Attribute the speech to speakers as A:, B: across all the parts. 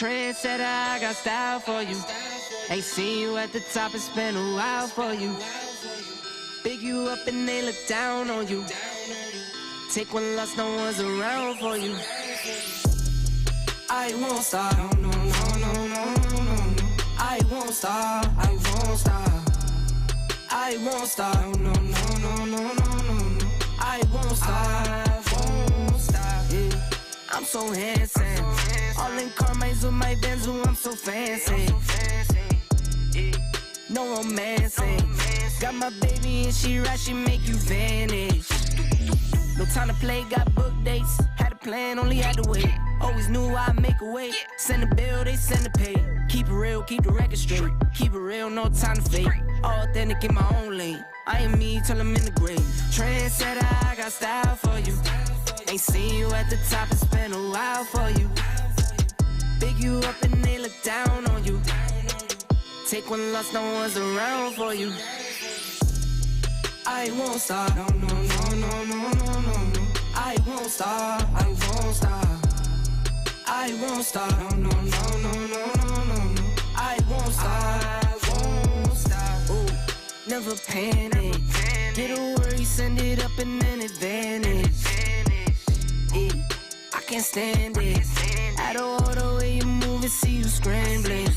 A: Trendsetter, I got style for you. Ain't seen you at the top, it's been a while for you. Big you up and they look down on you. Take one loss, no one's around for you. I won't stop, no, no, no, no, no, no. I won't stop, I won't stop. I won't stop, no, no, no, no, no, no. I won't stop, won't stop. Yeah. I'm so Hansen. All in Carmine's with my Benz, I'm so fancy. No romancing. Got my baby and she right, she make you vanish. No time to play, got book dates. Had a plan, only had to wait. Always knew I'd make a way. Send a bill, they send a pay. Keep it real, keep the record straight. Keep it real, no time to fake. All authentic in my own lane. I am me till I'm in the grave. Trendsetter, I got style for you. Ain't seen you at the top, it's been a while for you. Big you up and they look down on you. Take one loss, no one's around for you. I won't stop, no, no, no, no, no, no, no. I won't stop, I won't stop. I won't stop, no, no, no, no, no, no, no. I won't stop, won't stop. Ooh, never panic. Get a worry, send it up and then advantage. Yeah, I can't stand it. Out of all the way you move and see you scrambling.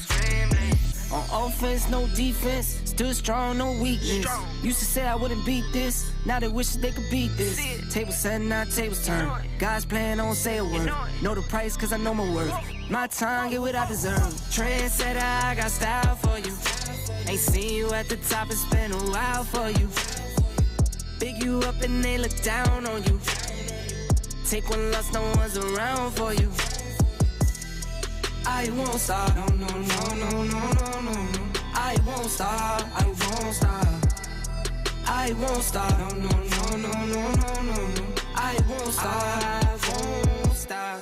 A: On offense, no defense. Still strong, no weakness. Used to say I wouldn't beat this. Now they wish they could beat this. Tables set, now tables turn. God's plan, I don't say a word. Know the price, cause I know my worth. My time, get what I deserve. Trendsetter, I got style for you. Ain't seen you at the top, it's been a while for you. Big you up and they look down on you. Take one loss, no one's around for you. I won't stop, no, no, no, no, no, no, no. I won't stop, I won't stop. I won't stop, no, no, no, no, no, no, no. I won't stop, won't stop.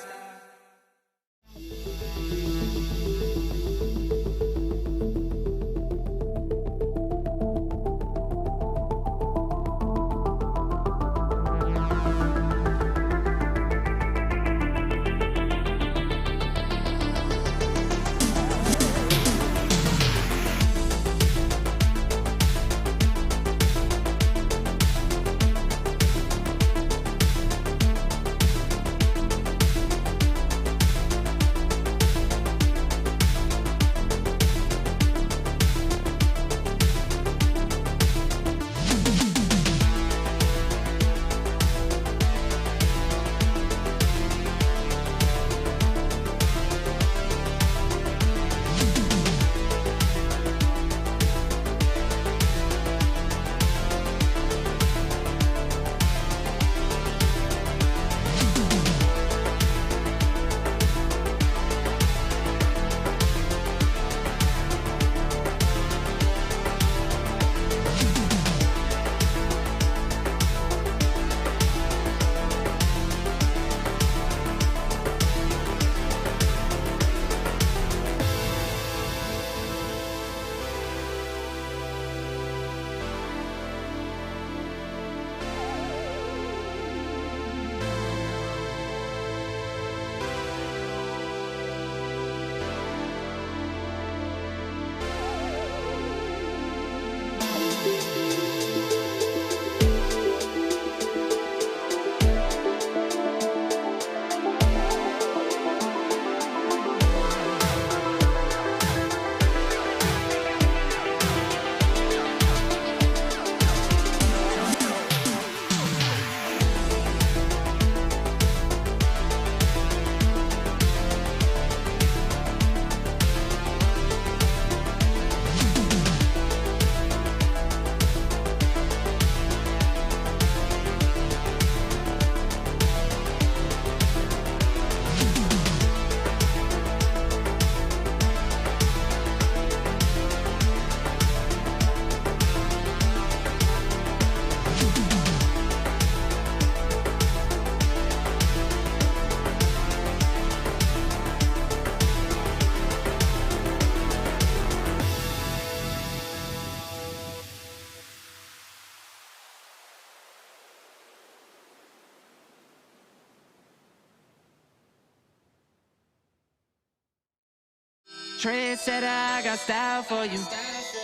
A: Trendsetter, I got style for you.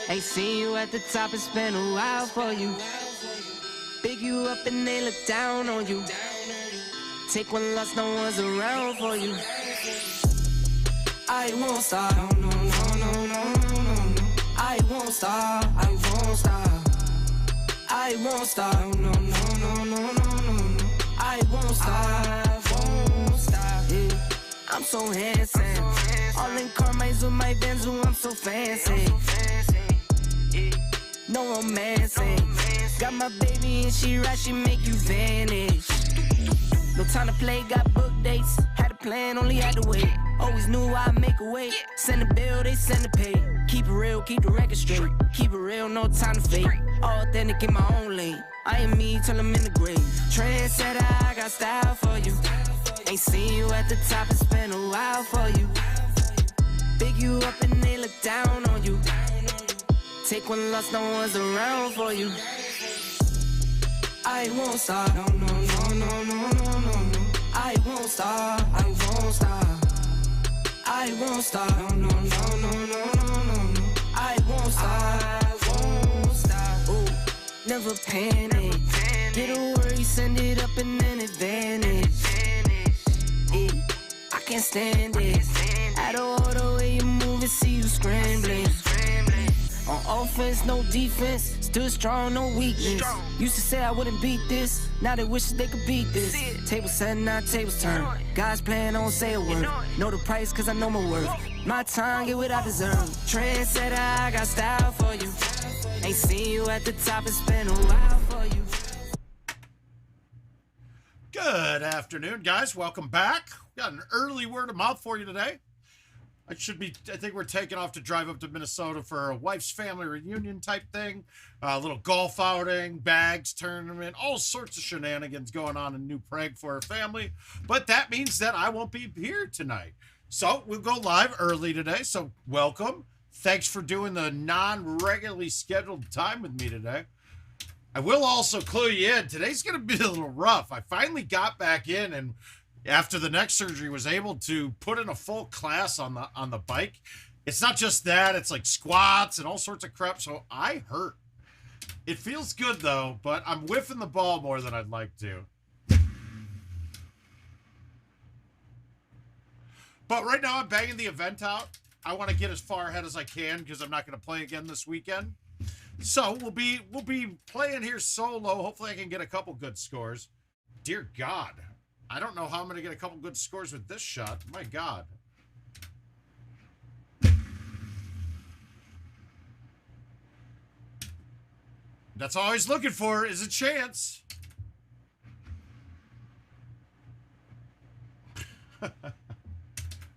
A: Ain't seen you at the top, it's been a while for you. Big you up and they look down on you. Take one loss, no one's around for you. I won't stop, no, no, no, no, no, no. I won't stop, I won't stop. I won't stop, no, no, no, no, no, no. I won't stop, won't stop. Yeah. I'm so handsome. All in Carmine's with my Benz, I'm so fancy. No romancing. Got my baby and she right, she make you vanish. No time to play, got book dates. Had a plan, only had to wait. Always knew I'd make a way. Send a bill, they send a pay. Keep it real, keep the record straight. Keep it real, no time to fake. All authentic in my own lane. I am me till I'm in the grave. Trendsetter, I got style for you. Ain't seen you at the top, it's been a while for you. Big you up and they look down on you. Take one loss, no one's around for you. I won't stop, no, no, no, no, no, no, no. I won't stop, I won't stop. I won't stop, no, no, no, no, no, no, no. I won't stop, won't stop. Ooh, never panic. Get a worry, send it up and then advantage. Yeah, I can't stand it. Out of all the way you move and see you scrambling. On offense, no defense. Stood strong, no weakness. Used to say I wouldn't beat this. Now they wish they could beat this. Tables set, now tables turn. God's plan, don't say a word. Know the price, cause I know my worth. My time, get what I deserve. Trendsetter, I got style for you. Ain't seen you at the top, it's been a while for you.
B: Good afternoon, guys. Welcome back. Got an early word of mouth for you today. I think we're taking off to drive up to Minnesota for a wife's family reunion type thing. A little golf outing, bags tournament, all sorts of shenanigans going on in New Prague for her family. But that means that I won't be here tonight. So we'll go live early today. So welcome. Thanks for doing the non-regularly scheduled time with me today. I will also clue you in. Today's going to be a little rough. I finally got back in and after the neck surgery was able to put in a full class on the bike. It's not just that, it's like squats and all sorts of crap. So I hurt. It feels good though, but I'm whiffing the ball more than I'd like to. But right now I'm banging the event out. I want to get as far ahead as I can because I'm not going to play again this weekend. So we'll be playing here solo. Hopefully I can get a couple good scores. Dear God. I don't know how I'm going to get a couple good scores with this shot. My God. That's all he's looking for is a chance. All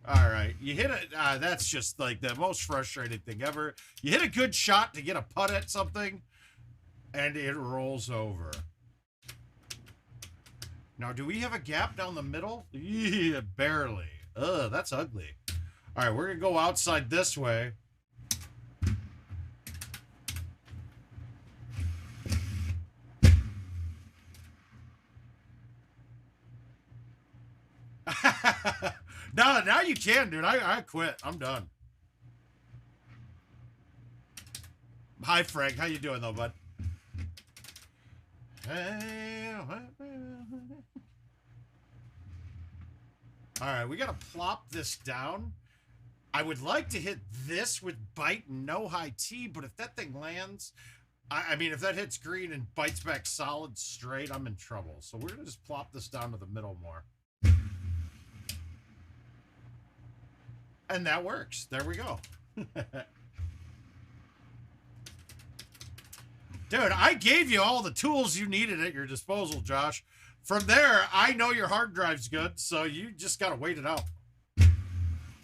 B: right. You hit it. That's just like the most frustrating thing ever. You hit a good shot to get a putt at something, and it rolls over. Now, do we have a gap down the middle? Yeah, barely. Ugh, that's ugly. All right, we're going to go outside this way. No, now you can, dude. I quit. I'm done. Hi, Frank. How you doing, though, bud? All right, we got to plop this down. I would like to hit this with bite and no high tee, but if that thing lands, I mean, if that hits green and bites back solid straight, I'm in trouble. So we're going to just plop this down to the middle more. And that works. There we go. Dude, I gave you all the tools you needed at your disposal, Josh. From there, I know your hard drive's good, so you just got to wait it out.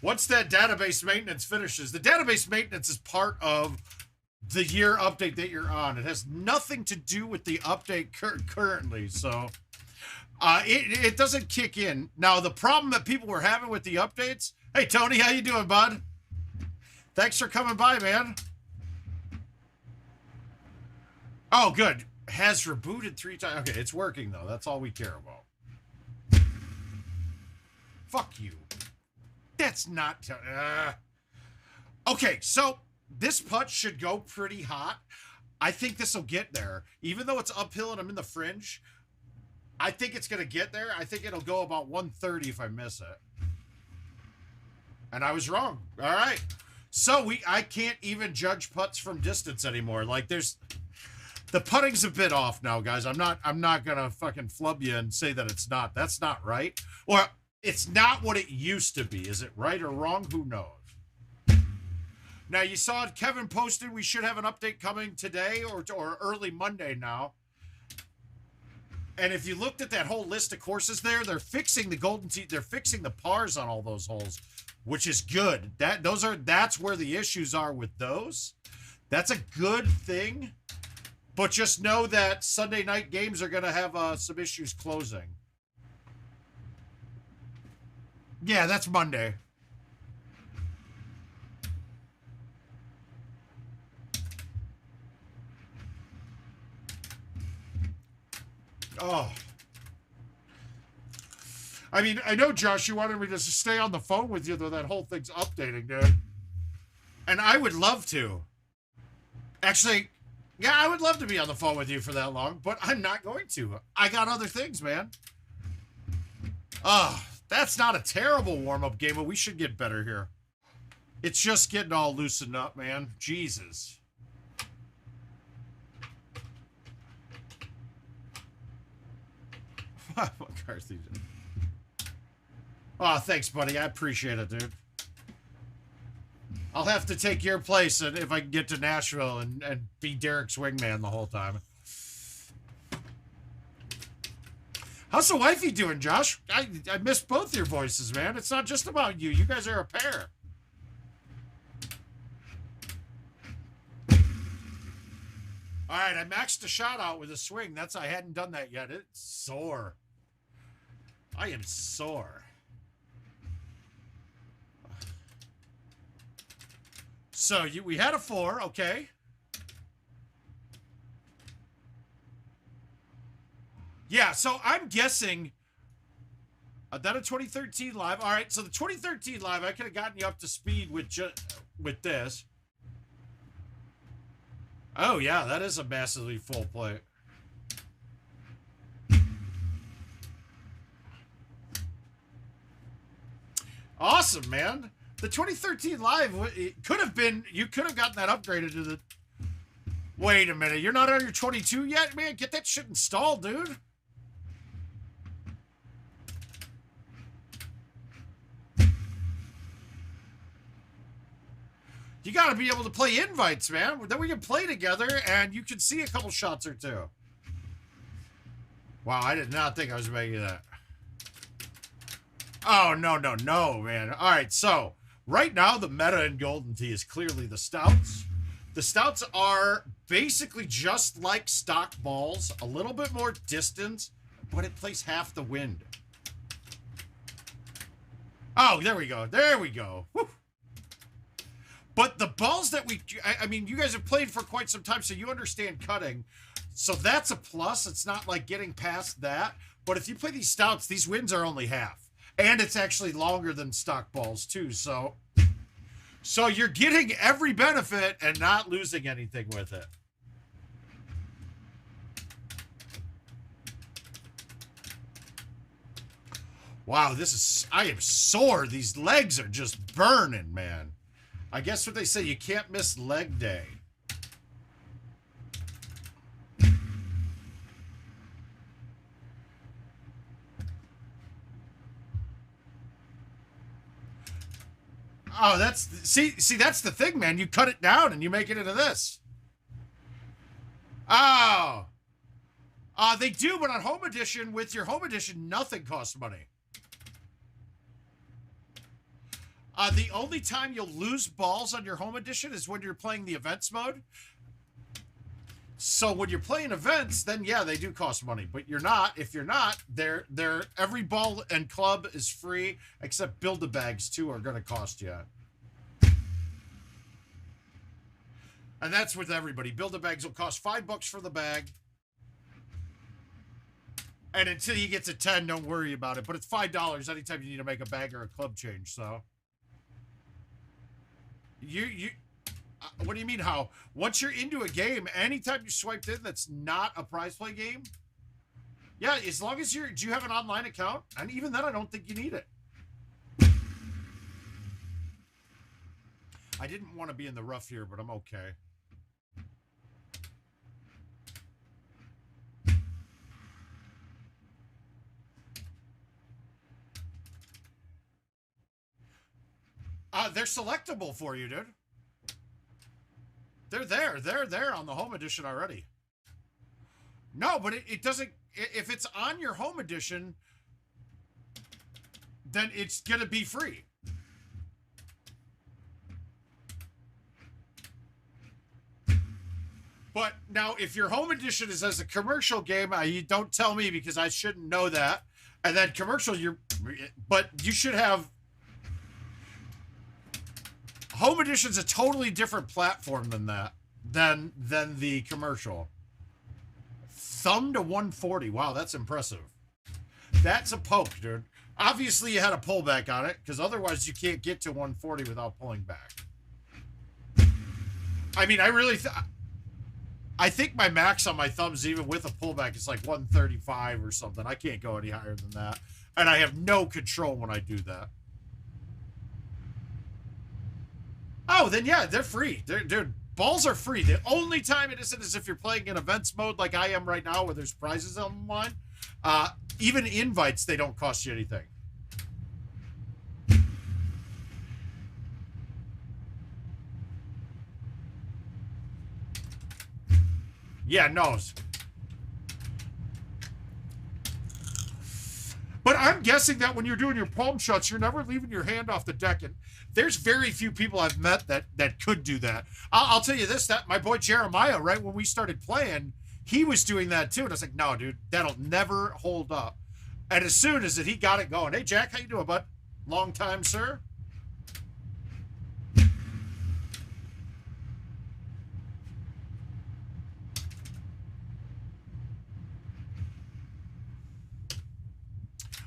B: Once that database maintenance finishes, the database maintenance is part of the year update that you're on. It has nothing to do with the update currently, so it doesn't kick in. Now, the problem that people were having with the updates... Hey, Tony, how you doing, bud? Thanks for coming by, man. Oh, good. Has rebooted 3 times. Okay, it's working, though. That's all we care about. Fuck you. That's not... Okay, so this putt should go pretty hot. I think this will get there. Even though it's uphill and I'm in the fringe, I think it's going to get there. I think it'll go about 130 if I miss it. And I was wrong. All right. So I can't even judge putts from distance anymore. Like the putting's a bit off now, guys. I'm not going to fucking flub you and say that it's not. That's not right. Or it's not what it used to be. Is it right or wrong? Who knows? Now, you saw it, Kevin posted we should have an update coming today or early Monday now. And if you looked at that whole list of courses there, they're fixing the they're fixing the pars on all those holes, which is good. That's where the issues are with those. That's a good thing. But just know that Sunday night games are going to have some issues closing. Yeah, that's Monday. Oh. I mean, I know, Josh, you wanted me to stay on the phone with you, though that whole thing's updating, dude. And I would love to. Actually, yeah, I would love to be on the phone with you for that long, but I'm not going to. I got other things, man. Oh, that's not a terrible warm-up game, but we should get better here. It's just getting all loosened up, man. Jesus. McCarthy. Oh, thanks, buddy. I appreciate it, dude. I'll have to take your place if I can get to Nashville and be Derek's wingman the whole time. How's the wifey doing, Josh? I miss both your voices, man. It's not just about you. You guys are a pair. All right, I maxed a shot out with a swing. I hadn't done that yet. It's sore. I am sore. So we had a 4, okay. Yeah, so I'm guessing that a 2013 live. All right, so the 2013 live, I could have gotten you up to speed with this. Oh yeah, that is a massively full plate. Awesome, man. The 2013 live, it could have been, you could have gotten that upgraded to the... Wait a minute, you're not on your 22 yet, man? Get that shit installed, dude. You got to be able to play invites, man. Then we can play together, and you can see a couple shots or two. Wow, I did not think I was making that. Oh, no, man. All right, so right now the meta in Golden Tee is clearly the stouts. The stouts are basically just like stock balls, a little bit more distance, but it plays half the wind. Oh, there we go. There we go. Woo. But the balls that I mean, you guys have played for quite some time, so you understand cutting. So that's a plus. It's not like getting past that. But if you play these stouts, these winds are only half. And it's actually longer than stock balls, too. So you're getting every benefit and not losing anything with it. Wow, I am sore. These legs are just burning, man. I guess what they say, you can't miss leg day. Oh, see, that's the thing, man. You cut it down and you make it into this. Oh. They do, but on Home Edition, with your Home Edition, nothing costs money. The only time you'll lose balls on your Home Edition is when you're playing the events mode. So when you're playing events, then yeah, they do cost money. But you're not. If you're not, every ball and club is free, except Build-A-Bags too are going to cost you. And that's with everybody. Build-A-Bags will cost $5 for the bag. And until you get to 10, don't worry about it. But it's $5 anytime you need to make a bag or a club change, so. What do you mean how? Once you're into a game, anytime you swiped in that's not a prize play game, yeah, as long as do you have an online account? And even then, I don't think you need it. I didn't want to be in the rough here, but I'm okay. They're selectable for you, dude. They're there on the home edition already. No, but it doesn't, if it's on your home edition, then it's gonna be free. But now, if your home edition is as a commercial game, you don't tell me because I shouldn't know that. And then commercial, but you should have. Home edition's a totally different platform than that, than the commercial. Thumb to 140. Wow, that's impressive. That's a poke, dude. Obviously, you had a pullback on it, because otherwise you can't get to 140 without pulling back. I mean, I think my max on my thumbs, even with a pullback, is like 135 or something. I can't go any higher than that. And I have no control when I do that. Oh, then yeah, they're free. Dude, balls are free. The only time it isn't is if you're playing in events mode like I am right now where there's prizes online. Even invites, they don't cost you anything. Yeah, no. But I'm guessing that when you're doing your palm shots, you're never leaving your hand off the deck. And there's very few people I've met that could do that. I'll tell you this, that my boy Jeremiah, right when we started playing, he was doing that too. And I was like, no, dude, that'll never hold up. And as soon as he got it going, hey, Jack, how you doing, bud? Long time, sir.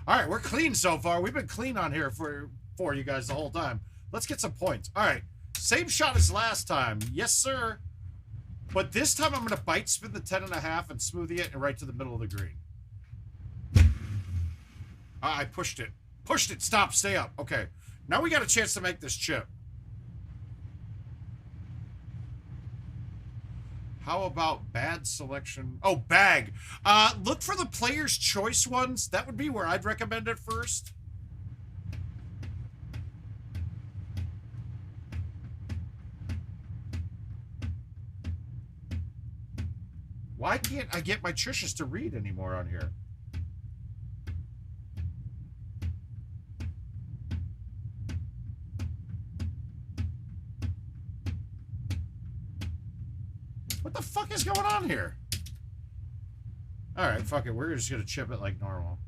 B: All right, we're clean so far. We've been clean on here for you guys the whole time. Let's get some points. All right, same shot as last time. Yes, sir. But this time I'm going to bite spin the 10.5 and smoothie it right to the middle of the green. I pushed it. Pushed it. Stop. Stay up. Okay. Now we got a chance to make this chip. How about bad selection? Oh, bag. Look for the player's choice ones. That would be where I'd recommend it first. Why can't I get my Trishas to read anymore on here? What the fuck is going on here? All right, fuck it. We're just gonna chip it like normal.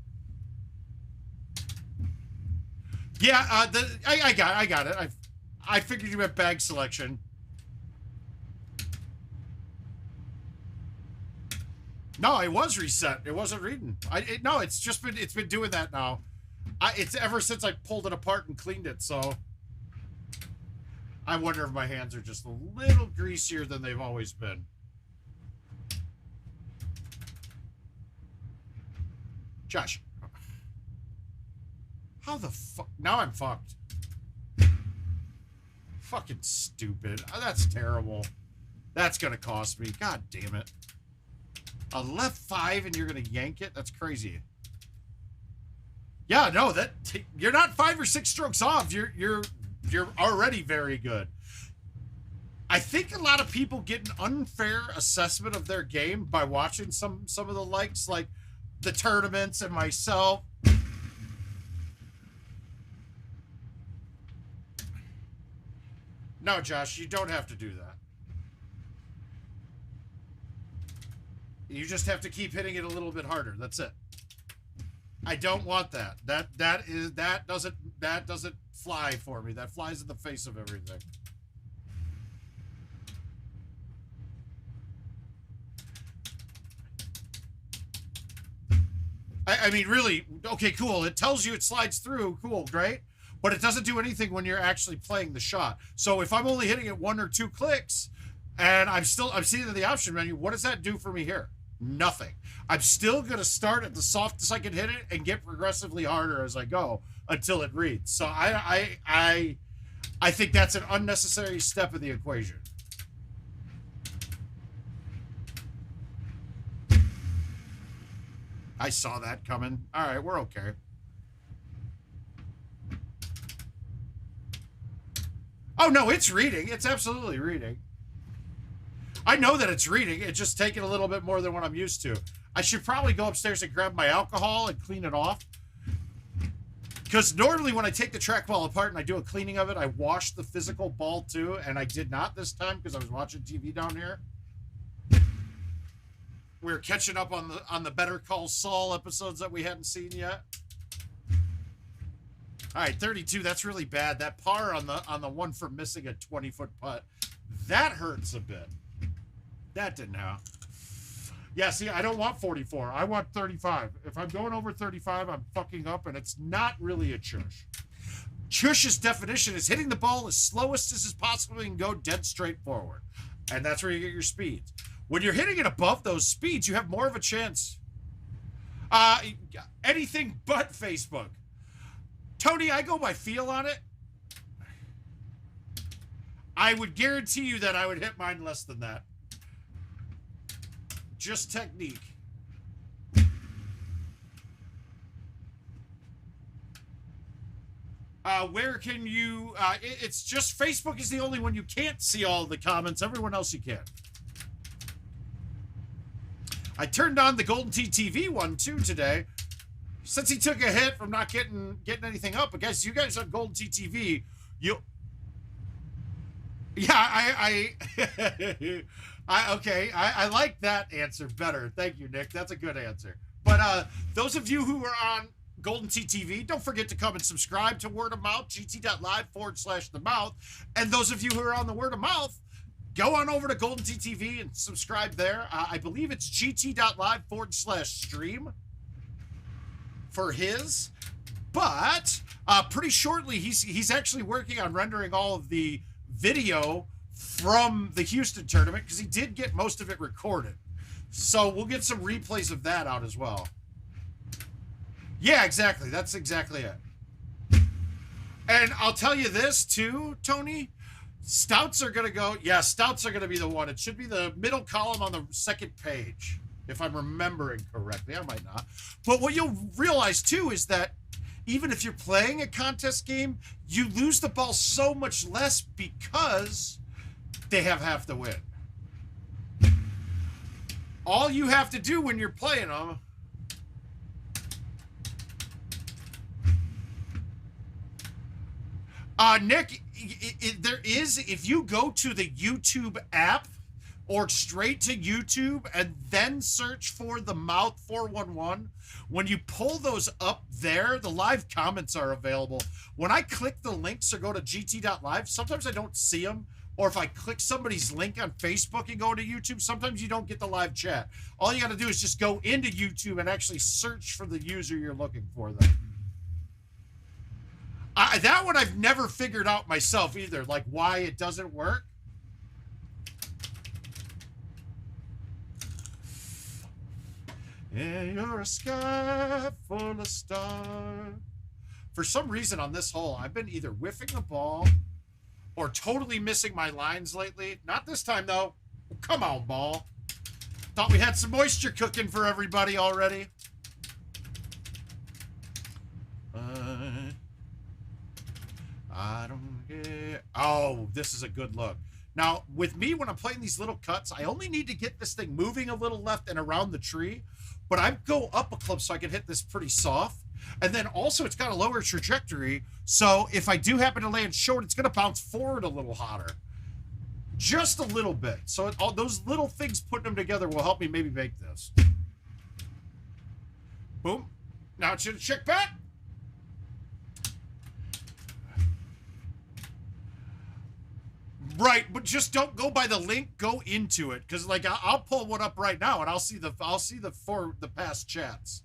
B: Yeah, I got it. I figured you meant bag selection. No, it was reset. It wasn't reading. No, it's been doing that now. It's ever since I pulled it apart and cleaned it. So I wonder if my hands are just a little greasier than they've always been. Josh, how the fuck? Now I'm fucked. Fucking stupid. That's terrible. That's gonna cost me. God damn it. A left 5 and you're gonna yank it? That's crazy. Yeah, no, you're not 5 or 6 strokes off. You're already very good. I think a lot of people get an unfair assessment of their game by watching some of the likes, like the tournaments and myself. No, Josh, you don't have to do that. You just have to keep hitting it a little bit harder. That's it. I don't want that. That doesn't fly for me. That flies in the face of everything. I mean, really, okay, cool. It tells you it slides through. Cool, great. but it doesn't do anything when you're actually playing the shot. So if I'm only hitting it 1 or 2 clicks and I'm seeing in the option menu, what does that do for me here? Nothing. I'm still going to start at the softest I can hit it and get progressively harder as I go until it reads. So I think that's an unnecessary step in the equation. I saw that coming. All right, we're okay. Oh, no, it's reading. It's absolutely reading. I know that it's reading. It's just taking a little bit more than what I'm used to. I should probably go upstairs and grab my alcohol and clean it off. Because normally when I take the trackball apart and I do a cleaning of it, I wash the physical ball too, and I did not this time because I was watching TV down here. We're catching up on the Better Call Saul episodes that we hadn't seen yet. All right, 32. That's really bad. That par on the one for missing a 20-foot putt, that hurts a bit. That didn't help. Yeah, see, I don't want 44. I want 35. If I'm going over 35, I'm fucking up, and it's not really a chush. Chush's definition is hitting the ball as slowest as possible and go dead straight forward. And that's where you get your speeds. When you're hitting it above those speeds, you have more of a chance. Anything but Facebook. Tony, I go by feel on it. I would guarantee you that I would hit mine less than that. Just technique. Where can you... it's just Facebook is the only one you can't see all the comments. Everyone else you can. I turned on the GoldenTeeTV one too today. Since he took a hit from not getting anything up. But guys, you guys on GoldenTeeTV, you... Yeah, I like that answer better. Thank you, Nick. That's a good answer. But those of you who are on GoldenTeeTV, don't forget to come and subscribe to Word of Mouth, gt.live/themouth. And those of you who are on the Word of Mouth, go on over to GoldenTeeTV and subscribe there. I believe it's gt.live/stream for his. But pretty shortly, he's actually working on rendering all of the video from the Houston tournament because he did get most of it recorded. So we'll get some replays of that out as well. Yeah, exactly. That's exactly it. And I'll tell you this too, Tony. Stouts are going to go. Yeah, stouts are going to be the one. It should be the middle column on the second page, if I'm remembering correctly. I might not. But what you'll realize too is that even if you're playing a contest game, you lose the ball so much less because they have half the win. All you have to do when you're playing them Nick, there is, if you go to the YouTube app or straight to YouTube and then search for the Mouth 411, when you pull those up there, the live comments are available. When I click the links or go to gt.live, sometimes I don't see them. Or if I click somebody's link on Facebook and go to YouTube, sometimes you don't get the live chat. All you got to do is just go into YouTube and actually search for the user you're looking for there. That one I've never figured out myself either, like why it doesn't work. And you're a sky full of stars. For some reason on this hole, I've been either whiffing the ball or totally missing my lines lately. Not this time, though. Come on, ball. Thought we had some moisture cooking for everybody already. I don't get... Oh, this is a good look. Now, with me, when I'm playing these little cuts, I only need to get this thing moving a little left and around the tree. But I go up a clip so I can hit this pretty soft. And then also it's got a lower trajectory. So if I do happen to land short, it's going to bounce forward a little hotter. Just a little bit. So all those little things, putting them together will help me maybe make this. Boom. Now it's going to check back. Right, but just don't go by the link. Go into it, because like I'll pull one up right now, and I'll see the past chats.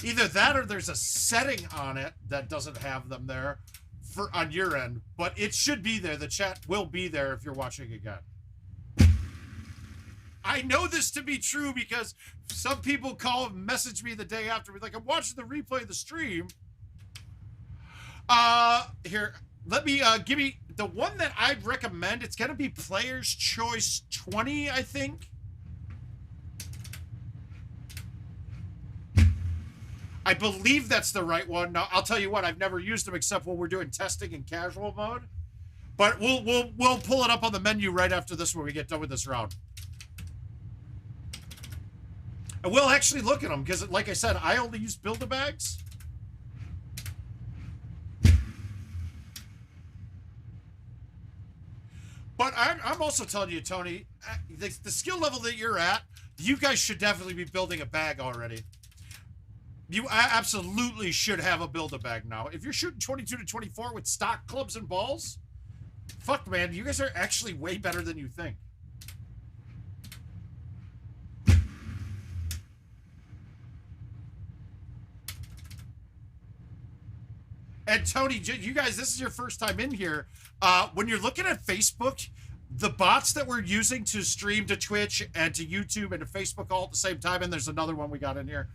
B: Either that, or there's a setting on it that doesn't have them there on your end, but it should be there. The chat will be there if you're watching again. I know this to be true because some people call and message me the day after. We're like, I'm watching the replay of the stream. Here, let me give me the one that I'd recommend. It's gonna be Player's Choice 20, I think. I believe that's the right one. Now, I'll tell you what, I've never used them except when we're doing testing in casual mode. But we'll pull it up on the menu right after this when we get done with this round. And we'll actually look at them because, like I said, I only use Build-A-Bags. But I'm also telling you, Tony, the skill level that you're at, you guys should definitely be building a bag already. You absolutely should have a Build-A-Bag now. If you're shooting 22 to 24 with stock clubs and balls, fuck, man, you guys are actually way better than you think. And Tony, you guys, this is your first time in here. When you're looking at Facebook, the bots that we're using to stream to Twitch and to YouTube and to Facebook all at the same time, and there's another one we got in here,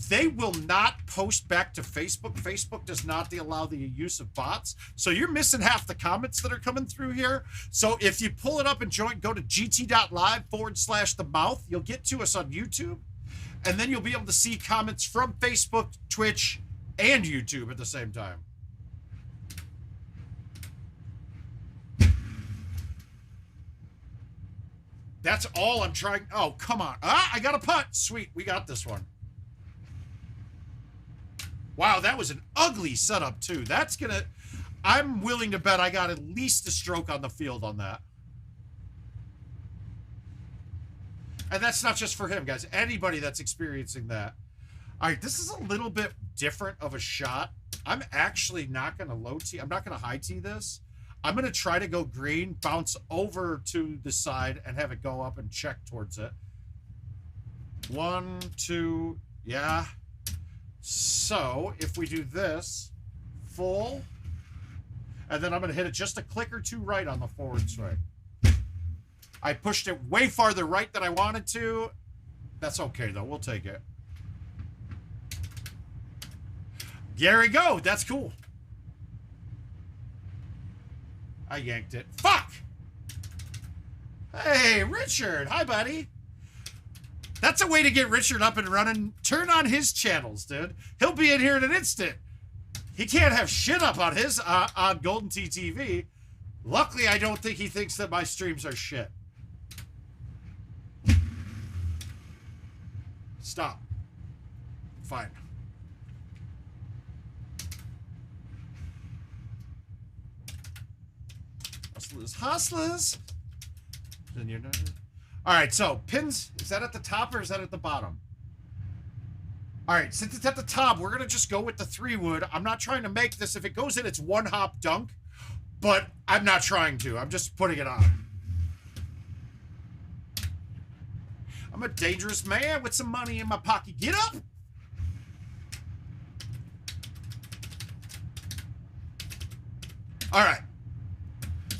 B: they will not post back to Facebook. Facebook does not allow the use of bots. So you're missing half the comments that are coming through here. So if you pull it up and go to gt.live/themouth, you'll get to us on YouTube. And then you'll be able to see comments from Facebook, Twitch, and YouTube at the same time. That's all I'm trying. Oh, come on. I got a putt. Sweet. We got this one. Wow, that was an ugly setup, too. That's going to... I'm willing to bet I got at least a stroke on the field on that. And that's not just for him, guys. Anybody that's experiencing that. All right, this is a little bit different of a shot. I'm actually not going to low tee. I'm not going to high tee this. I'm going to try to go green, bounce over to the side, and have it go up and check towards it. 1, 2, yeah. So, if we do this, full, and then I'm going to hit it just a click or two right on the forward swing. I pushed it way farther right than I wanted to. That's okay, though. We'll take it. There we go. That's cool. I yanked it. Fuck! Hey, Richard. Hi, buddy. That's a way to get Richard up and running. Turn on his channels, dude. He'll be in here in an instant. He can't have shit up on his on GoldenTeeTV. Luckily, I don't think he thinks that my streams are shit. Stop. Fine. Hustlers. Then you're not. All right, so pins, is that at the top or is that at the bottom? All right, since it's at the top, we're going to just go with the 3-wood. I'm not trying to make this. If it goes in, it's one hop dunk, but I'm not trying to. I'm just putting it on. I'm a dangerous man with some money in my pocket. Get up. All right.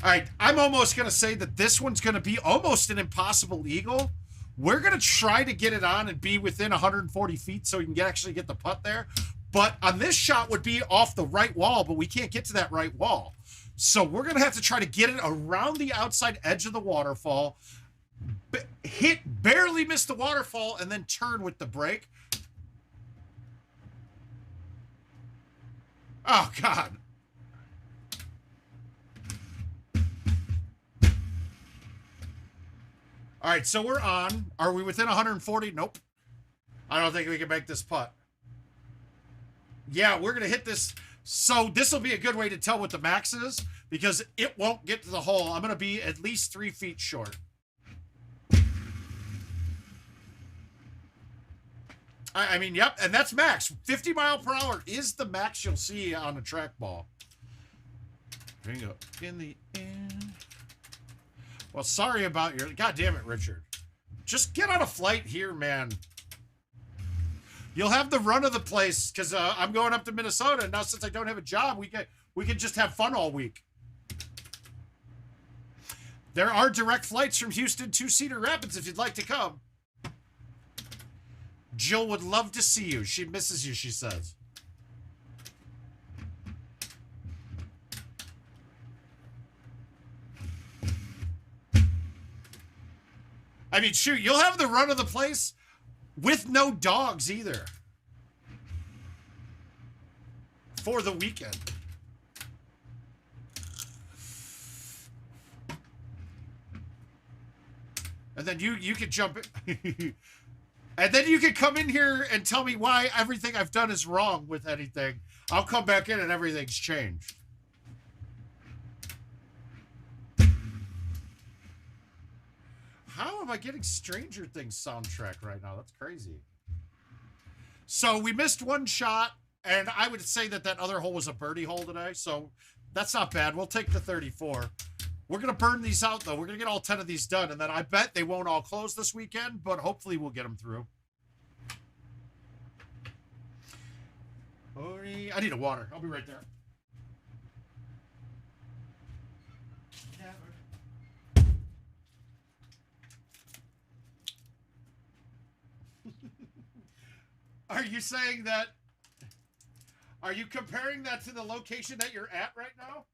B: All right, I'm almost going to say that this one's going to be almost an impossible eagle. We're going to try to get it on and be within 140 feet so we can actually get the putt there. But on this shot would be off the right wall, but we can't get to that right wall. So we're going to have to try to get it around the outside edge of the waterfall, barely miss the waterfall, and then turn with the break. Oh, God. All right, so we're on. Are we within 140? Nope. I don't think we can make this putt. Yeah, we're going to hit this. So this will be a good way to tell what the max is because it won't get to the hole. I'm going to be at least 3 feet short. I mean, yep, and that's max. 50 mile per hour is the max you'll see on a trackball. Bring up in the end. Well, sorry about your... God damn it, Richard. Just get on a flight here, man. You'll have the run of the place, because I'm going up to Minnesota, and now since I don't have a job, we We can just have fun all week. There are direct flights from Houston to Cedar Rapids if you'd like to come. Jill would love to see you. She misses you, she says. I mean, shoot, you'll have the run of the place with no dogs either. For the weekend. And then you could jump in. And then you could come in here and tell me why everything I've done is wrong with anything. I'll come back in and everything's changed. How am I getting Stranger Things soundtrack right now? That's crazy. So we missed one shot, and I would say that that other hole was a birdie hole today, so that's not bad. We'll take the 34. We're going to burn these out, though. We're going to get all 10 of these done, and then I bet they won't all close this weekend, but hopefully we'll get them through. I need a water. I'll be right there. Are you saying that? Are you comparing that to the location that you're at right now?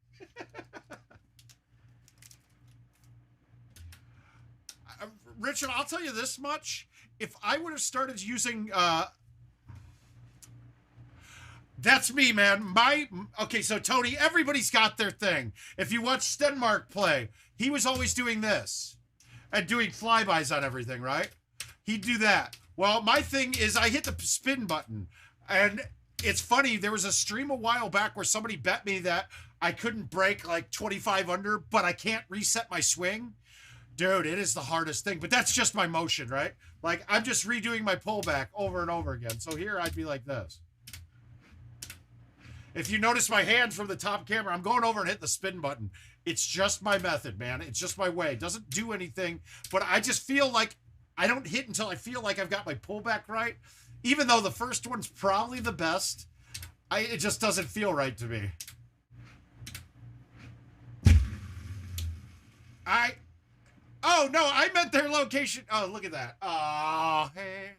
B: Richard, I'll tell you this much. If I would have started using, that's me, man. Okay, so Tony, everybody's got their thing. If you watch Stenmark play, he was always doing this and doing flybys on everything, right? He'd do that. Well, my thing is I hit the spin button, and it's funny. There was a stream a while back where somebody bet me that I couldn't break like 25 under, but I can't reset my swing. Dude, it is the hardest thing, but that's just my motion, right? Like, I'm just redoing my pullback over and over again. So here I'd be like this. If you notice my hands from the top camera, I'm going over and hitting the spin button. It's just my method, man. It's just my way. It doesn't do anything, but I just feel like I don't hit until I feel like I've got my pullback right. Even though the first one's probably the best, it just doesn't feel right to me. Oh, no, I meant their location. Oh, look at that. Oh, hey.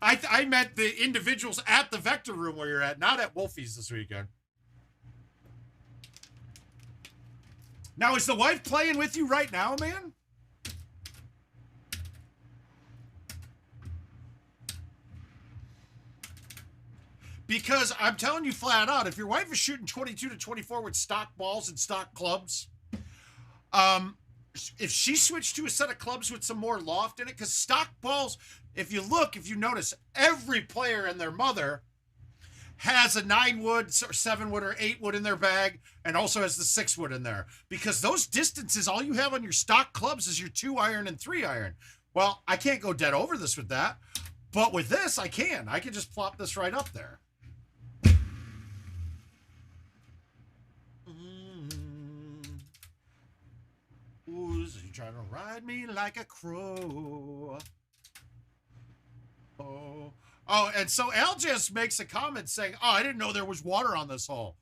B: I meant the individuals at the Vector Room where you're at, not at Wolfie's this weekend. Now, is the wife playing with you right now, man? Because I'm telling you flat out, if your wife is shooting 22 to 24 with stock balls and stock clubs, if she switched to a set of clubs with some more loft in it, because stock balls, if you notice, every player and their mother has a 9-wood or 7-wood or 8-wood in their bag, and also has the 6-wood in there. Because those distances, all you have on your stock clubs is your 2-iron and 3-iron. Well, I can't go dead over this with that, but with this, I can. I can just plop this right up there. Who's trying to ride me like a crow? Oh, and so Al just makes a comment saying, oh, I didn't know there was water on this hole.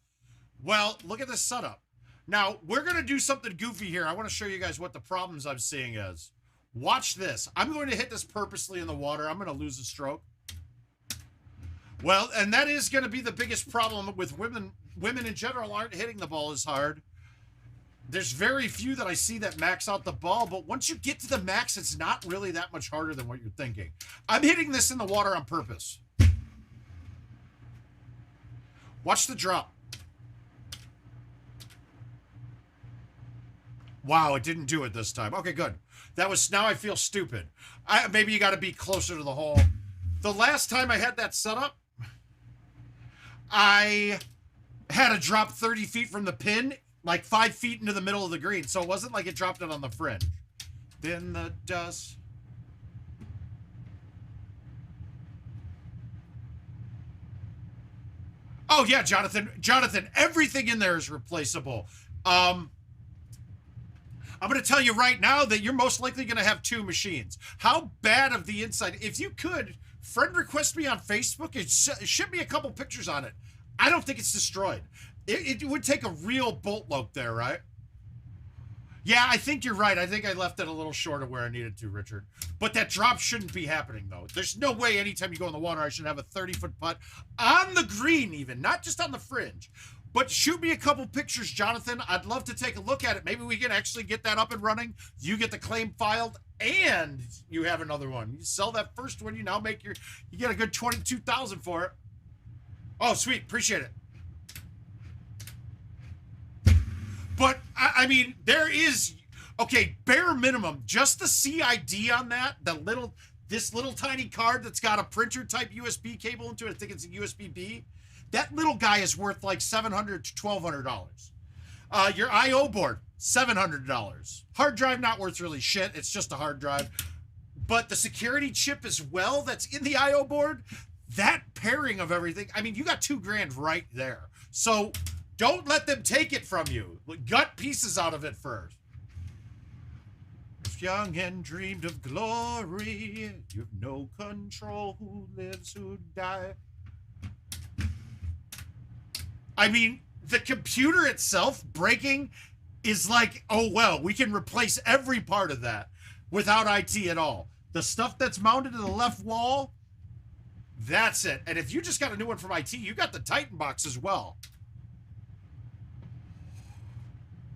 B: Well, look at this setup. Now, we're going to do something goofy here. I want to show you guys what the problems I'm seeing is. Watch this. I'm going to hit this purposely in the water. I'm going to lose a stroke. Well, and that is going to be the biggest problem with women. Women in general aren't hitting the ball as hard. There's very few that I see that max out the ball, but once you get to the max, it's not really that much harder than what you're thinking. I'm hitting this in the water on purpose. Watch the drop. Wow, it didn't do it this time. Okay, good. That was, now I feel stupid. Maybe you got to be closer to the hole. The last time I had that set up, I had a drop 30 feet from the pin, like 5 feet into the middle of the green. So it wasn't like it dropped it on the fringe. Then the dust. Oh yeah, Jonathan, everything in there is replaceable. I'm going to tell you right now that you're most likely going to have 2 machines. How bad of the inside, if you could, friend request me on Facebook and ship me a couple pictures on it. I don't think it's destroyed. It would take a real bolt lope there, right? Yeah, I think you're right. I think I left it a little short of where I needed to, Richard. But that drop shouldn't be happening, though. There's no way anytime you go in the water, I should have a 30-foot putt on the green even, not just on the fringe. But shoot me a couple pictures, Jonathan. I'd love to take a look at it. Maybe we can actually get that up and running. You get the claim filed, and you have another one. You sell that first one, you now make you get a good $22,000 for it. Oh, sweet. Appreciate it. But, I mean, there is, okay, bare minimum, just the CID on that, this little tiny card that's got a printer-type USB cable into it, I think it's a USB-B, that little guy is worth like $700 to $1,200. Your I.O. board, $700. Hard drive, not worth really shit, it's just a hard drive. But the security chip as well that's in the I.O. board, that pairing of everything, I mean, you got $2,000 right there. So don't let them take it from you. Gut pieces out of it first. If young and dreamed of glory, you've no control who lives, who dies. I mean, the computer itself breaking is like, oh, well, we can replace every part of that without IT at all. The stuff that's mounted to the left wall, that's it. And if you just got a new one from IT, you got the Titan box as well.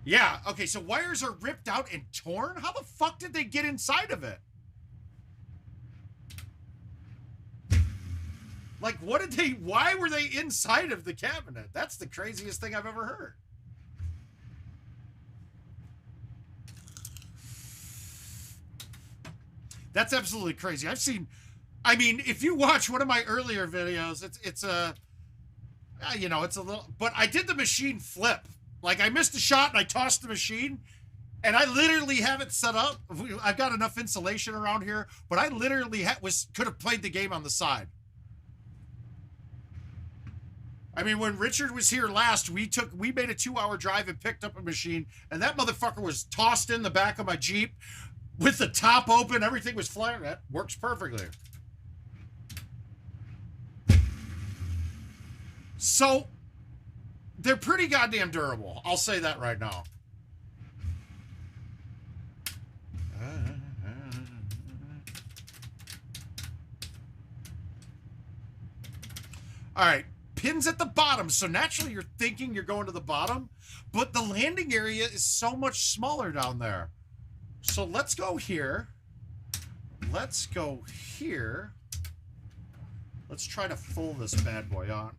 B: Yeah, okay, so wires are ripped out and torn? How the fuck did they get inside of it? Like, why were they inside of the cabinet? That's the craziest thing I've ever heard. That's absolutely crazy. I've seen, I mean, if you watch one of my earlier videos, it's a little, but I did the machine flip. Like, I missed a shot and I tossed the machine, and I literally have it set up. I've got enough insulation around here, but I literally could have played the game on the side. I mean, when Richard was here last, we made a 2-hour drive and picked up a machine, and that motherfucker was tossed in the back of my Jeep with the top open. Everything was flaring. That works perfectly. So they're pretty goddamn durable. I'll say that right now. All right, pins at the bottom. So naturally you're thinking you're going to the bottom, but the landing area is so much smaller down there. So let's go here. Let's go here. Let's try to pull this bad boy on.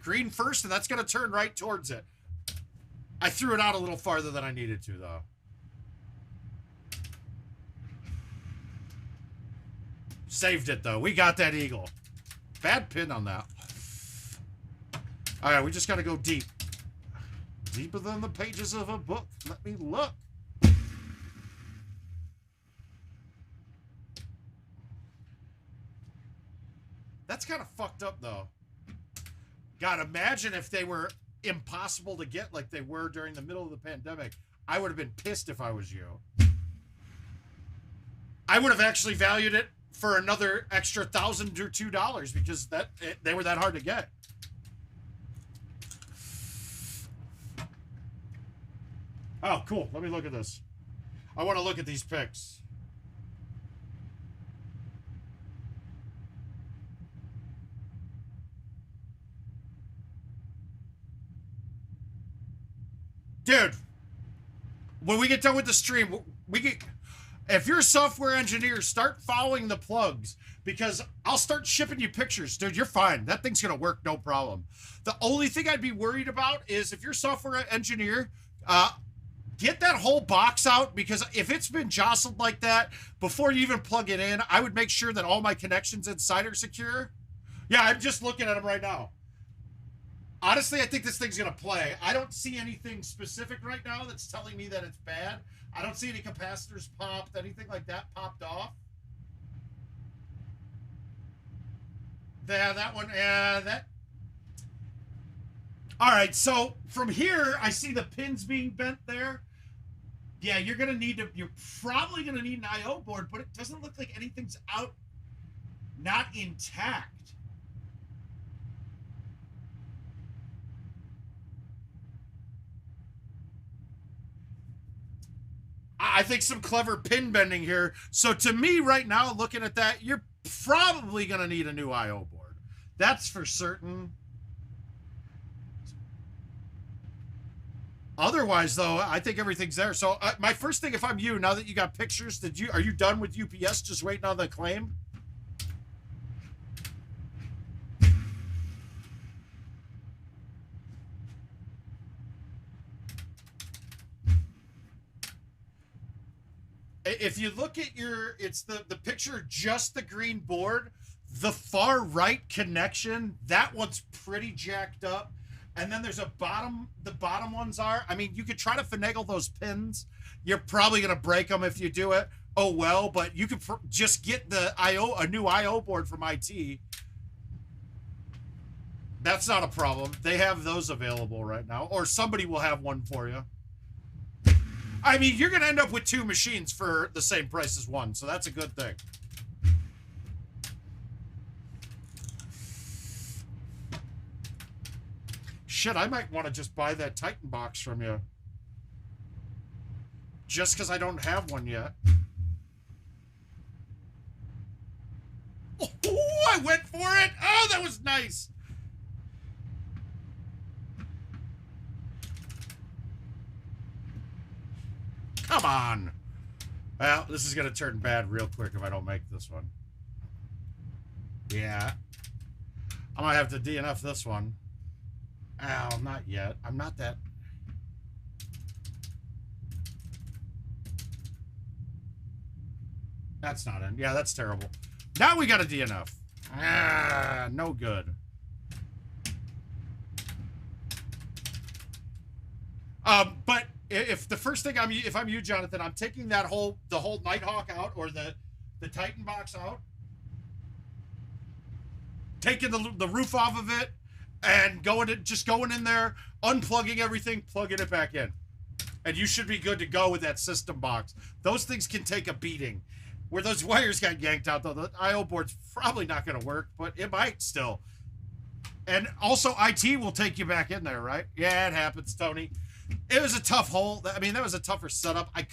B: Green first, and that's going to turn right towards it. I threw it out a little farther than I needed to, though. Saved it, though. We got that eagle. Bad pin on that. All right, we just got to go deep. Deeper than the pages of a book. Let me look. That's kind of fucked up, though. God, imagine if they were impossible to get like they were during the middle of the pandemic. I would have been pissed if I was you. I would have actually valued it for another extra $1,000 or $2 because they were that hard to get. Oh, cool. Let me look at this. I want to look at these pics. Dude, when we get done with the stream, if you're a software engineer, start following the plugs because I'll start shipping you pictures. Dude, you're fine. That thing's going to work, no problem. The only thing I'd be worried about is if you're a software engineer, get that whole box out because if it's been jostled like that, before you even plug it in, I would make sure that all my connections inside are secure. Yeah, I'm just looking at them right now. Honestly, I think this thing's going to play. I don't see anything specific right now that's telling me that it's bad. I don't see any capacitors popped, anything like that popped off. Yeah, that one, that. All right, so from here, I see the pins being bent there. Yeah, you're probably going to need an I.O. board, but it doesn't look like anything's out, not intact. I think some clever pin bending here. So to me right now, looking at that, you're probably going to need a new I/O board. That's for certain. Otherwise, though, I think everything's there. So my first thing, if I'm you, now that you got pictures, are you done with UPS, just waiting on the claim? If you look at it's the picture, just the green board, the far right connection, that one's pretty jacked up. And then there's the bottom ones are, I mean, you could try to finagle those pins. You're probably going to break them if you do it. Oh, well, but you could just get a new I/O board from IT. That's not a problem. They have those available right now, or somebody will have one for you. I mean, you're going to end up with 2 machines for the same price as one, so that's a good thing. Shit, I might want to just buy that Titan box from you. Just because I don't have one yet. Oh, I went for it! Oh, that was nice! Come on! Well, this is going to turn bad real quick if I don't make this one. Yeah. I might have to DNF this one. Ow, not yet. I'm not that... That's not in. Yeah, that's terrible. Now we got a DNF. Ah, no good. But if the first thing if I'm you, Jonathan, I'm taking the whole Nighthawk out, or the Titan box out, taking the roof off of it, and just going in there, unplugging everything, plugging it back in. And you should be good to go with that system box. Those things can take a beating. Where those wires got yanked out, though, the I/O board's probably not going to work, but it might still. And also, IT will take you back in there, right? Yeah, it happens, Tony. It was a tough hole. I mean, that was a tougher setup. I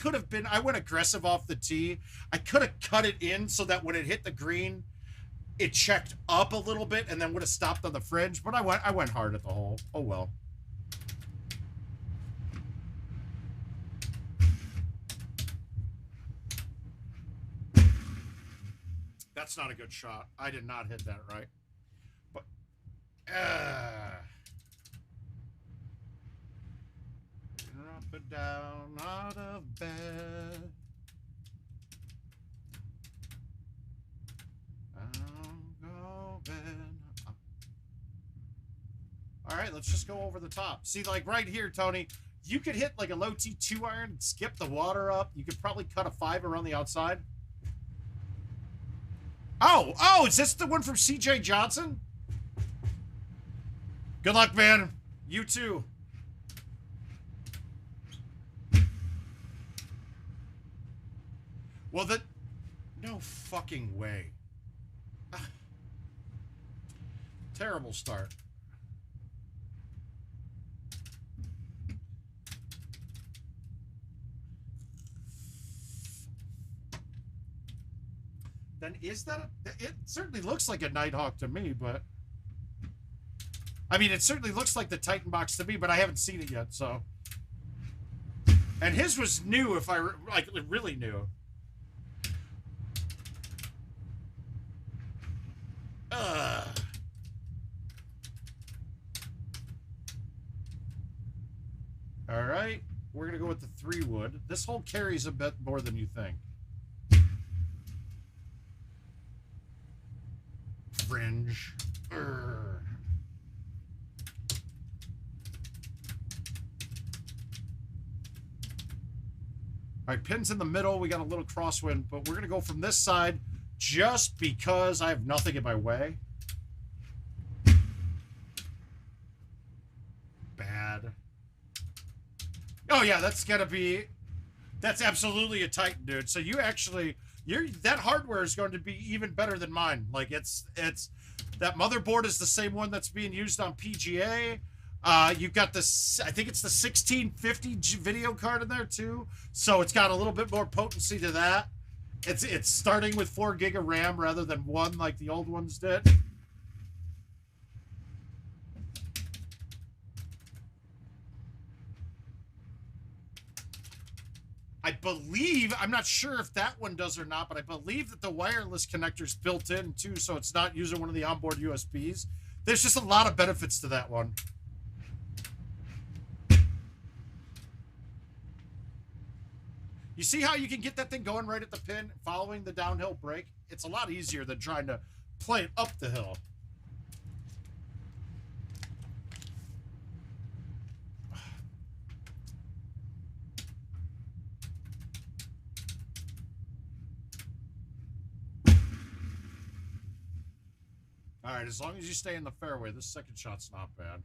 B: went aggressive off the tee. I could have cut it in so that when it hit the green, it checked up a little bit and then would have stopped on the fringe, but I went hard at the hole. Oh well. That's not a good shot. I did not hit that right. But up and down out of bed. All right, let's just go over the top. See, like right here, Tony, you could hit like a low T2 iron, skip the water up. You could probably cut a 5 around the outside. Oh, is this the one from CJ Johnson? Good luck, man. You too. Well, no fucking way. Terrible start. Then is that it certainly looks like a Nighthawk to me, but I mean, it certainly looks like the Titan box to me, but I haven't seen it yet, so. And his was new, if I like really new. All right, we're gonna go with the 3 wood. This hole carries a bit more than you think. Fringe. All right, pins in the middle. We got a little crosswind, but we're gonna go from this side just because I have nothing in my way. Bad. Oh yeah, that's absolutely a Titan, dude. So that hardware is going to be even better than mine. Like it's that motherboard is the same one that's being used on PGA. You've got this, I think it's the 1650 video card in there too. So it's got a little bit more potency to that. It's starting with 4 gig of RAM rather than 1 like the old ones did. I believe, I'm not sure if that one does or not, but I believe that the wireless connector's built in too, so it's not using one of the onboard USBs. There's just a lot of benefits to that one. You see how you can get that thing going right at the pin, following the downhill brake? It's a lot easier than trying to play it up the hill. All right, as long as you stay in the fairway, this second shot's not bad.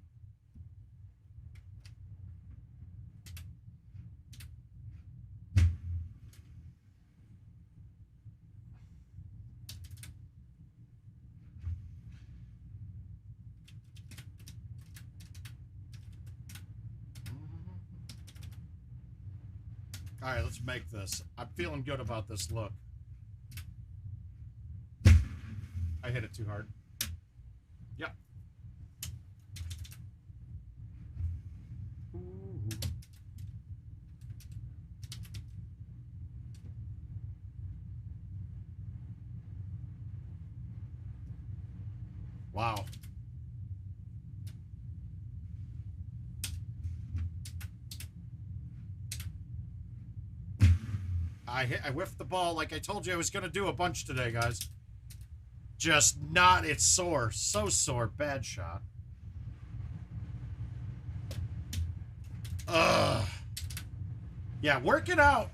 B: All right, let's make this. I'm feeling good about this look. I hit it too hard. Yep. Ooh. Wow. I whiffed the ball like I told you I was going to do a bunch today, guys. Just not, it's sore. So sore. Bad shot. Ugh. Yeah, working out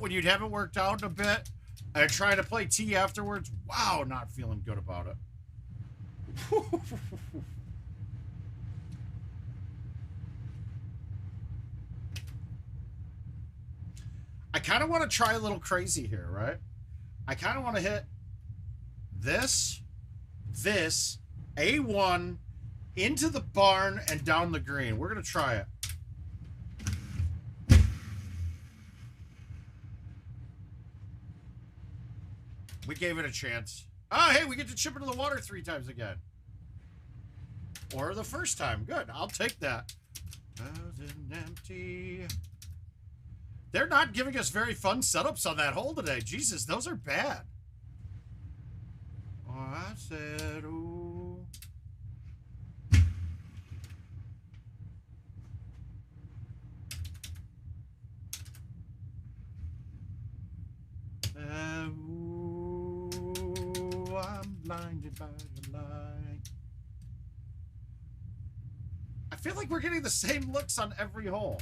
B: when you haven't worked out in a bit and trying to play tee afterwards. Wow, not feeling good about it. I kind of want to try a little crazy here, right? I kind of want to hit this, A1, into the barn and down the green. We're going to try it. We gave it a chance. Oh, hey, we get to chip into the water 3 times again. Or the first time. Good. I'll take that. Empty. They're not giving us very fun setups on that hole today. Jesus, those are bad. Oh, I said, ooh. Ooh, I'm blinded by the light. I feel like we're getting the same looks on every hole.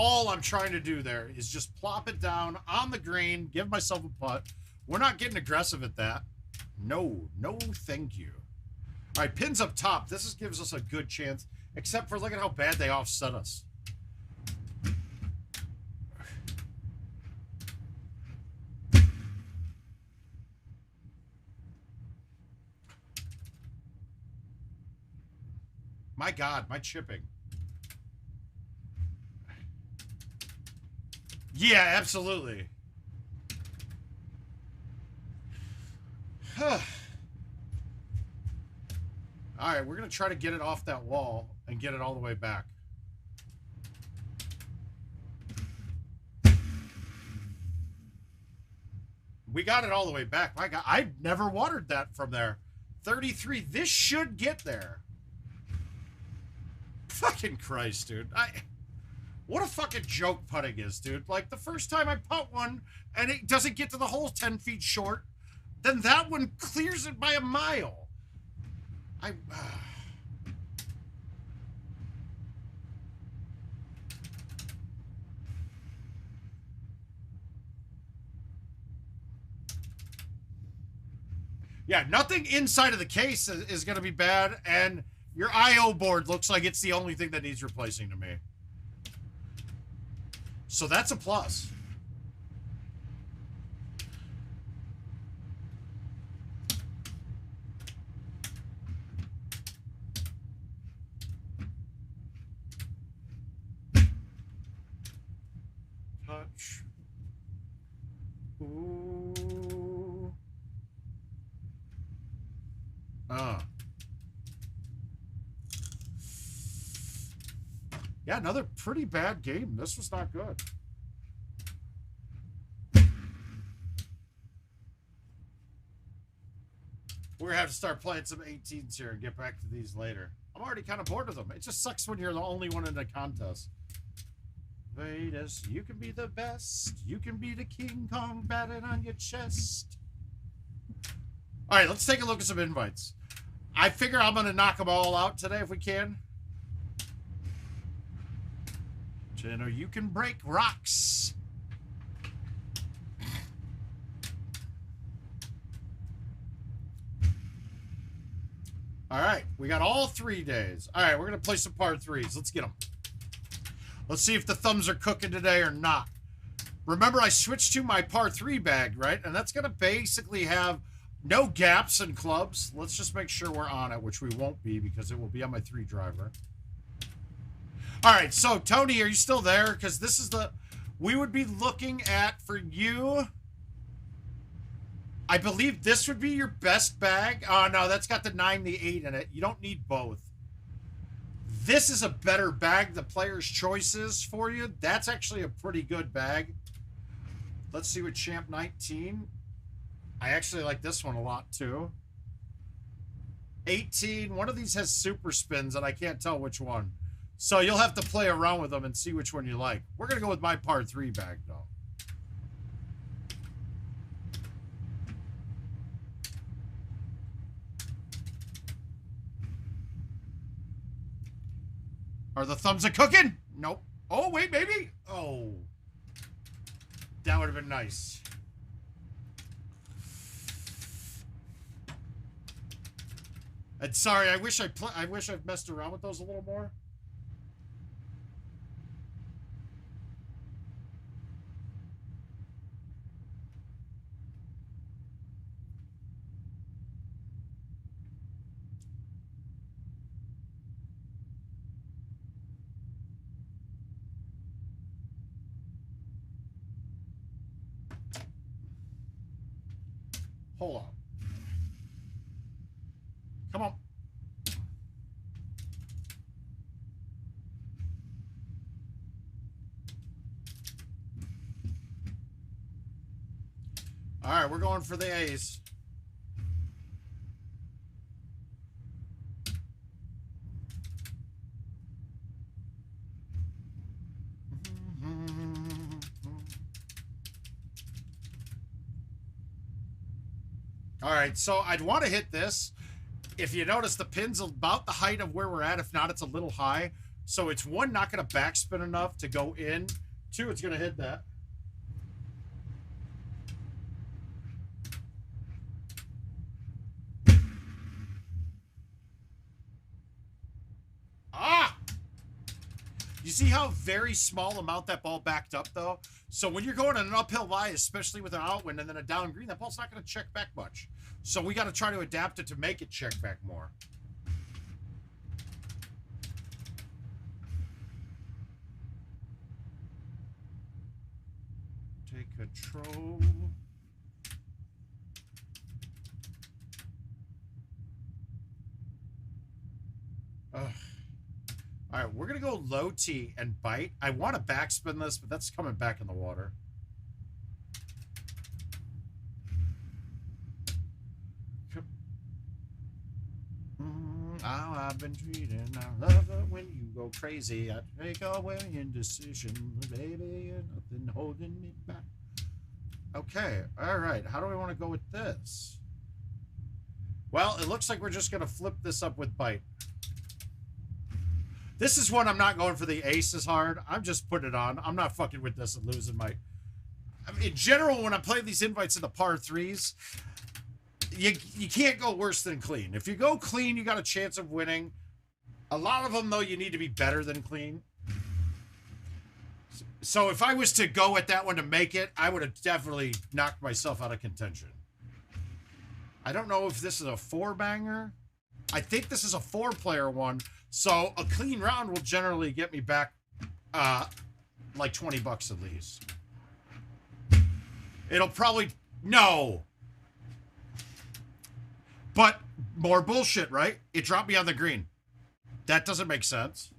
B: All I'm trying to do there is just plop it down on the green, give myself a putt. We're not getting aggressive at that. No, thank you. All right, pins up top. This gives us a good chance, except for look at how bad they offset us. My God, my chipping. Yeah, absolutely. All right, we're going to try to get it off that wall and get it all the way back. We got it all the way back. My God, I never watered that from there. 33. This should get there. Fucking Christ, dude. What a fucking joke putting is, dude. Like, the first time I putt one and it doesn't get to the hole 10 feet short, then that one clears it by a mile. Yeah, nothing inside of the case is going to be bad, and your I.O. board looks like it's the only thing that needs replacing to me. So that's a plus. much. Ooh. Yeah, another pretty bad game. This was not good. We're gonna have to start playing some 18s here and get back to these later. I'm already kind of bored of them. It just sucks when you're the only one in the contest. Vedas, you can be the best. You can be the King Kong batting on your chest. All right, let's take a look at some invites. I figure I'm gonna knock them all out today if we can. You know, you can break rocks. All right, we got all 3 days. All right, we're going to play some part 3s. Let's get them. Let's see if the thumbs are cooking today or not. Remember, I switched to my par 3 bag, right? And that's going to basically have no gaps in clubs. Let's just make sure we're on it, which we won't be because it will be on my 3 driver. All right, so Tony, are you still there? Because this is the... We would be looking at, for you... I believe this would be your best bag. Oh, no, that's got the 9, the 8 in it. You don't need both. This is a better bag. The player's choices for you. That's actually a pretty good bag. Let's see what Champ 19. I actually like this one a lot, too. 18. One of these has super spins, and I can't tell which one. So you'll have to play around with them and see which one you like. We're going to go with my par 3 bag, though. Are the thumbs a cooking? Nope. Oh, wait, maybe. Oh. That would have been nice. And sorry, I wish I've messed around with those a little more. Hold on. Come on. All right, we're going for the A's. All right, so I'd want to hit this. If you notice, the pin's about the height of where we're at. If not, it's a little high. So it's one, not going to backspin enough to go in. Two, it's going to hit that. Ah! You see how very small amount that ball backed up, though? So when you're going on an uphill lie, especially with an outwind and then a down green, that ball's not going to check back much. So we got to try to adapt it to make it check back more. Take control. Ugh. All right, we're going to go low T and bite. I want to backspin this, but that's coming back in the water. How I've been treated. I love it when you go crazy. I take away indecision. Baby, you're nothing holding me back. Okay, all right. How do we want to go with this? Well, it looks like we're just going to flip this up with bite. This is one I'm not going for the aces hard. I'm just putting it on. I'm not fucking with this and losing my... I mean, in general, when I play these invites in the par threes, you can't go worse than clean. If you go clean, you got a chance of winning. A lot of them, though, you need to be better than clean. So if I was to go at that one to make it, I would have definitely knocked myself out of contention. I don't know if this is a 4-banger. I think this is a 4-player one. So a clean round will generally get me back like 20 bucks at least. It'll probably... No. But more bullshit, right? It dropped me on the green. That doesn't make sense.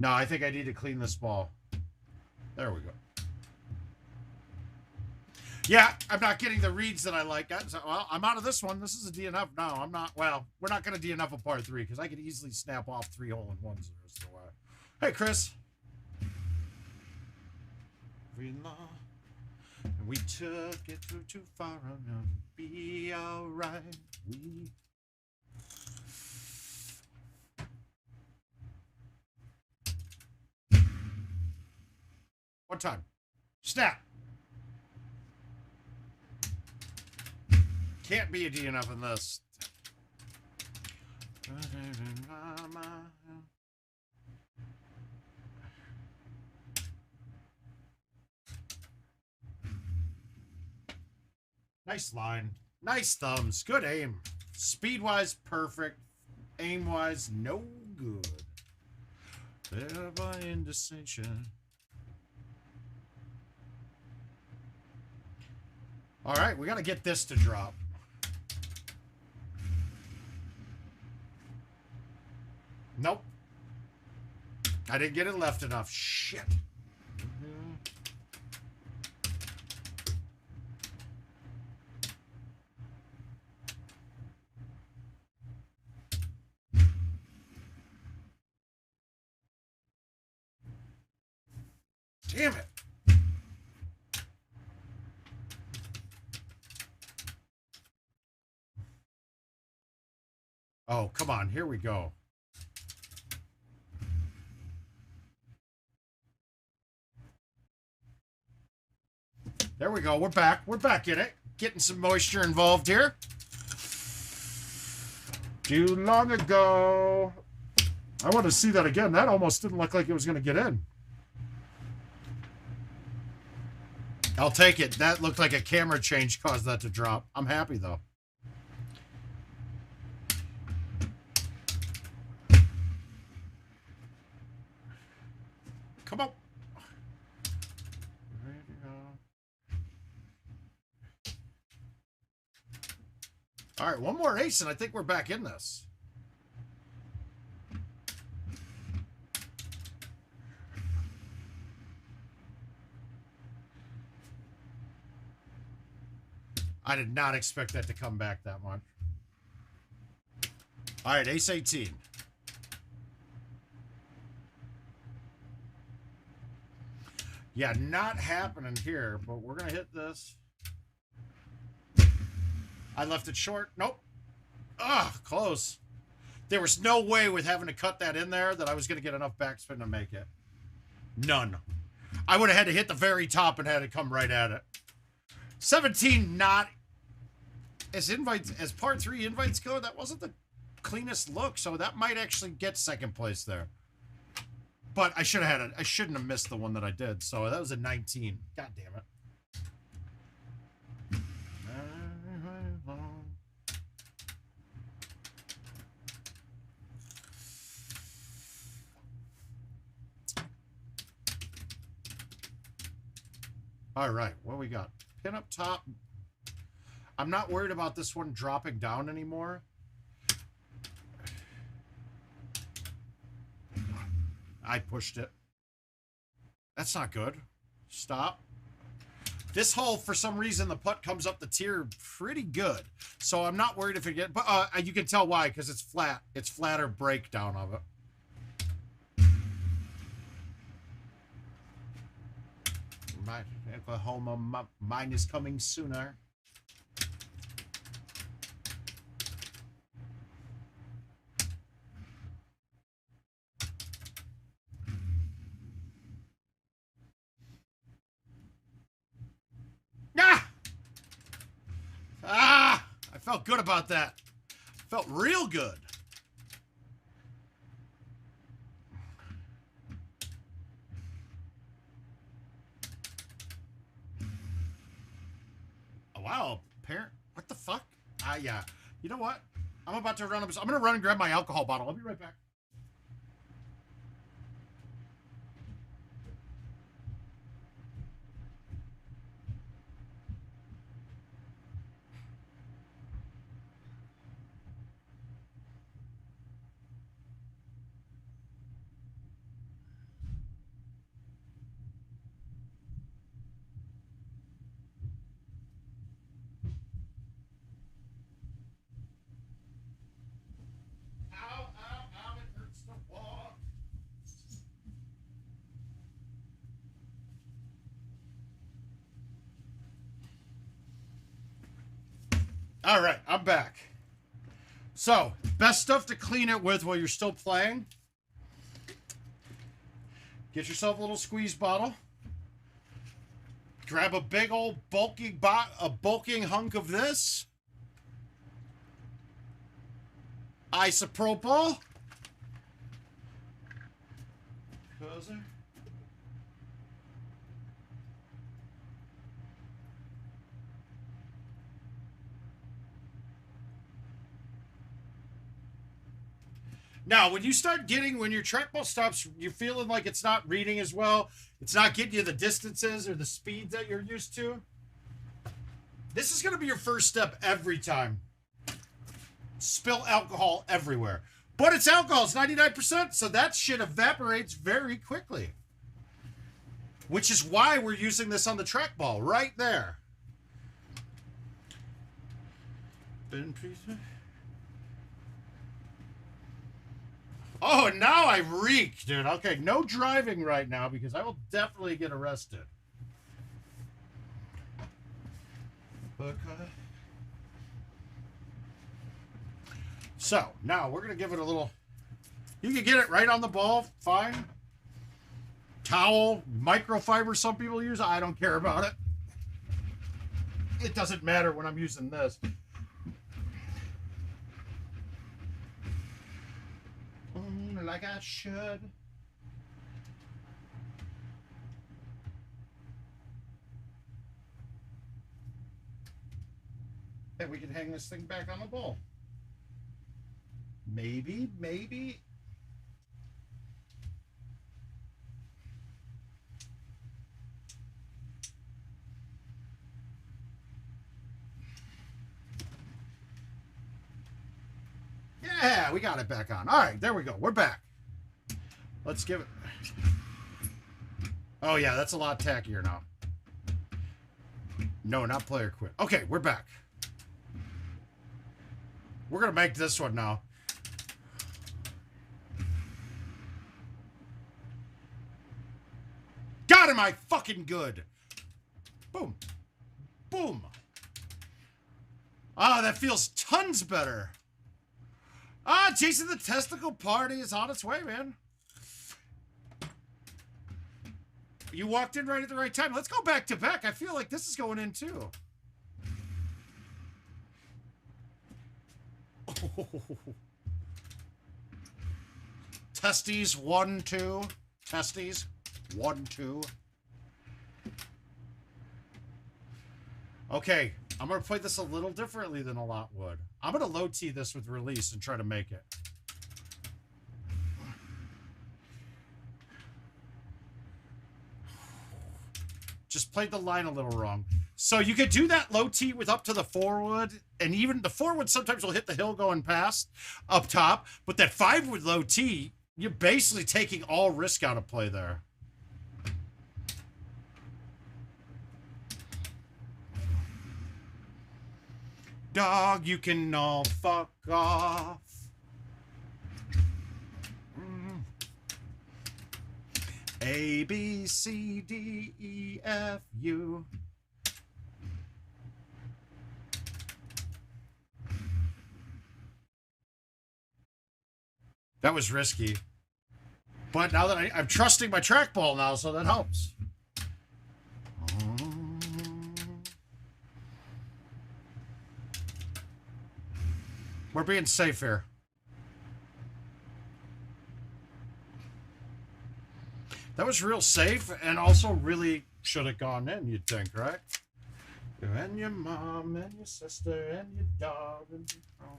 B: No, I think I need to clean this ball. There we go. Yeah, I'm not getting the reads that I like. Well, I'm out of this one. This is a DNF. No, I'm not. Well, we're not going to DNF a par 3 because I could easily snap off 3 hole-in-ones the rest of the way. Hey, Chris. We took it too far. Be all right. One time. Snap. Can't be a DNF in this. Nice line. Nice thumbs. Good aim. Speed-wise, perfect. Aim-wise, no good. There by indecision. All right, we got to get this to drop. Nope. I didn't get it left enough. Shit. Damn it. Oh, come on. Here we go. There we go. We're back. We're back in it. Getting some moisture involved here. Too long ago. I want to see that again. That almost didn't look like it was going to get in. I'll take it. That looked like a camera change caused that to drop. I'm happy, though. Come on. All right, one more ace, and I think we're back in this. I did not expect that to come back that much. All right, ace 18. Yeah, not happening here, but we're going to hit this. I left it short. Nope. Ah, close. There was no way with having to cut that in there that I was going to get enough backspin to make it. None. I would have had to hit the very top and had it come right at it. 17, not as invites as par 3 invites go. That wasn't the cleanest look, so that might actually get second place there. But I should have had it. I shouldn't have missed the one that I did. So that was a 19. God damn it. All right, what we got? Pin up top. I'm not worried about this one dropping down anymore. I pushed it. That's not good. Stop. This hole, for some reason, the putt comes up the tier pretty good. So I'm not worried if it gets... But you can tell why, because it's flat. It's flatter breakdown of it. My Oklahoma, mine is coming sooner. I felt good about that. Felt real good. Oh, wow, parent, what the fuck? Yeah. You know what? I'm about to run. I'm going to run and grab my alcohol bottle. I'll be right back. Ow, it hurts to walk. All right, I'm back. So, best stuff to clean it with while you're still playing. Get yourself a little squeeze bottle. Grab a big old bulking hunk of this. Isopropyl. Now, when you start getting, when your trackball stops, you're feeling like it's not reading as well, it's not getting you the distances or the speeds that you're used to, this is going to be your first step every time. Spill alcohol everywhere. But it's alcohol, it's 99%, so that shit evaporates very quickly. Which is why we're using this on the trackball, right there. Oh, and now I reek, dude. Okay, no driving right now because I will definitely get arrested. So, now we're going to give it a little... You can get it right on the ball, fine. Towel, microfiber some people use. I don't care about it. It doesn't matter when I'm using this. Like I should. And we can hang this thing back on the ball. Maybe. Yeah, we got it back on. All right, there we go. We're back. Let's give it... Oh, yeah, that's a lot tackier now. No, not player quit. Okay, we're back. We're going to make this one now. God, am I fucking good. Boom. Boom. Ah, that feels tons better. Ah, Jason, the Teesticle party is on its way, man. You walked in right at the right time. Let's go back to back. I feel like this is going in too. Oh. Testes, 1, 2. Testes, 1, 2. Okay, I'm going to play this a little differently than a lot would. I'm going to low tee this with release and try to make it. Just played the line a little wrong. So you could do that low tee with up to the 4-wood, and even the 4-wood sometimes will hit the hill going past up top, but that 5-wood low tee, you're basically taking all risk out of play there. Dog, you can all fuck off. A, B, C, D, E, F, U. That was risky. But now that I'm trusting my trackball now, so that helps. We're being safe here. That was real safe and also really should have gone in, you'd think, right? And your mom and your sister and your dog. And oh.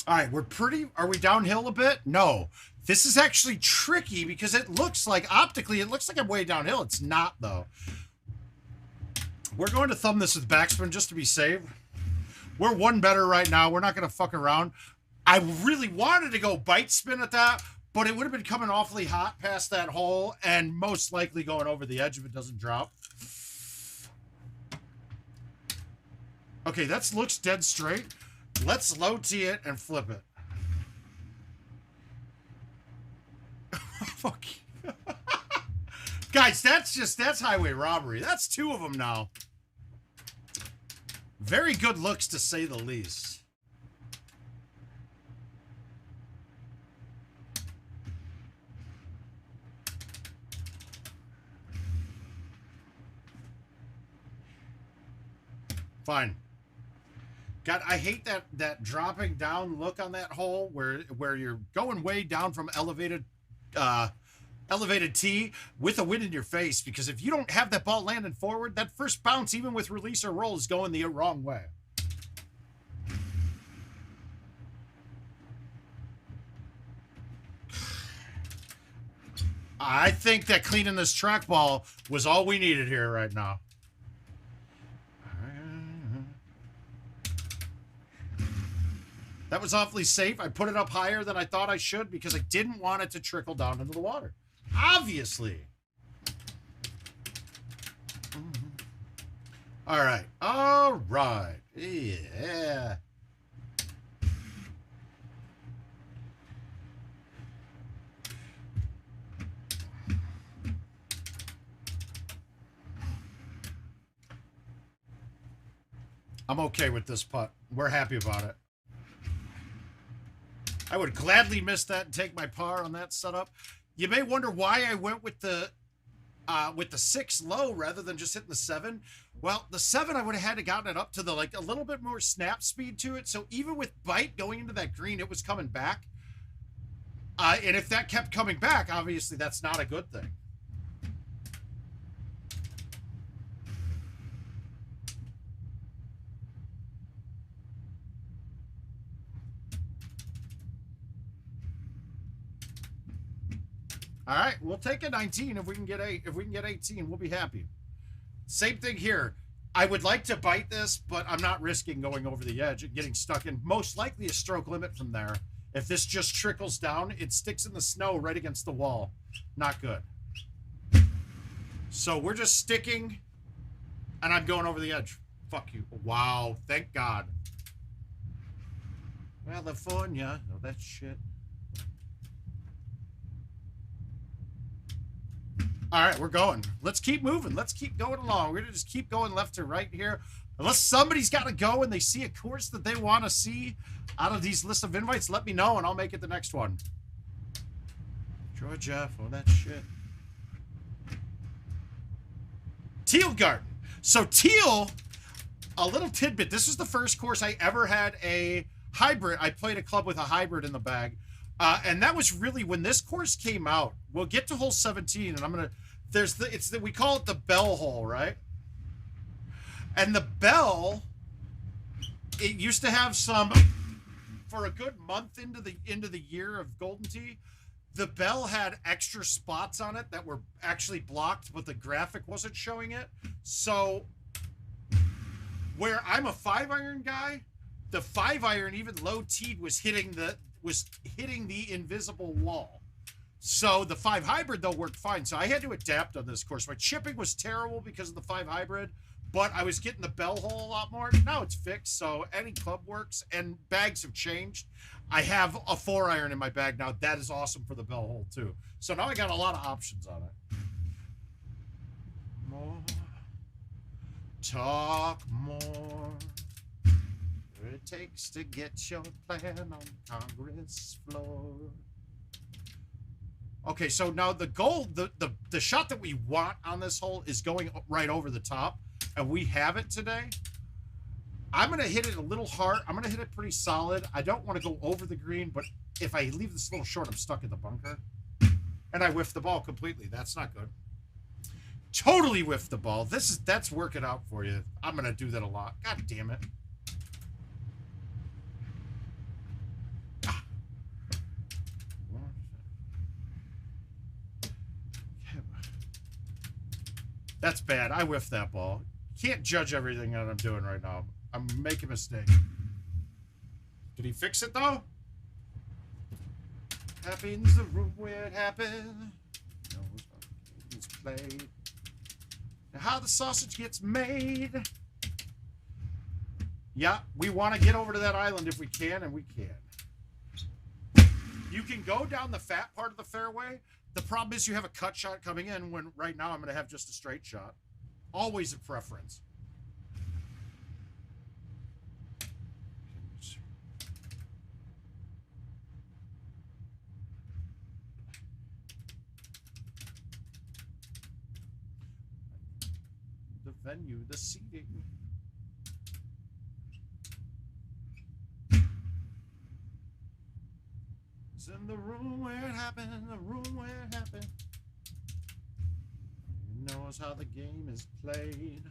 B: All right, are we downhill a bit? No. This is actually tricky because it looks like, optically, it looks like I'm way downhill. It's not, though. We're going to thumb this with backspin just to be safe. We're one better right now. We're not going to fuck around. I really wanted to go bite spin at that, but it would have been coming awfully hot past that hole and most likely going over the edge if it doesn't drop. Okay, that looks dead straight. Let's low tee it and flip it. Fuck you. Guys, that's highway robbery. That's 2 of them now. Very good looks, to say the least. Fine. God, I hate that dropping down look on that hole where you're going way down from elevated tee with a wind in your face, because if you don't have that ball landing forward, that first bounce, even with release or roll, is going the wrong way. I think that cleaning this trackball was all we needed here right now. That was awfully safe. I put it up higher than I thought I should because I didn't want it to trickle down into the water. Obviously. All right. All right. Yeah. I'm okay with this putt. We're happy about it. I would gladly miss that and take my par on that setup. You may wonder why I went with the 6 low rather than just hitting the 7. Well, the 7, I would have had to gotten it up to the, like, a little bit more snap speed to it. So even with bite going into that green, it was coming back. And if that kept coming back, obviously that's not a good thing. All right, we'll take a 19 if we can get 8. If we can get 18, we'll be happy. Same thing here. I would like to bite this, but I'm not risking going over the edge and getting stuck in most likely a stroke limit from there. If this just trickles down, it sticks in the snow right against the wall. Not good. So we're just sticking, and I'm going over the edge. Fuck you. Wow, thank God. California, oh, that shit. All right, we're going. Let's keep moving. Let's keep going along. We're going to just keep going left to right here. Unless somebody's got to go and they see a course that they want to see out of these lists of invites, let me know and I'll make it the next one. Georgia, for that shit. Teal Garden. So Teal, a little tidbit. This is the first course I ever had a hybrid. I played a club with a hybrid in the bag. And that was really when this course came out. We'll get to hole 17, and I'm gonna. We call it the bell hole, right? And the bell, it used to have some, for a good month into the year of Golden Tee, the bell had extra spots on it that were actually blocked, but the graphic wasn't showing it. So, where I'm a 5-iron guy, the 5-iron, even low teed, was hitting the invisible wall. So the 5 hybrid though worked fine. So I had to adapt on this course. My chipping was terrible because of the 5 hybrid, but I was getting the bell hole a lot more. Now it's fixed, so any club works, and bags have changed. I have a 4-iron in my bag now. That is awesome for the bell hole too. So now I got a lot of options on it. More. Talk more. It takes to get your plan on Congress floor. Okay, so now the goal, the shot that we want on this hole is going right over the top, and we have it today. I'm going to hit it a little hard. I'm going to hit it pretty solid. I don't want to go over the green, but if I leave this a little short, I'm stuck in the bunker. And I whiffed the ball completely. That's not good. Totally whiffed the ball. That's working out for you. I'm going to do that a lot. God damn it. Ah. That's bad. I whiffed that ball. Can't judge everything that I'm doing right now. I'm making a mistake. Did he fix it, though? Happens the room where it happened. Knows how it's played. And how the sausage gets made. Yeah, we want to get over to that island if we can, and we can. You can go down the fat part of the fairway. The problem is you have a cut shot coming in when right now I'm going to have just a straight shot. Always a preference. The venue, the seating. It's in the room where it happened, the room where it happened. He knows how the game is played.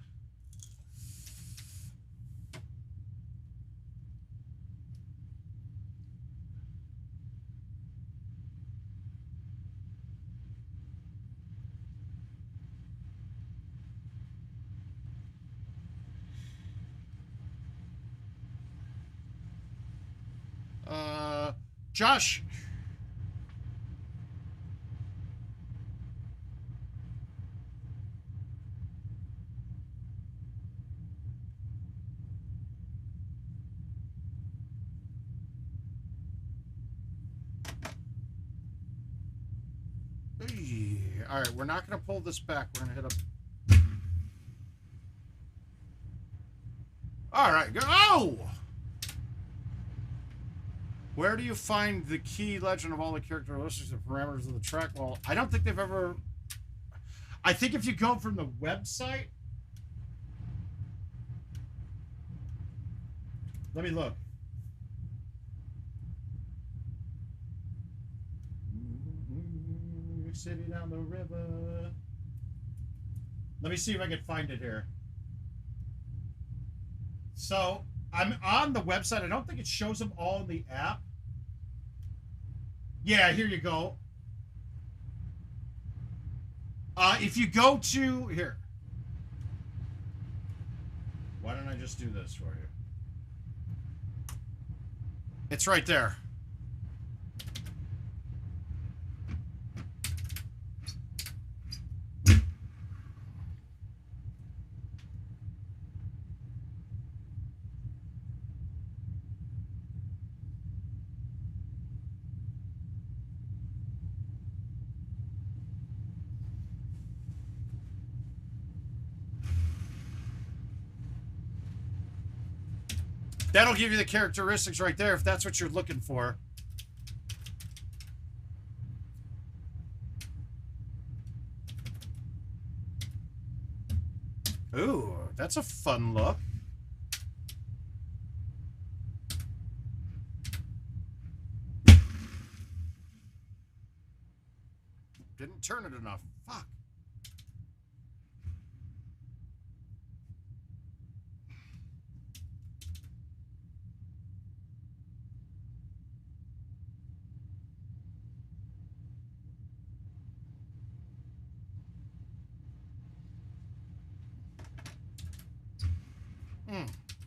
B: Josh. All right, we're not going to pull this back. We're going to hit a... All right, go! Oh! Where do you find the key legend of all the characteristics and parameters of the track? Well, I don't think they've ever... I think if you go from the website... Let me look. City down the river. Let me see if I can find it here. So, I'm on the website. I don't think it shows them all in the app. Yeah, here you go. If you go to... Here. Why don't I just do this for you? It's right there. That'll give you the characteristics right there if that's what you're looking for. Ooh, that's a fun look. Didn't turn it enough. Fuck.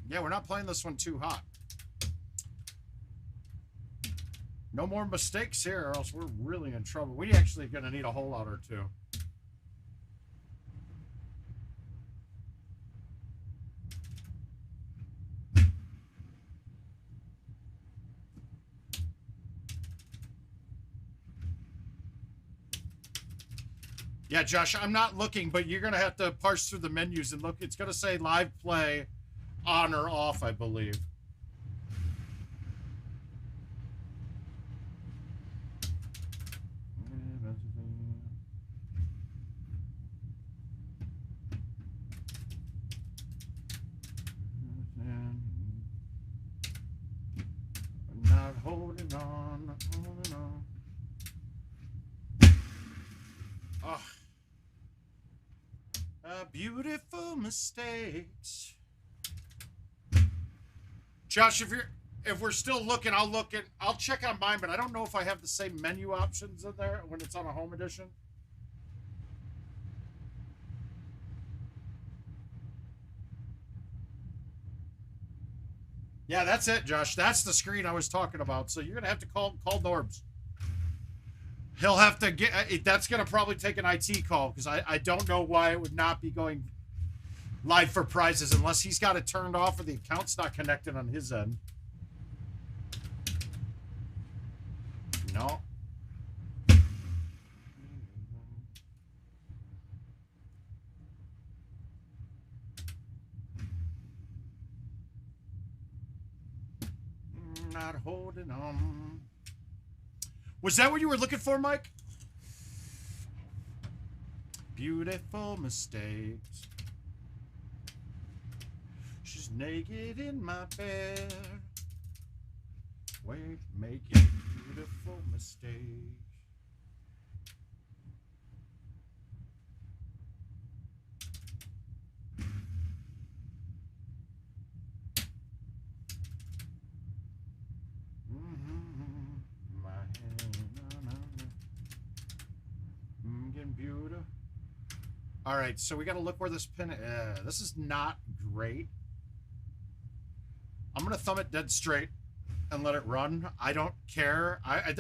B: Yeah, we're not playing this one too hot. No more mistakes here, or else we're really in trouble. We actually going to need a hole out or two. Yeah, Josh, I'm not looking, but you're going to have to parse through the menus and look. It's going to say live play on or off, I believe. I'm not holding on, holding on. Oh. Beautiful mistakes. Josh, if we're still looking, I'll check on mine, but I don't know if I have the same menu options in there when it's on a home edition. Yeah, that's it, Josh. That's the screen I was talking about. So you're gonna have to call Norbs. He'll have to get. That's gonna probably take an IT call because I don't know why it would not be going live for prizes unless he's got it turned off or the account's not connected on his end. No. Not holding on. Was that what you were looking for, Mike? Beautiful mistakes. She's naked in my bed. Wait, making beautiful mistakes. Beautiful. All right, so we got to look where this pin. This is not great. I'm gonna thumb it dead straight and let it run. I don't care. I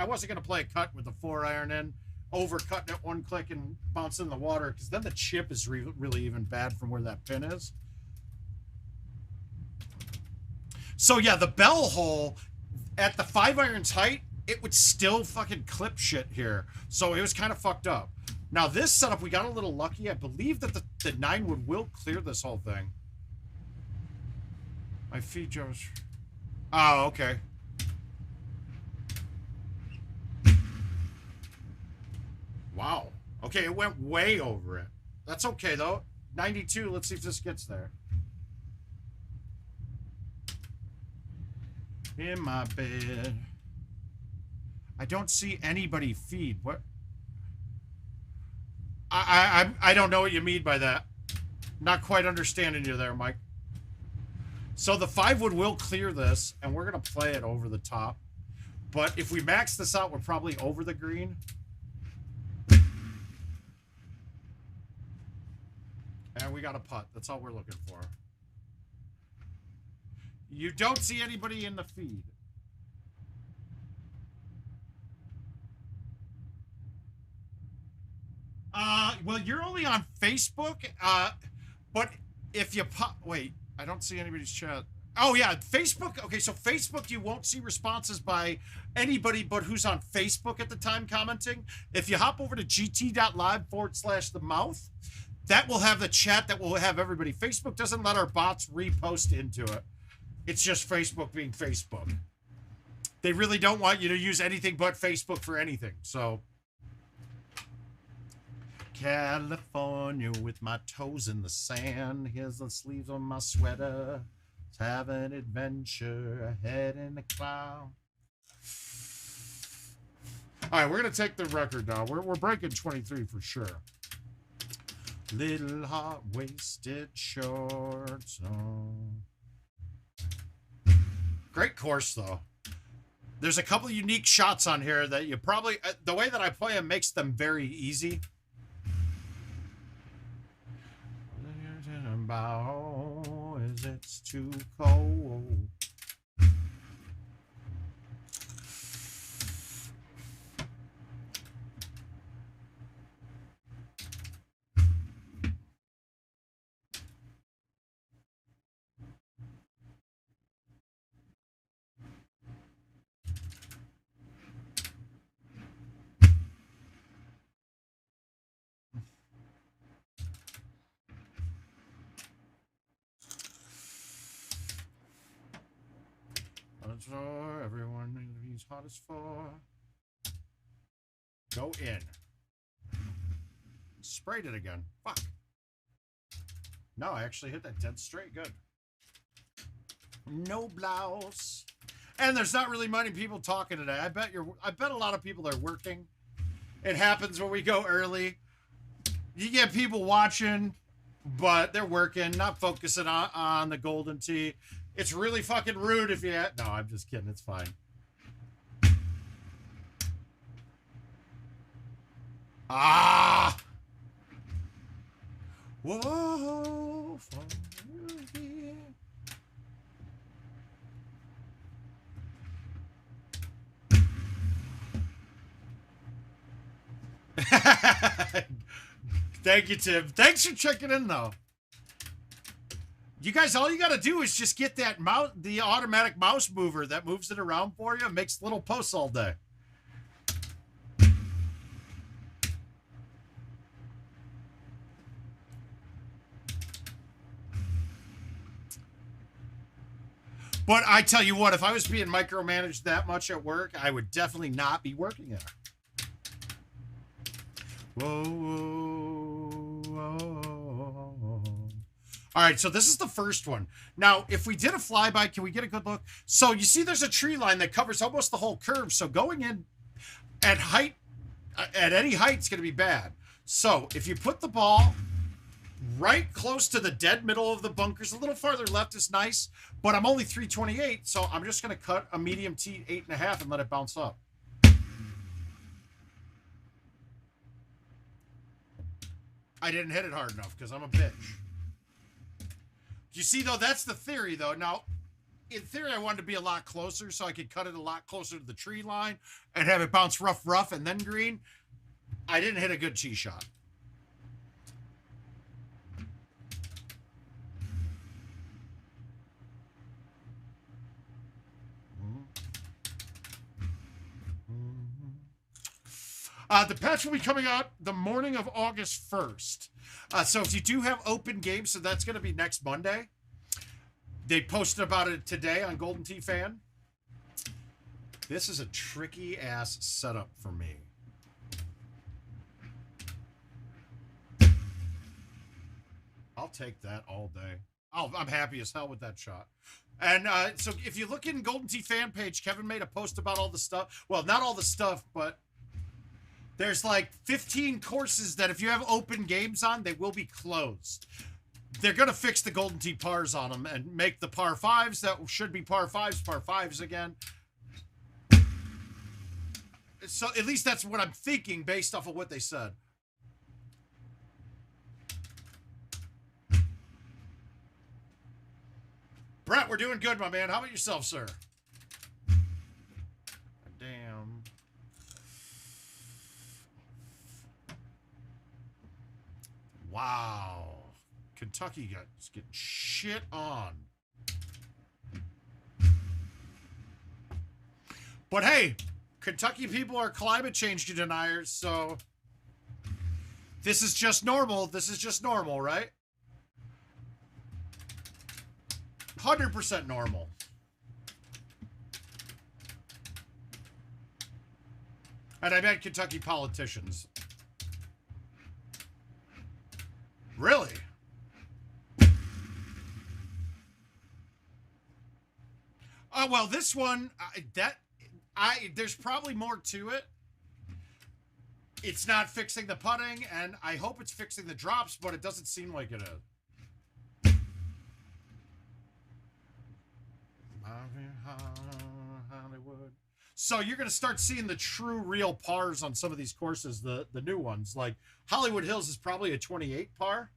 B: wasn't gonna play a cut with the 4-iron in, overcutting it one click and bouncing in the water because then the chip is really even bad from where that pin is. So yeah, the bell hole at the 5-iron's height, it would still fucking clip shit here. So it was kind of fucked up. Now this setup, we got a little lucky. I believe that the 9-wood will clear this whole thing. My feet just... Oh, okay. Wow. Okay, it went way over it. That's okay, though. 92, let's see if this gets there. In my bed. I don't see anybody feed. What? I don't know what you mean by that. Not quite understanding you there, Mike. So the 5-wood will clear this, and we're going to play it over the top. But if we max this out, we're probably over the green. And we got a putt. That's all we're looking for. You don't see anybody in the feed. Well, you're only on Facebook, but if you wait, I don't see anybody's chat. Oh yeah, Facebook. Okay, so Facebook, you won't see responses by anybody but who's on Facebook at the time commenting. If you hop over to gt.live/themouth, that will have the chat that will have everybody. Facebook doesn't let our bots repost into it. It's just Facebook being Facebook. They really don't want you to use anything but Facebook for anything, so... California with my toes in the sand. Here's the sleeves on my sweater. Let's have an adventure ahead in the cloud. All right, we're going to take the record now. We're breaking 23 for sure. Little hot-waisted shorts. Oh. Great course, though. There's a couple unique shots on here that you probably... the way that I play them makes them very easy. About is it's too cold. For everyone he's hottest for. Go in. Sprayed it again. Fuck. No, I actually hit that dead straight. Good. No blouse. And there's not really many people talking today. I bet a lot of people are working. It happens when we go early. You get people watching, but they're working, not focusing on the Golden Tee. It's really fucking rude if you... No, I'm just kidding. It's fine. Ah! Whoa! Thank you, Tim. Thanks for checking in, though. You guys, all you got to do is just get that mouse, the automatic mouse mover that moves it around for you and makes little posts all day. But I tell you what, if I was being micromanaged that much at work, I would definitely not be working there. Whoa, whoa, whoa. All right, so this is the first one. Now, if we did a flyby, can we get a good look? So you see there's a tree line that covers almost the whole curve. So going in at height, at any height, is going to be bad. So if you put the ball right close to the dead middle of the bunkers, a little farther left is nice, but I'm only 328, so I'm just going to cut a medium T 8.5 and let it bounce up. I didn't hit it hard enough because I'm a bitch. You see, though, that's the theory, though. Now, in theory, I wanted to be a lot closer so I could cut it a lot closer to the tree line and have it bounce rough, and then green. I didn't hit a good tee shot. The patch will be coming out the morning of August 1st. So if you do have open games, so that's going to be next Monday. They posted about it today on Golden Tee Fan. This is a tricky ass setup for me. I'll take that all day. I'm happy as hell with that shot. And so if you look in Golden Tee Fan page, Kevin made a post about all the stuff. Well, not all the stuff, but there's like 15 courses that if you have open games on, they will be closed. They're going to fix the Golden Tee pars on them and make the par 5s that should be par 5s again. So at least that's what I'm thinking based off of what they said. Brett, we're doing good, my man. How about yourself, sir? Damn. Wow. Kentucky got getting shit on. But hey, Kentucky people are climate change deniers, so this is just normal. This is just normal, right? 100% normal. And I meant Kentucky politicians. Really? Oh, well, this one, there's probably more to it. It's not fixing the putting, and I hope it's fixing the drops, but it doesn't seem like it is. Hollywood. So you're going to start seeing the true real pars on some of these courses, the new ones. Like Hollywood Hills is probably a 28 par.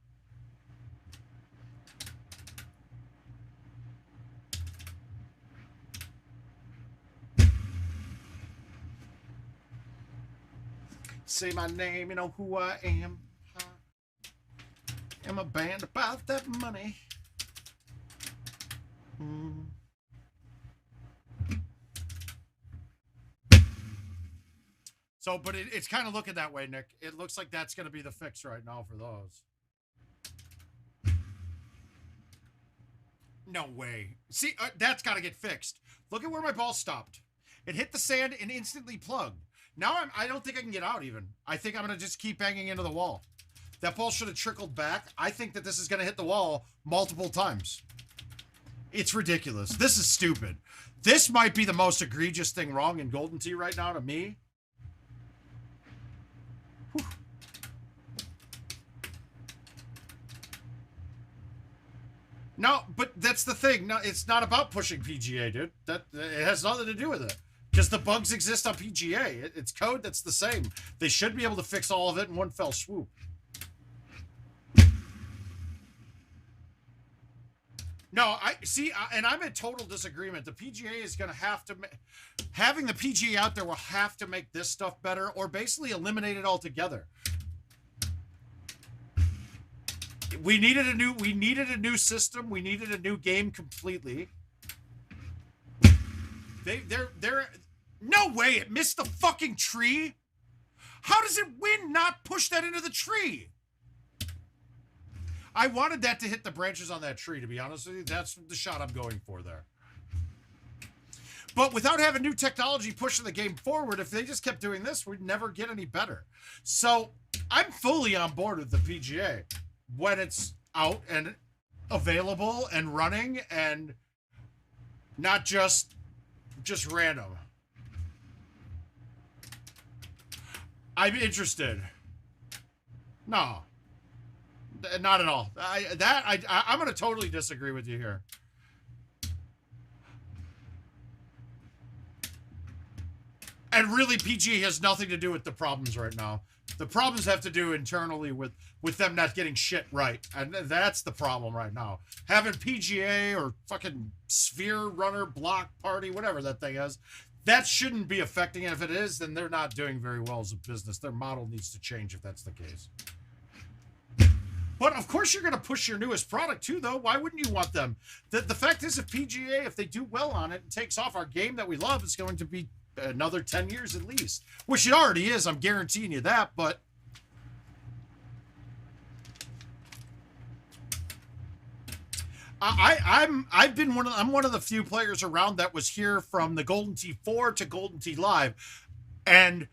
B: Say my name, you know who I am. I'm a band about that money. So, but it's kind of looking that way, Nick. It looks like that's going to be the fix right now for those. No way. See, that's got to get fixed. Look at where my ball stopped. It hit the sand and instantly plugged. Now I don't think I can get out even. I think I'm going to just keep banging into the wall. That ball should have trickled back. I think that this is going to hit the wall multiple times. It's ridiculous. This is stupid. This might be the most egregious thing wrong in Golden Tee right now to me. No, but that's the thing. No, it's not about pushing PGA, dude. That it has nothing to do with it. Because the bugs exist on PGA. It's code that's the same. They should be able to fix all of it in one fell swoop. No, I see, and I'm in total disagreement. The PGA is going to have to, having the PGA out there will have to make this stuff better, or basically eliminate it altogether. We needed a new system. We needed a new game completely. They're no way it missed the fucking tree. How does it win not push that into the tree? I wanted that to hit the branches on that tree, to be honest with you. That's the shot I'm going for there. But without having new technology pushing the game forward, if they just kept doing this, we'd never get any better. So I'm fully on board with the PGA when it's out and available and running and not just random. I'm interested. No. Not at all. I'm going to totally disagree with you here. And really, PGA has nothing to do with the problems right now. The problems have to do internally with them not getting shit right. And that's the problem right now. Having PGA or fucking Sphere Runner Block Party, whatever that thing is, that shouldn't be affecting it. If it is, then they're not doing very well as a business. Their model needs to change if that's the case. But of course you're going to push your newest product too, though. Why wouldn't you want them? The fact is, if PGA, if they do well on it and takes off, our game that we love is going to be another 10 years at least. Which it already is, I'm guaranteeing you that, but I'm one of the few players around that was here from the GoldenTeeV to GoldenTeeLive, and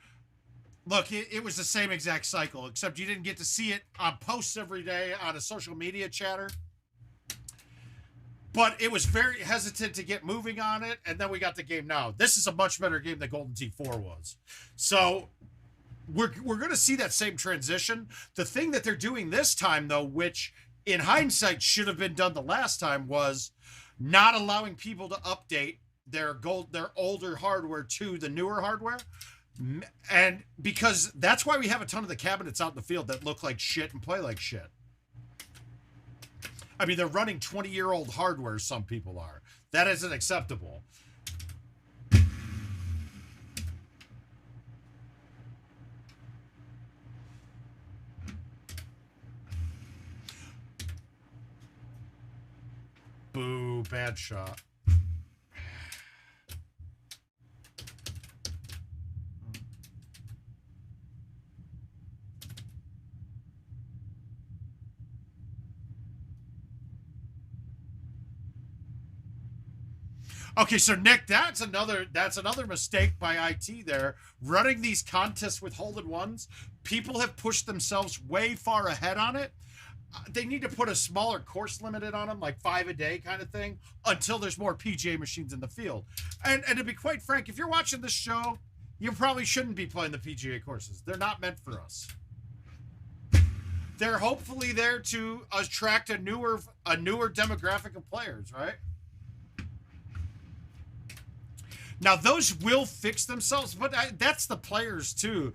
B: look, it was the same exact cycle, except you didn't get to see it on posts every day on a social media chatter. But it was very hesitant to get moving on it, and then we got the game now. This is a much better game than GoldenTeeV was. So we're going to see that same transition. The thing that they're doing this time, though, which in hindsight should have been done the last time, was not allowing people to update their older hardware to the newer hardware. And because that's why we have a ton of the cabinets out in the field that look like shit and play like shit. I mean, they're running 20-year-old hardware, some people are. That isn't acceptable. Boo, bad shot. Okay, so Nick, that's another mistake by IT there. Running these contests with hole-in-ones, people have pushed themselves way far ahead on it. They need to put a smaller course limited on them, like 5 a day kind of thing, until there's more PGA machines in the field. And to be quite frank, if you're watching this show, you probably shouldn't be playing the PGA courses. They're not meant for us. They're hopefully there to attract a newer demographic of players, right? Now, those will fix themselves, but that's the players, too.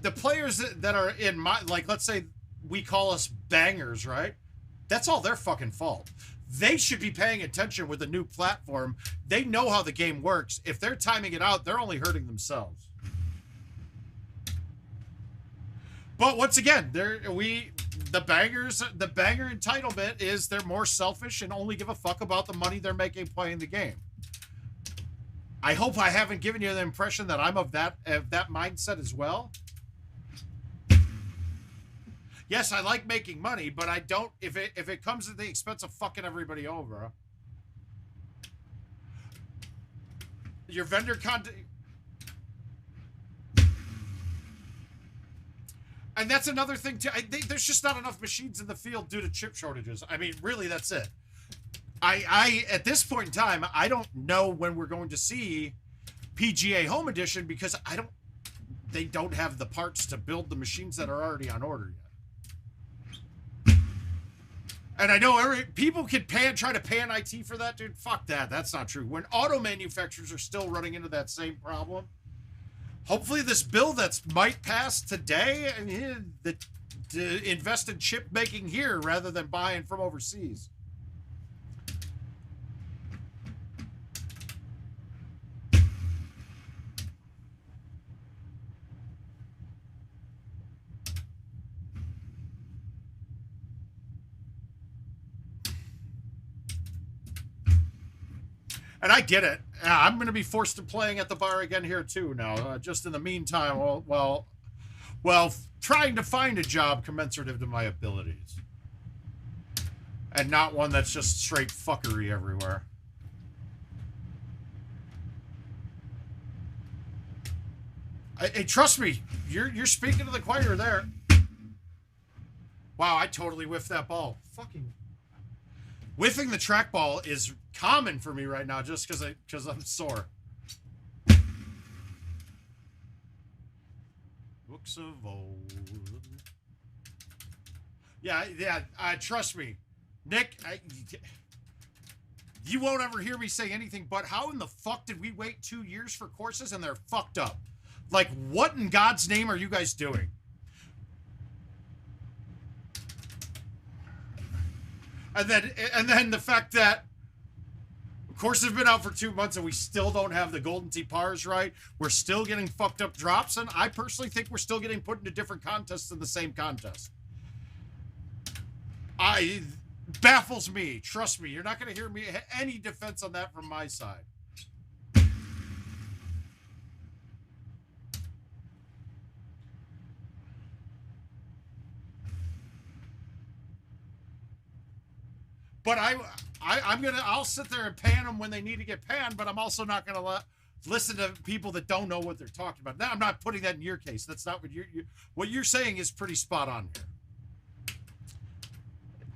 B: The players that are in my, like, let's say we call us bangers, right? That's all their fucking fault. They should be paying attention with a new platform. They know how the game works. If they're timing it out, they're only hurting themselves. But once again, the banger entitlement is they're more selfish and only give a fuck about the money they're making playing the game. I hope I haven't given you the impression that I'm of that mindset as well. Yes, I like making money, but I don't if it comes at the expense of fucking everybody over. Your vendor content. And that's another thing too. There's just not enough machines in the field due to chip shortages. I mean, really, that's it. I at this point in time, I don't know when we're going to see PGA Home Edition because they don't have the parts to build the machines that are already on order yet. And I know people can try to pan IT for that, dude. Fuck that. That's not true. When auto manufacturers are still running into that same problem, hopefully this bill that's might pass today, to invest in chip making here rather than buying from overseas. And I get it. I'm going to be forced to playing at the bar again here too now. Just in the meantime, well, trying to find a job commensurate to my abilities, and not one that's just straight fuckery everywhere. Hey, trust me, you're speaking to the choir there. Wow, I totally whiffed that ball. Fucking whiffing the trackball is common for me right now, just because I'm sore. Books of old. Yeah. Trust me, Nick. You won't ever hear me say anything but how in the fuck did we wait 2 years for courses and they're fucked up? Like, what in God's name are you guys doing? And then the fact that courses have been out for 2 months and we still don't have the Golden Tee pars right. We're still getting fucked up drops, and I personally think we're still getting put into different contests in the same contest. Baffles me. Trust me, you're not going to hear me any defense on that from my side. But I'll sit there and pan them when they need to get panned, but I'm also not going to listen to people that don't know what they're talking about. Now, I'm not putting that in your case. That's not what you're saying is pretty spot on here.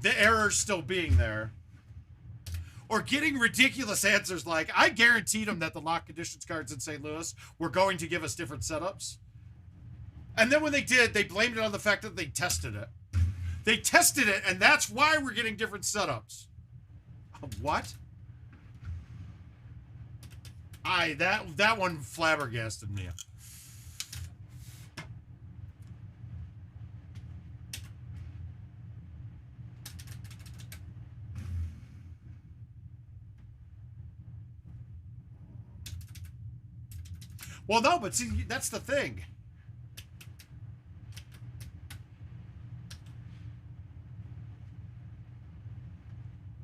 B: The error's still being there. Or getting ridiculous answers like, I guaranteed them that the lock conditions cards in St. Louis were going to give us different setups. And then when they did, they blamed it on the fact that they tested it. They tested it, and that's why we're getting different setups. What? That one flabbergasted me. Well, no, but see, that's the thing.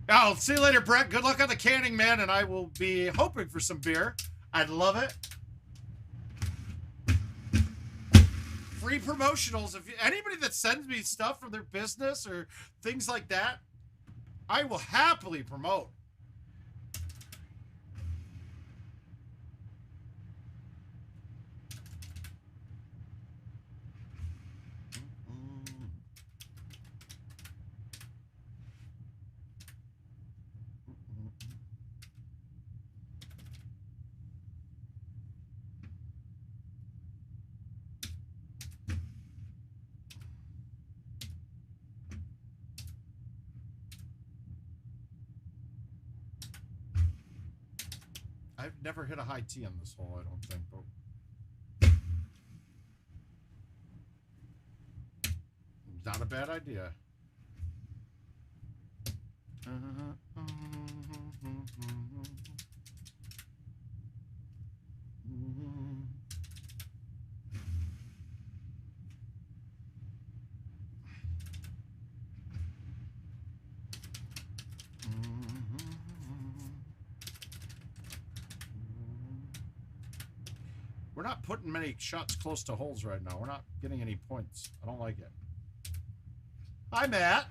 B: I'll see you later, Brett. Good luck on the canning, man, and I will be hoping for some beer. I'd love it. Free promotionals. If anybody that sends me stuff from their business or things like that, I will happily promote. I've never hit a high T on this hole, I don't think, but not a bad idea. We're not putting many shots close to holes right now. We're not getting any points. I don't like it. Hi, Matt.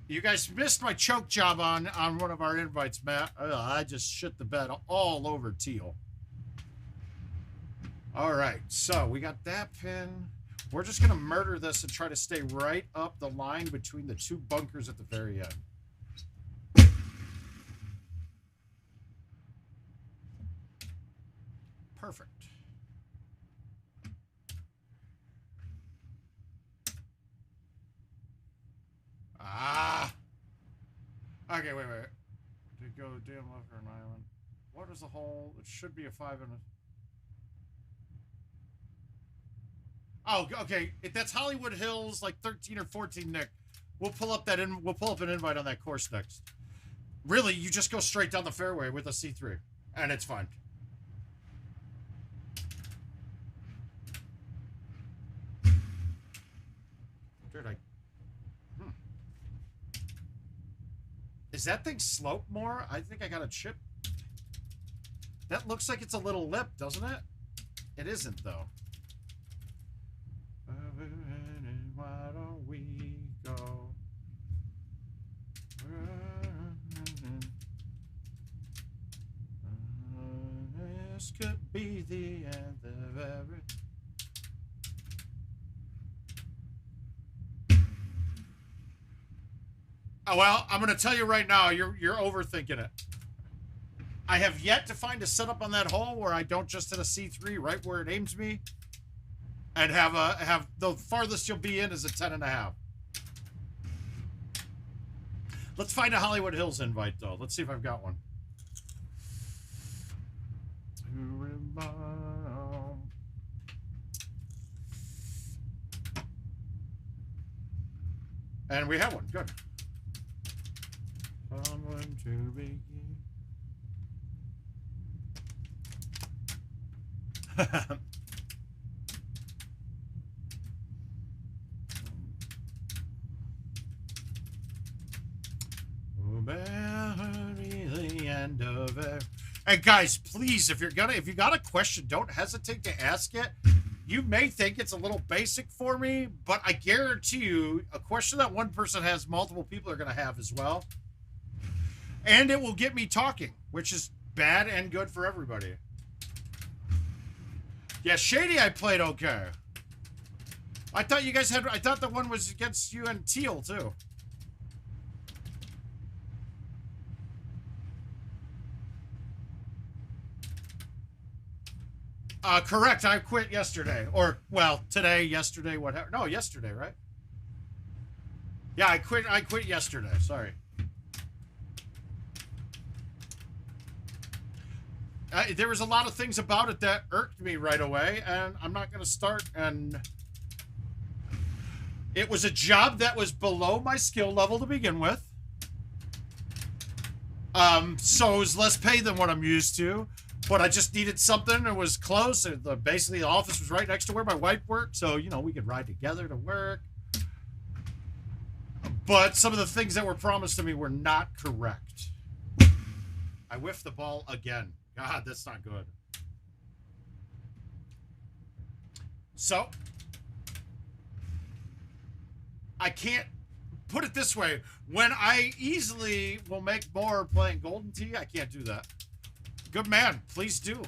B: You guys missed my choke job on one of our invites, Matt. I just shit the bed all over Teal. All right, so we got that pin. We're just going to murder this and try to stay right up the line between the two bunkers at the very end. Perfect. Okay, wait. To go damn left for an island. What is the hole? It should be a 5 and a... Oh, okay. If that's Hollywood Hills, like 13 or 14, Nick. We'll pull up an invite on that course next. Really, you just go straight down the fairway with a C3, and it's fine. Dude, Is that thing slope more? I think I got a chip. That looks like it's a little lip, doesn't it? It isn't, though. Why don't we go? This could be the end of every... Oh, well, I'm going to tell you right now, you're overthinking it. I have yet to find a setup on that hole where I don't just hit a C3 right where it aims me and have the farthest you'll be in is a 10.5. Let's find a Hollywood Hills invite, though. Let's see if I've got one. And we have one. Good. Someone to begin. The end of it. And guys, please, if you got a question, don't hesitate to ask it. You may think it's a little basic for me, but I guarantee you, a question that one person has, multiple people are going to have as well. And it will get me talking, which is bad and good for everybody. Yeah, Shady, I played okay. I thought you guys had... I thought the one was against you and Teal, too. Correct. I quit yesterday. Or, well, today, yesterday, whatever. No, yesterday, right? Yeah, I quit yesterday. Sorry. There was a lot of things about it that irked me right away, and I'm not going to start. And it was a job that was below my skill level to begin with. So it was less pay than what I'm used to. But I just needed something that was close. Basically, the office was right next to where my wife worked. So, you know, we could ride together to work. But some of the things that were promised to me were not correct. I whiffed the ball again. God, that's not good. So, I can't put it this way. When I easily will make more playing Golden Tee, I can't do that. Good man, please do.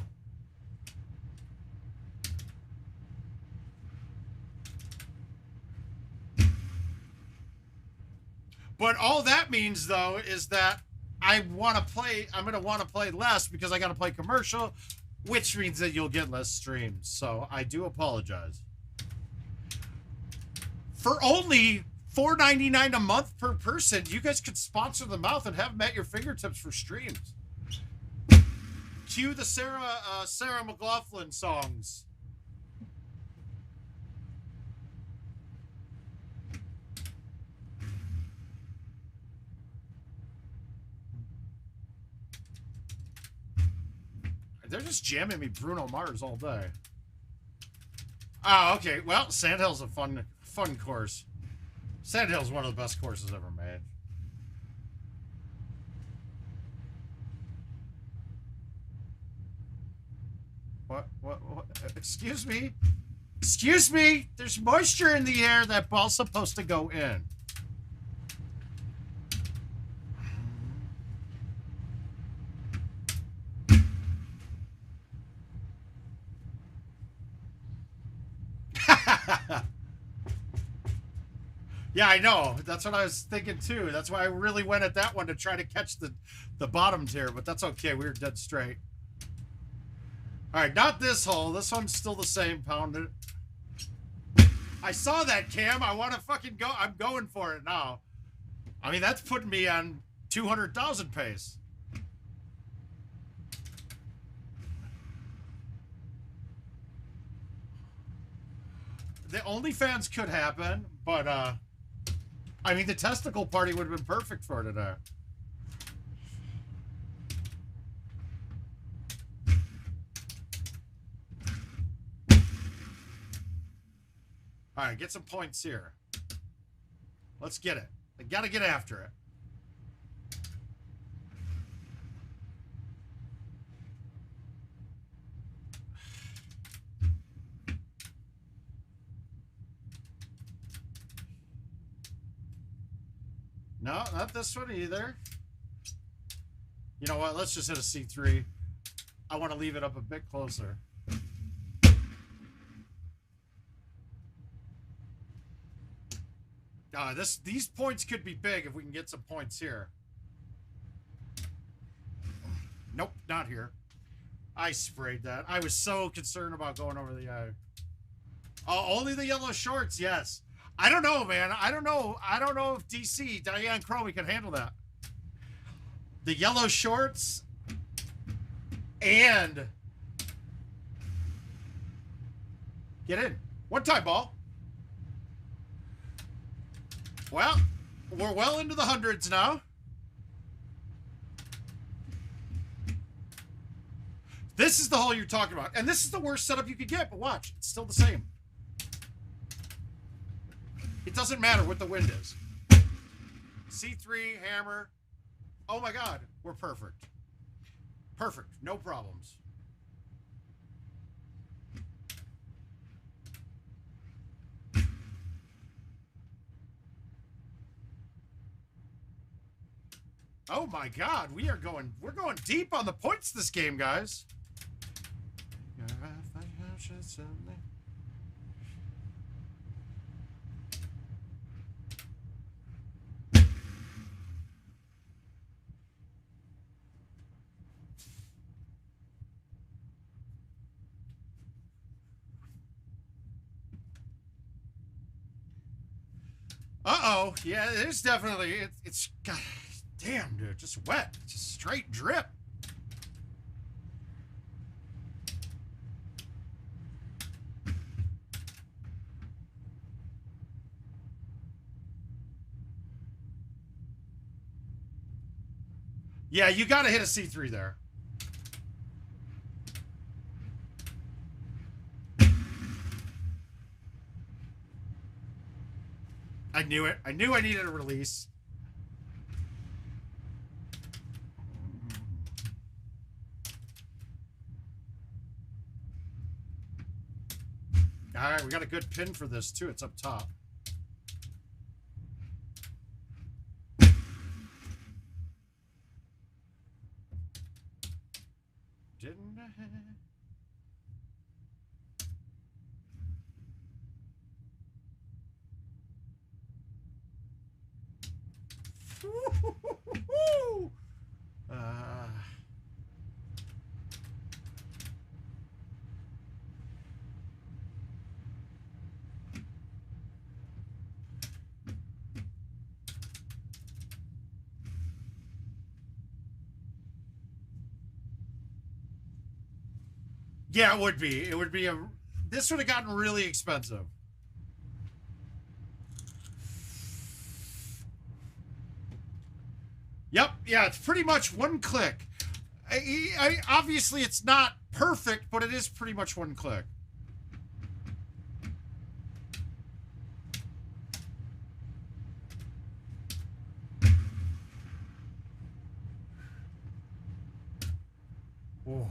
B: But all that means, though, is that I'm going to want to play less because I got to play commercial, which means that you'll get less streams. So I do apologize. For only $4.99 a month per person, you guys could sponsor the mouth and have them at your fingertips for streams. Cue the Sarah McLaughlin songs. They're just jamming me Bruno Mars all day. Oh, okay. Well, Sandhill's a fun course. Sandhill's one of the best courses ever made. What? Excuse me? Excuse me? There's moisture in the air. That ball's supposed to go in. Yeah, I know. That's what I was thinking, too. That's why I really went at that one to try to catch the bottom tier, but that's okay. We were dead straight. All right, not this hole. This one's still the same. Pound it. I saw that, Cam. I want to fucking go. I'm going for it now. I mean, that's putting me on 200,000 pace. The OnlyFans could happen, but I mean, the testicle party would have been perfect for today. All right, get some points here. Let's get it. I gotta get after it. No, not this one either. You know what? Let's just hit a C3. I want to leave it up a bit closer. These points could be big if we can get some points here. Nope, not here. I sprayed that. I was so concerned about going over the eye. Oh, only the yellow shorts, yes. I don't know, man. I don't know if DC, Diane Crowley, can handle that. The yellow shorts and... Get in. One time, ball. Well, we're well into the hundreds now. This is the hole you're talking about. And this is the worst setup you could get, but watch. It's still the same. It doesn't matter what the wind is. C3, hammer. Oh my God, we're perfect. Perfect, no problems. Oh my God, we're going deep on the points this game, guys. Uh-oh. Yeah, it is definitely, it's God damn, dude, just wet. Just straight drip. Yeah, you got to hit a C3 there. I knew it. I knew I needed a release. All right, we got a good pin for this too. It's up top. Didn't I? Yeah, it would be. It would be a... This would have gotten really expensive. Yep, yeah, it's pretty much one click. Obviously, it's not perfect, but it is pretty much one click. Oh.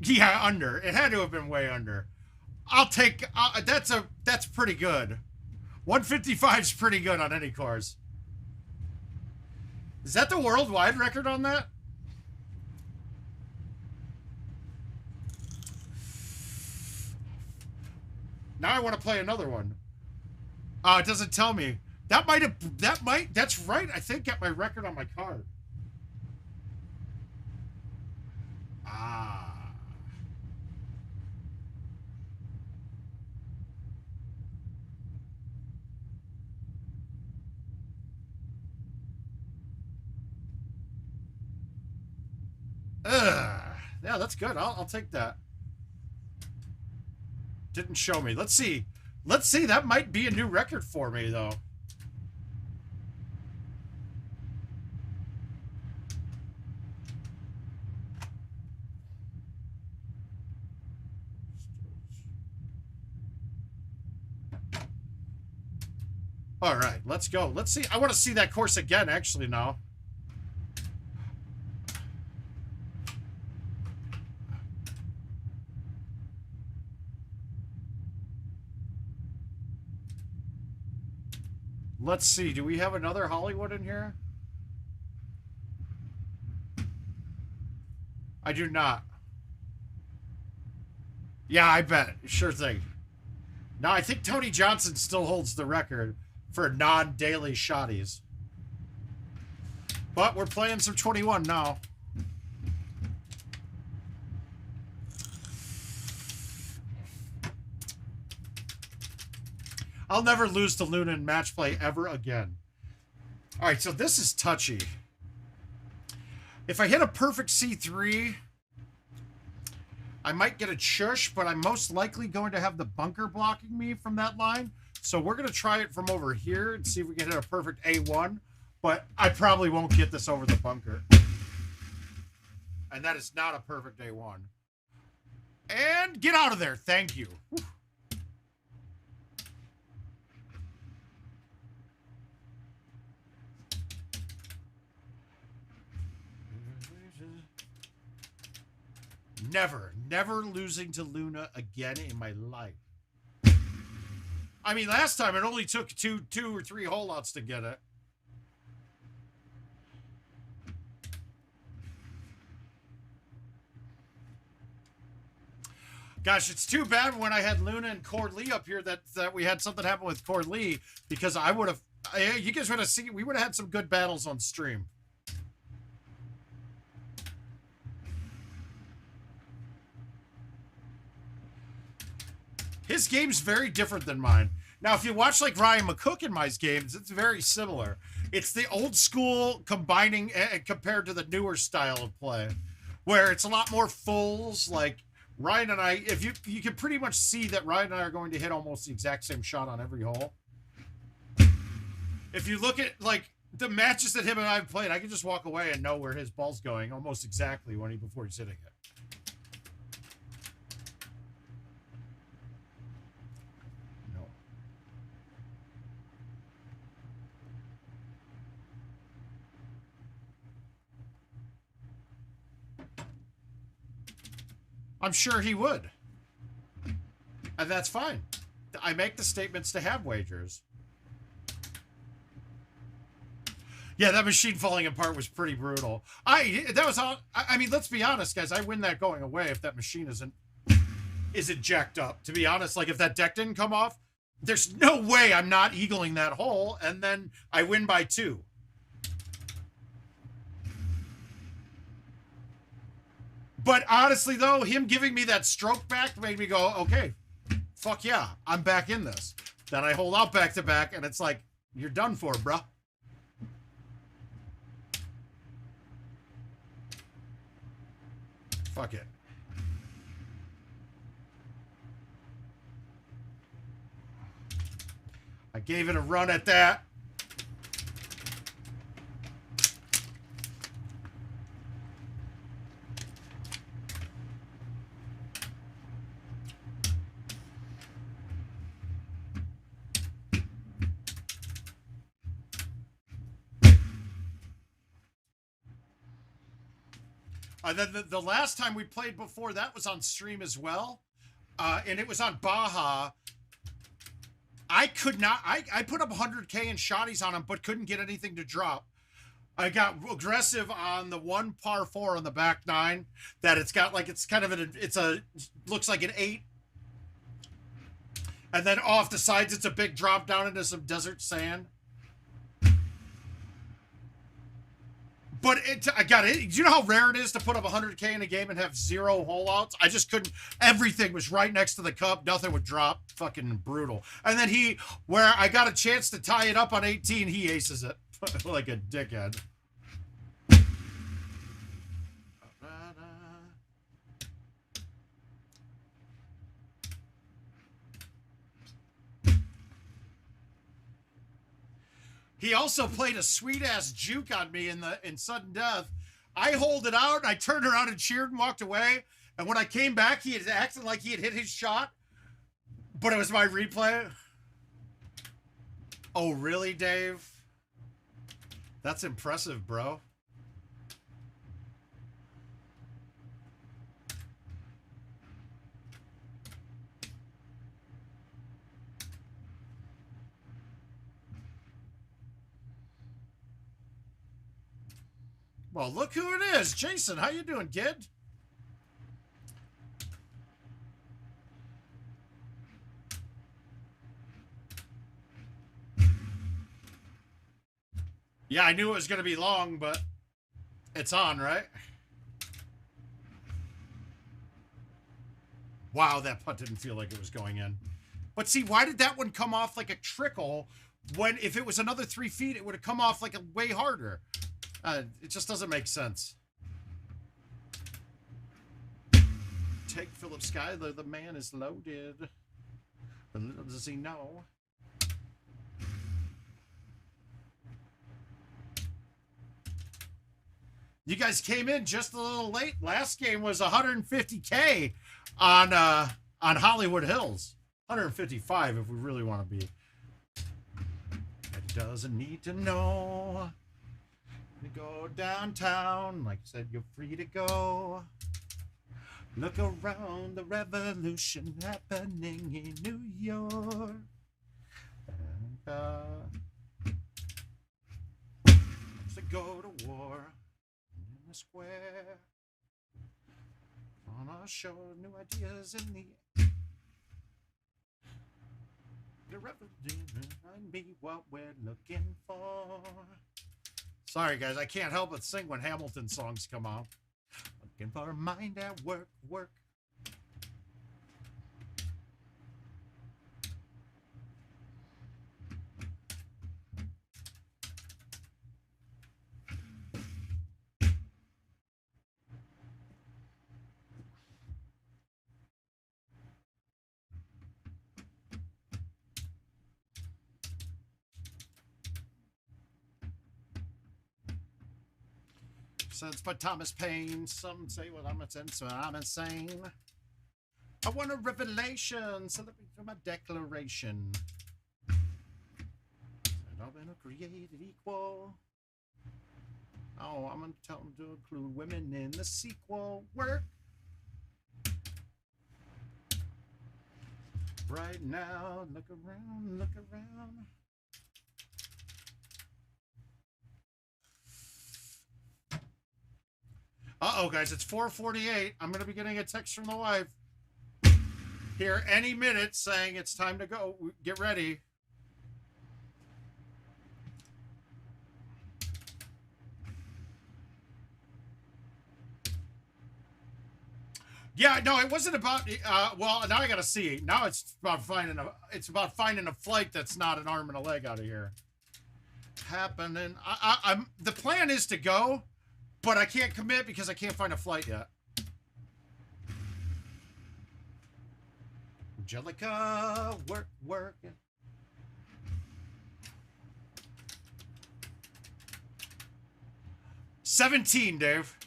B: Yeah, under. It had to have been way under. I'll take... that's pretty good. 155 is pretty good on any cars. Is that the worldwide record on that? Now I want to play another one. Oh, it doesn't tell me. That's right. I think get my record on my card. Ah. Yeah, that's good. I'll take that. Didn't show me. Let's see. Let's see. That might be a new record for me, though. All right, let's go. Let's see. I want to see that course again, actually, now. Let's see. Do we have another Hollywood in here? I do not. Yeah, I bet. Sure thing. No, I think Tony Johnson still holds the record for non-daily shotties. But we're playing some 21 now. I'll never lose to Luna in match play ever again. All right, so this is touchy. If I hit a perfect C3, I might get a chush, but I'm most likely going to have the bunker blocking me from that line. So we're going to try it from over here and see if we can hit a perfect A1. But I probably won't get this over the bunker. And that is not a perfect A1. And get out of there. Thank you. Whew. Never losing to Luna again in my life. I mean, last time it only took two or three holdouts to get it. Gosh, it's too bad when I had Luna and Cord Lee up here that we had something happen with Cord Lee, because I would have, you guys would have seen, we would have had some good battles on stream. His game's very different than mine. Now, if you watch like Ryan McCook in my games, it's very similar. It's the old school combining compared to the newer style of play, where it's a lot more fulls. Like Ryan and I, if you can pretty much see that Ryan and I are going to hit almost the exact same shot on every hole. If you look at like the matches that him and I have played, I can just walk away and know where his ball's going almost exactly before he's hitting it. I'm sure he would. And that's fine. I make the statements to have wagers. Yeah, that machine falling apart was pretty brutal. That was all. I mean, let's be honest, guys. I win that going away if that machine isn't jacked up. To be honest, like if that deck didn't come off, there's no way I'm not eagling that hole, and then I win by 2. But honestly, though, him giving me that stroke back made me go, okay, fuck yeah, I'm back in this. Then I hold out back to back, and it's like, you're done for, bruh. Fuck it. I gave it a run at that. Then the last time we played before that was on stream as well. And it was on Baja. I could not, I put up 100K in shotties on him, but couldn't get anything to drop. I got aggressive on the one par 4 on the back 9 that it's got like, it's kind of looks like an 8. And then off the sides, it's a big drop down into some desert sand. But I got it. Do you know how rare it is to put up 100K in a game and have 0 holeouts? I just couldn't. Everything was right next to the cup. Nothing would drop. Fucking brutal. And then where I got a chance to tie it up on 18, he aces it like a dickhead. He also played a sweet-ass juke on me in sudden death. I hold it out, and I turned around and cheered and walked away. And when I came back, he had acted like he had hit his shot, but it was my replay. Oh, really, Dave? That's impressive, bro. Well, look who it is. Jason, how you doing, kid? Yeah, I knew it was going to be long, but it's on, right? Wow, that putt didn't feel like it was going in. But see, why did that one come off like a trickle when if it was another 3 feet, it would have come off like a way harder? It just doesn't make sense. Take Philip Schuyler, the man is loaded. But little does he know. You guys came in just a little late. Last game was 150K on Hollywood Hills. 155 if we really want to be. It doesn't need to know. You go downtown, like I said, you're free to go. Look around, the revolution happening in New York. To go to war in the square. On our show, new ideas in the revolution and be what we're looking for. Sorry, guys, I can't help but sing when Hamilton songs come on. Looking for a mind at work, work. Sense by Thomas Paine. Some say, well, I'm insane. I want a revelation. Celebrate my declaration. And I've been created equal. Oh, I'm going to tell them to include women in the sequel. Work. Right now, look around, look around. Uh-oh, guys, it's 4:48. I'm going to be getting a text from the wife here any minute saying it's time to go. Get ready. Yeah, no, it wasn't about, well, now I got to see. Now it's about finding a flight that's not an arm and a leg out of here. Happening. The plan is to go, but I can't commit because I can't find a flight yet. Angelica, work. 17, Dave.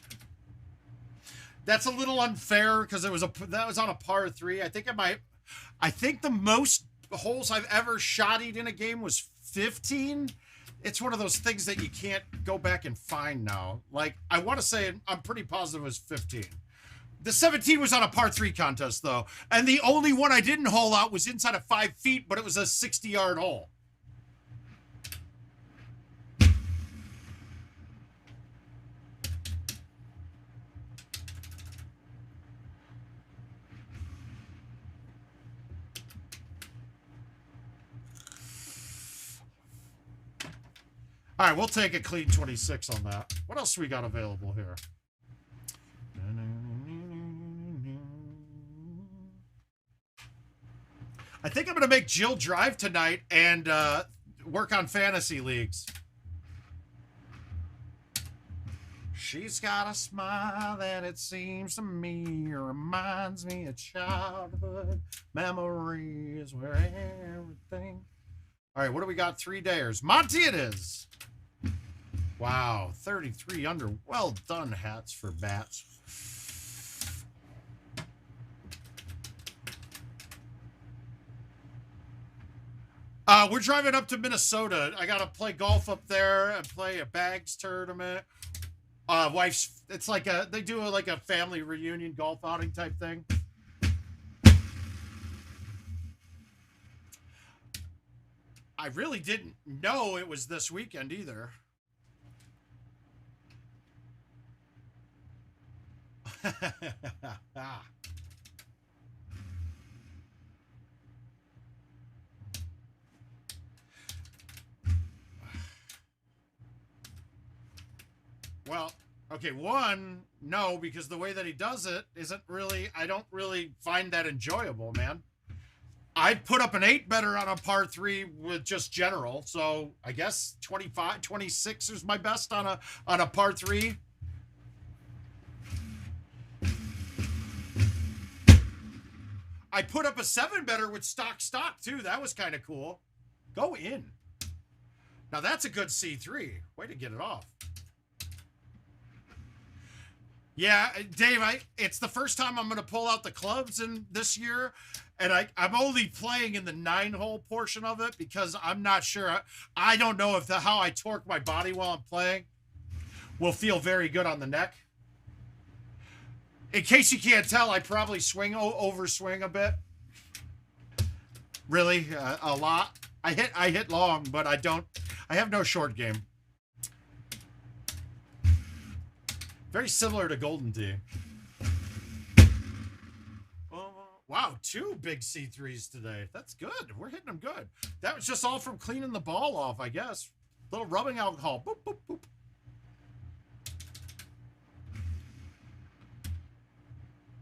B: That's a little unfair because that was on a par 3. I think the most holes I've ever shottied in a game was 15. It's one of those things that you can't go back and find now. Like, I want to say I'm pretty positive it was 15. The 17 was on a par 3 contest, though. And the only one I didn't hole out was inside of 5 feet, but it was a 60-yard hole. All right, we'll take a clean 26 on that. What else we got available here? I think I'm going to make Jill drive tonight and work on fantasy leagues. She's got a smile that it seems to me reminds me of childhood memories where everything... All right, what do we got? 3-dayers. Monty it is. Wow, 33 under. Well done, hats for bats. We're driving up to Minnesota. I got to play golf up there and play a bags tournament. Wife's, it's like they do like a family reunion golf outing type thing. I really didn't know it was this weekend either. Well, okay, one, no, because the way that he does it isn't really, I don't really find that enjoyable, man. I'd put up an 8-better on a par 3 with just general, so I guess 25, 26 is my best on a par 3. I put up a 7-better with stock too. That was kind of cool. Go in. Now that's a good C3. Way to get it off. Yeah, Dave, it's the first time I'm going to pull out the clubs in this year, and I'm only playing in the 9-hole portion of it because I'm not sure. I don't know if how I torque my body while I'm playing will feel very good on the neck. In case you can't tell, I probably overswing a bit. Really, a lot. I hit long, but I have no short game. Very similar to GoldenTee. Wow, 2 big C3s today. That's good. We're hitting them good. That was just all from cleaning the ball off, I guess. Little rubbing alcohol. Boop, boop, boop.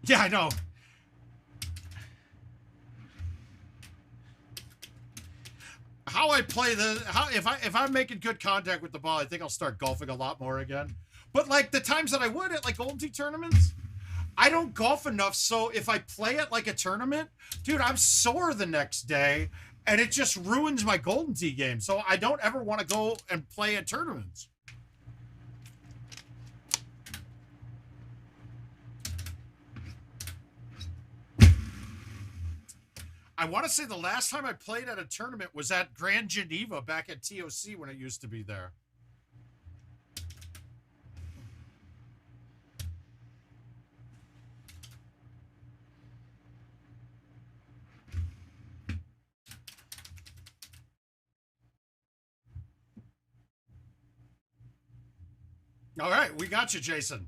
B: Yeah, I know. How I play if I'm making good contact with the ball, I think I'll start golfing a lot more again. But like the times that I would at like GoldenTee tournaments, I don't golf enough. So if I play at like a tournament, dude, I'm sore the next day and it just ruins my GoldenTee game. So I don't ever want to go and play at tournaments. I want to say the last time I played at a tournament was at Grand Geneva back at TOC when it used to be there. All right, we got you, Jason.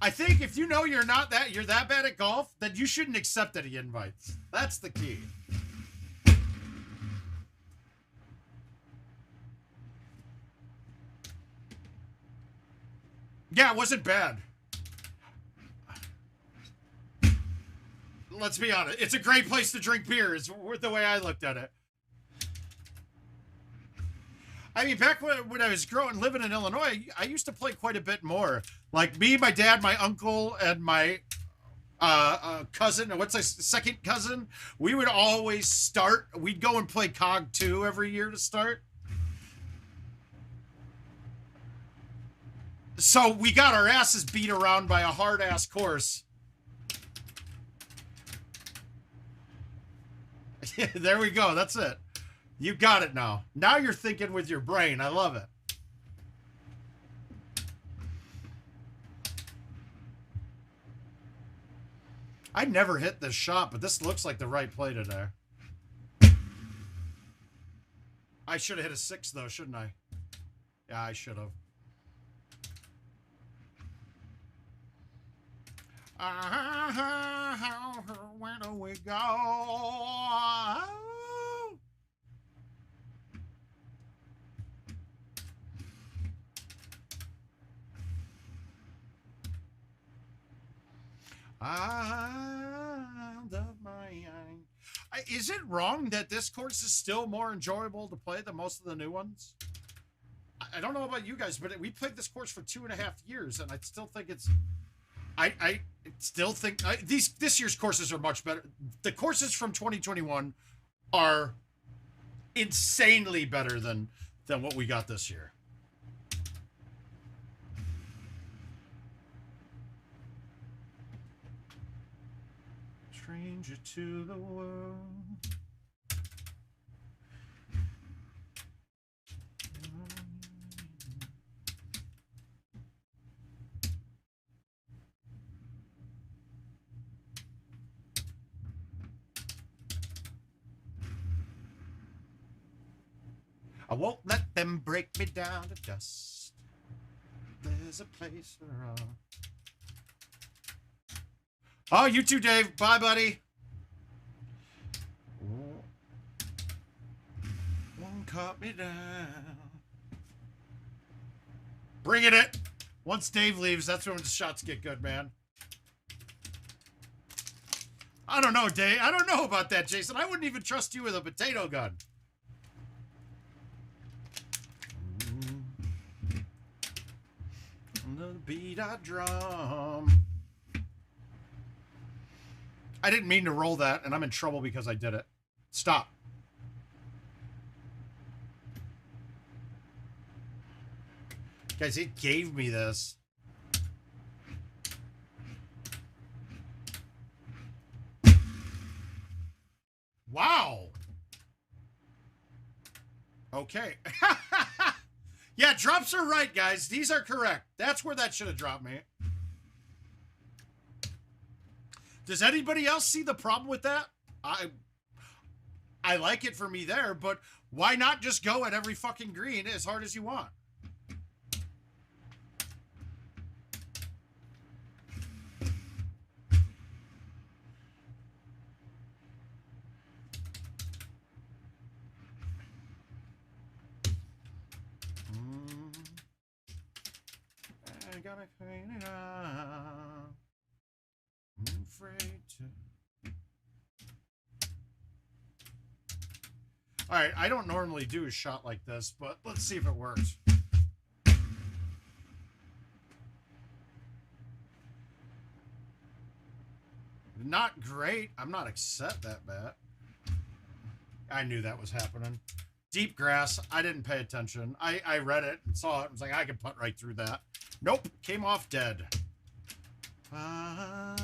B: I think if you know you're that bad at golf, then you shouldn't accept any invites. That's the key. Yeah, it wasn't bad. Let's be honest. It's a great place to drink beer, is the way I looked at it. I mean, back when I was living in Illinois, I used to play quite a bit more. Like me, my dad, my uncle, and my cousin, what's my second cousin, we would always start. We'd go and play COG 2 every year to start. So we got our asses beat around by a hard-ass course. There we go. That's it. You got it now. Now you're thinking with your brain. I love it. I never hit this shot, but this looks like the right play today. I should have hit a 6, though, shouldn't I? Yeah, I should have. Where do we go? Is it wrong that this course is still more enjoyable to play than most of the new ones? I don't know about you guys, but we played this course for 2.5 years, and I still think it's... still think this year's courses are much better. The courses from 2021 are insanely better than what we got this year. Stranger to the world. I won't let them break me down to dust. There's a place for all. Oh, you too, Dave. Bye, buddy. One cut me down. Bring it. Once Dave leaves, that's when the shots get good, man. I don't know, Dave. I don't know about that, Jason. I wouldn't even trust you with a potato gun. The beat I drum. I didn't mean to roll that, and I'm in trouble because I did it. Stop. Guys, it gave me this. Wow. Okay. Yeah, drops are right, guys. These are correct. That's where that should have dropped me. Does anybody else see the problem with that? I like it for me there, but why not just go at every fucking green as hard as you want? I gotta clean it up. I'm afraid to. All right, I don't normally do a shot like this, but let's see if it works. Not great. I'm not upset that bad. I knew that was happening. Deep grass. I didn't pay attention. I read it and saw it. I was like, I can putt right through that. Nope. Came off dead. I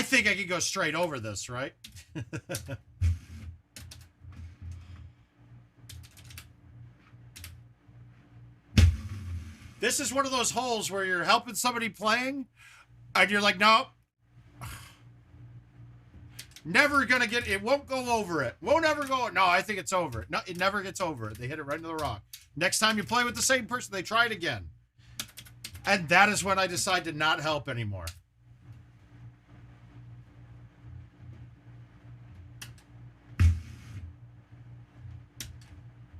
B: think I could go straight over this, right? This is one of those holes where you're helping somebody playing and you're like, nope. Never gonna get it. Won't go over it. Won't ever go. No, I think it's over it. No, it never gets over it. They hit it right into the rock. Next time you play with the same person, they try it again. And that is when I decide to not help anymore.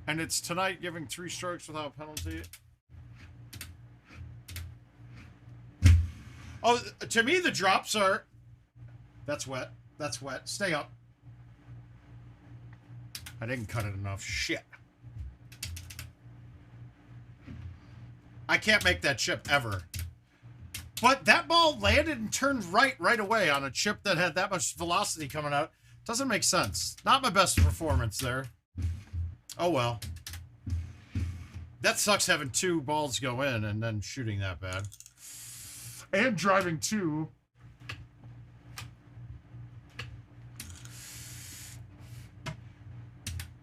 B: And it's tonight giving 3 strokes without penalty. Oh, to me, the drops are... That's wet. That's wet. Stay up. I didn't cut it enough. Shit. I can't make that chip ever. But that ball landed and turned right away on a chip that had that much velocity coming out. Doesn't make sense. Not my best performance there. Oh, well. That sucks having 2 balls go in and then shooting that bad. And driving 2.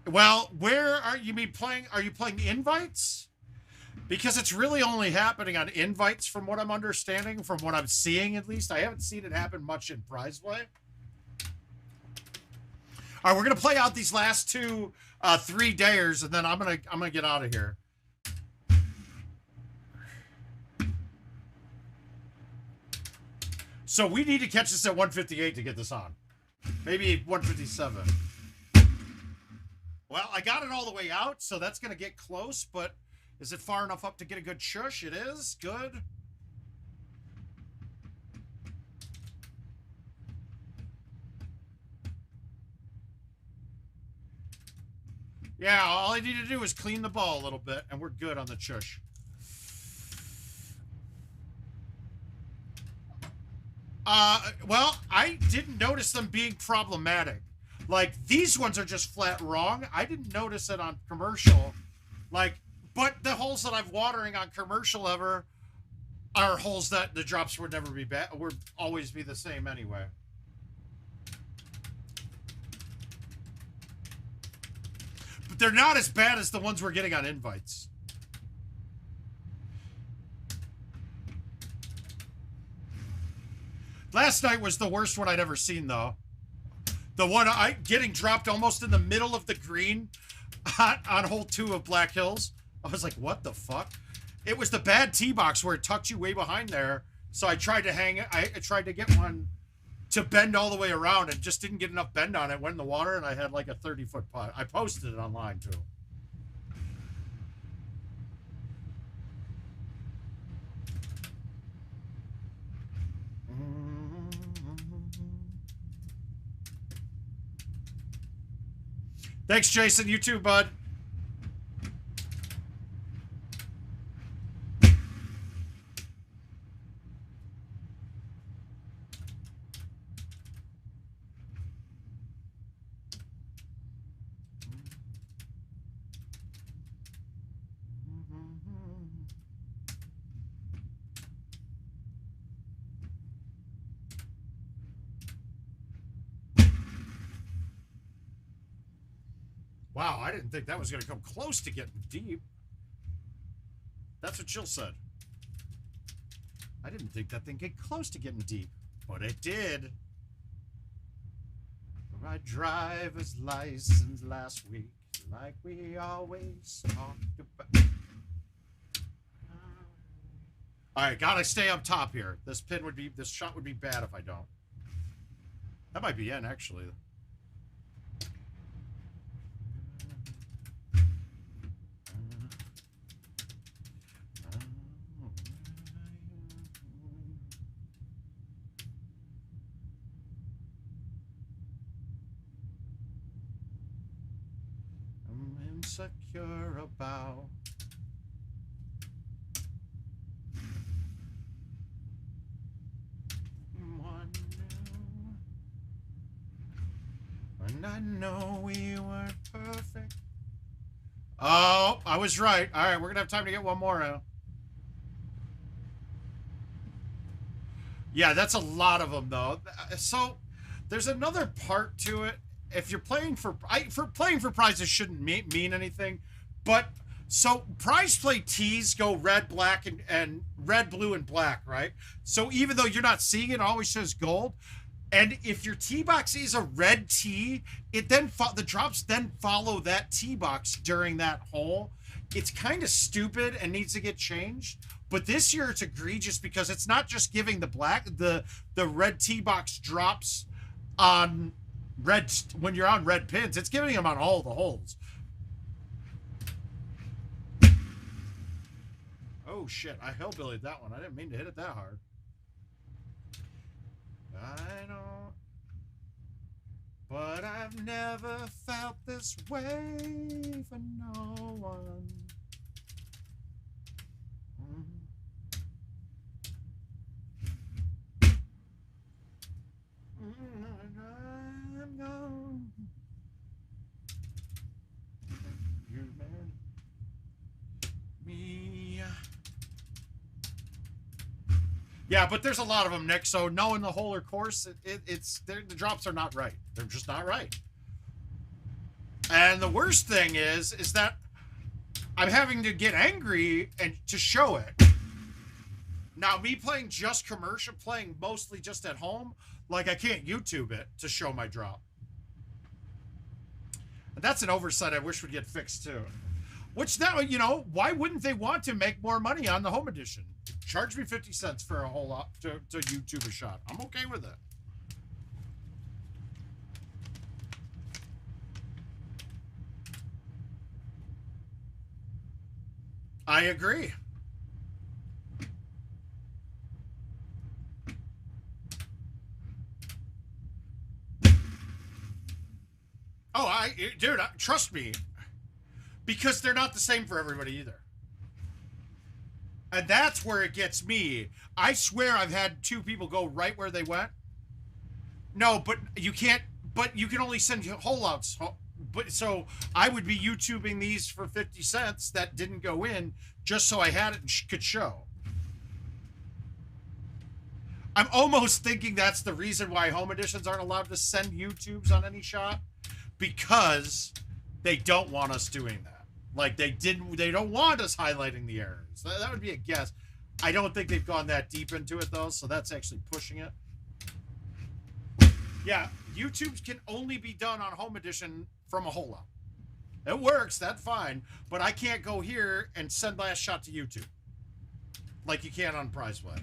B: Well, where are you playing? Are you playing invites? Because it's really only happening on invites from what I'm understanding, from what I'm seeing at least. I haven't seen it happen much in prize play. All right, we're gonna play out these last 2 3-dayers, and then I'm gonna get out of here. So we need to catch this at 158 to get this on. Maybe 157. Well, I got it all the way out, so that's going to get close, but is it far enough up to get a good shush? It is. Good. Yeah, all I need to do is clean the ball a little bit, and we're good on the shush. Well, I didn't notice them being problematic. Like, these ones are just flat wrong. I didn't notice it on commercial. Like, but the holes that I'm watering on commercial ever are holes that the drops would never be bad, would always be the same anyway. But they're not as bad as the ones we're getting on invites. Last night was the worst one I'd ever seen, though. The one getting dropped almost in the middle of the green on hole 2 of Black Hills. I was like, what the fuck? It was the bad tee box where it tucked you way behind there. So I tried to hang it. I tried to get one to bend all the way around and just didn't get enough bend on it. Went in the water and I had like a 30-foot putt. I posted it online too. Thanks, Jason. You too, bud. Wow, I didn't think that was going to come close to getting deep. That's what Jill said. I didn't think that thing get close to getting deep, but it did. My driver's license last week, like we always talked about. All right, gotta stay up top here. This shot would be bad if I don't. That might be in, actually. Insecure about one new, and I know we weren't perfect. Oh, I was right. All right, we're gonna have time to get one more now. Yeah, that's a lot of them though. So there's another part to it. If you're playing for playing for prizes shouldn't mean anything, but so prize play tees go red, black, and red, blue, and black, right? So even though you're not seeing it, it always says gold. And if your tee box is a red tee, it then the drops then follow that tee box during that hole. It's kind of stupid and needs to get changed. But this year it's egregious because it's not just giving the red tee box drops on red when you're on red pins, it's giving them on all the holes. Oh shit, I hellbillied that one. I didn't mean to hit it that hard. I don't, but I've never felt this way for no one. Yeah, but there's a lot of them, Nick. So knowing the hole or course, the drops are not right. They're just not right. And the worst thing is that I'm having to get angry and to show it. Now, me playing just commercial, playing mostly just at home, like I can't YouTube it to show my drop. And that's an oversight I wish would get fixed too. Which now, you know, why wouldn't they want to make more money on the home edition? Charge me 50 cents for a whole lot to YouTube a shot. I'm okay with it. I agree. Oh, dude, trust me. Because they're not the same for everybody either. And that's where it gets me. I swear I've had 2 people go right where they went. No, but you can't, but you can only send holdouts. But so I would be YouTubing these for 50 cents that didn't go in just so I had it and could show. I'm almost thinking that's the reason why home editions aren't allowed to send YouTubes on any shot, because they don't want us doing that. Like they don't want us highlighting the errors. That would be a guess. I don't think they've gone that deep into it though, so that's actually pushing it. Yeah, YouTubes can only be done on home edition from a holdout. It works, that's fine, but I can't go here and send last shot to YouTube like you can on prize play.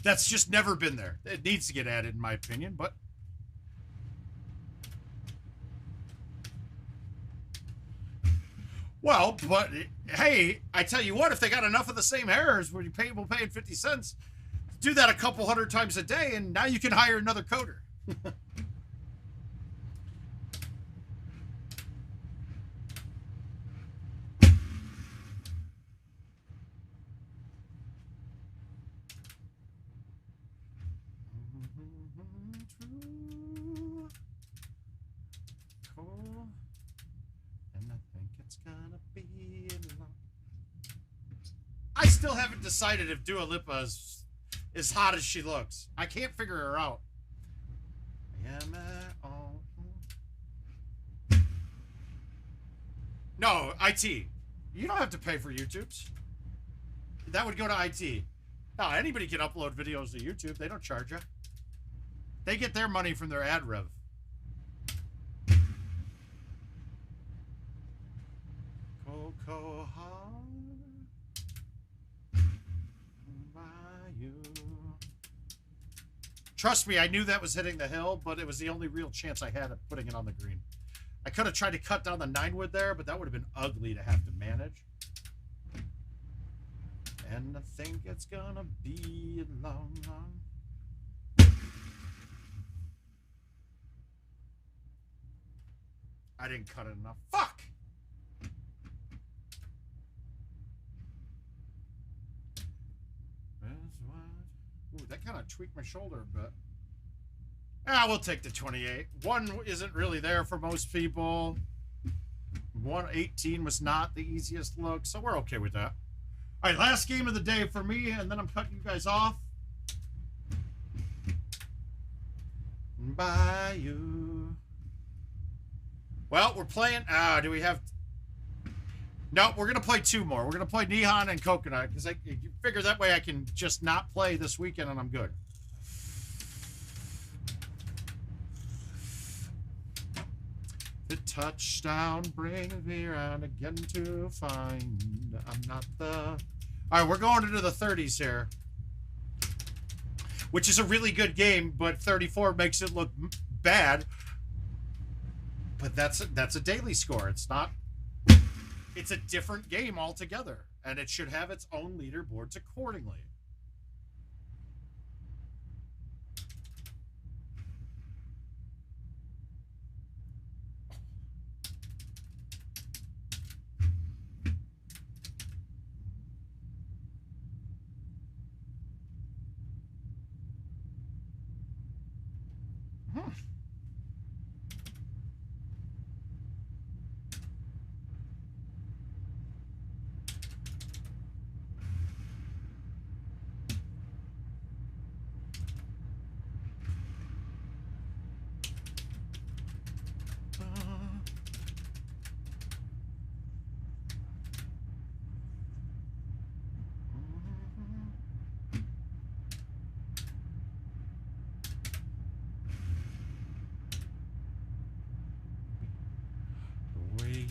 B: That's just never been there. It needs to get added, in my opinion, but well, but hey, I tell you what, if they got enough of the same errors where you pay people paying 50 cents, do that a couple hundred times a day, and now you can hire another coder. Cool. And I think it's gonna be long. I still haven't decided if Dua Lipa is as hot as she looks. I can't figure her out. No, IT. You don't have to pay for YouTubes. That would go to IT. No, anybody can upload videos to YouTube. They don't charge you. They get their money from their ad rev. Cocoa Trust me, I knew that was hitting the hill, but it was the only real chance I had of putting it on the green. I could have tried to cut down the 9-wood there, but that would have been ugly to have to manage. And I think it's gonna be a long, long... I didn't cut it enough. Fuck! Ooh, that kind of tweaked my shoulder a bit. Ah, we'll take the 28. 1 isn't really there for most people. 118 was not the easiest look, so we're okay with that. All right, last game of the day for me, and then I'm cutting you guys off. By you. Well, we're playing... do we have... No, we're going to play 2 more. We're going to play Nihon and Coconut, because I figure that way I can just not play this weekend and I'm good. The touchdown brings me around again to find I'm not the... All right, we're going into the 30s here, which is a really good game, but 34 makes it look bad. But that's a daily score. It's not... It's a different game altogether, and it should have its own leaderboards accordingly.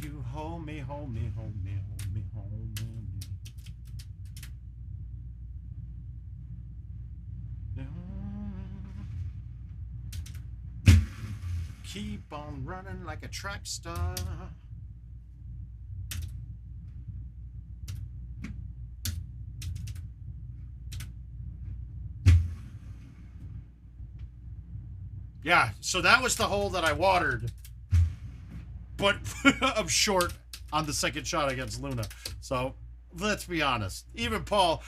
B: You hold me, hold me, hold me, hold me, hold me. Keep on running like a track star. Yeah, so that was the hole that I watered. But I'm short on the second shot against Luna. So let's be honest. Even Paul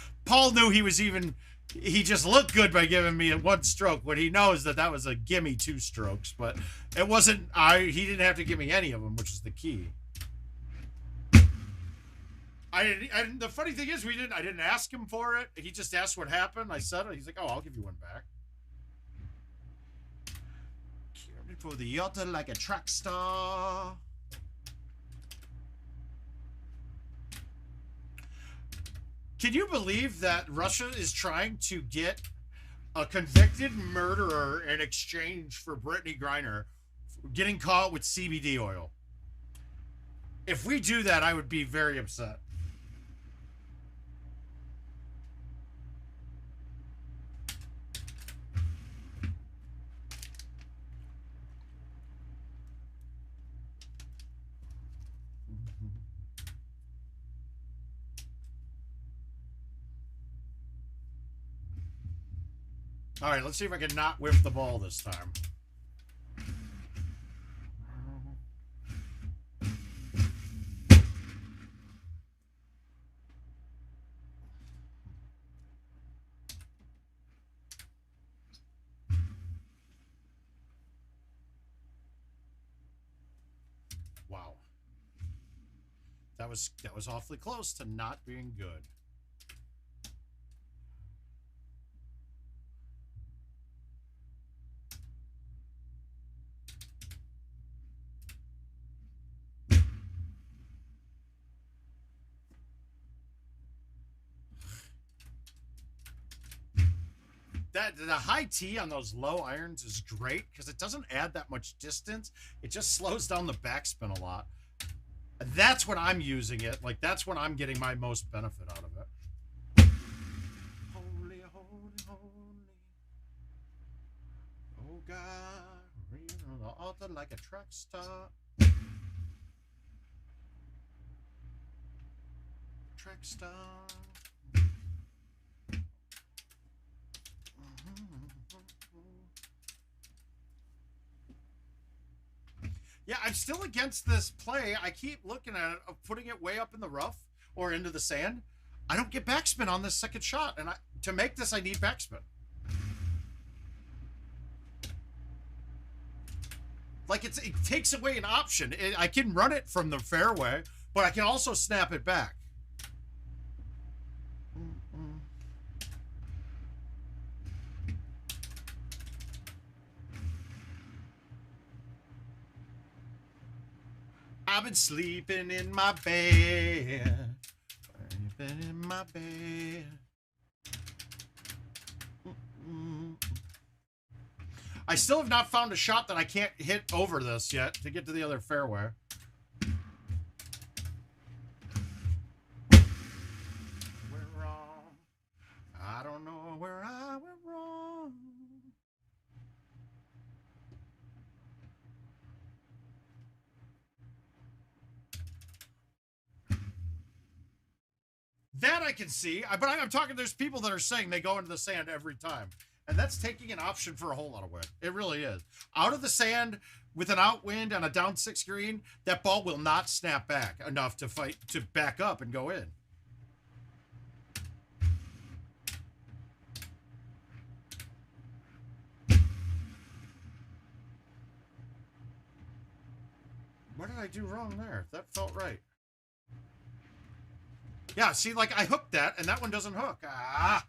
B: knew he was even... He just looked good by giving me one stroke when he knows that that was a gimme 2 strokes. But it wasn't... He didn't have to give me any of them, which is the key. The funny thing is, I didn't ask him for it. He just asked what happened. I said it. He's like, oh, I'll give you one back. For the yacht like a track star. Can you believe that Russia is trying to get a convicted murderer in exchange for Brittany Griner getting caught with CBD oil? If we do that, I would be very upset. All right, let's see if I can not whiff the ball this time. Wow. That was awfully close to not being good. The high tee on those low irons is great because it doesn't add that much distance. It just slows down the backspin a lot. That's when I'm using it. Like, that's when I'm getting my most benefit out of it. Holy, holy, holy. Oh, God. Read on the altar like a track star. Track star. Yeah, I'm still against this play. I keep looking at it, of putting it way up in the rough or into the sand. I don't get backspin on this second shot, and to make this, I need backspin. Like, it takes away an option. I can run it from the fairway, but I can also snap it back. I've been sleeping in my bed. Sleeping in my bed. I still have not found a shot that I can't hit over this yet to get to the other fairway. We're wrong. I don't know where I went wrong. That I can see, but I'm talking, there's people that are saying they go into the sand every time. And that's taking an option for a whole lot of wind. It really is. Out of the sand with an outwind on a down 6 green, that ball will not snap back enough to back up and go in. What did I do wrong there? That felt right. Yeah, see, like, I hooked that, and that one doesn't hook. Ah!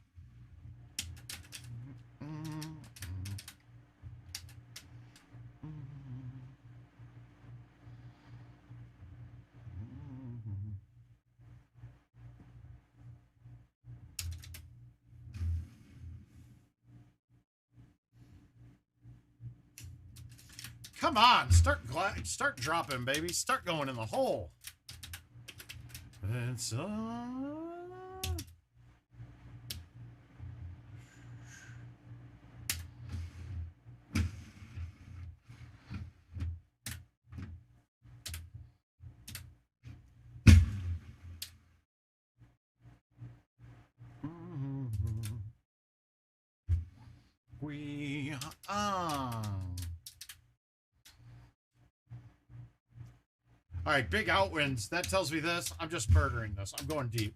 B: Come on, start dropping, baby. Start going in the hole. It's we are. All right, big outwinds. That tells me this. I'm just murdering this. I'm going deep.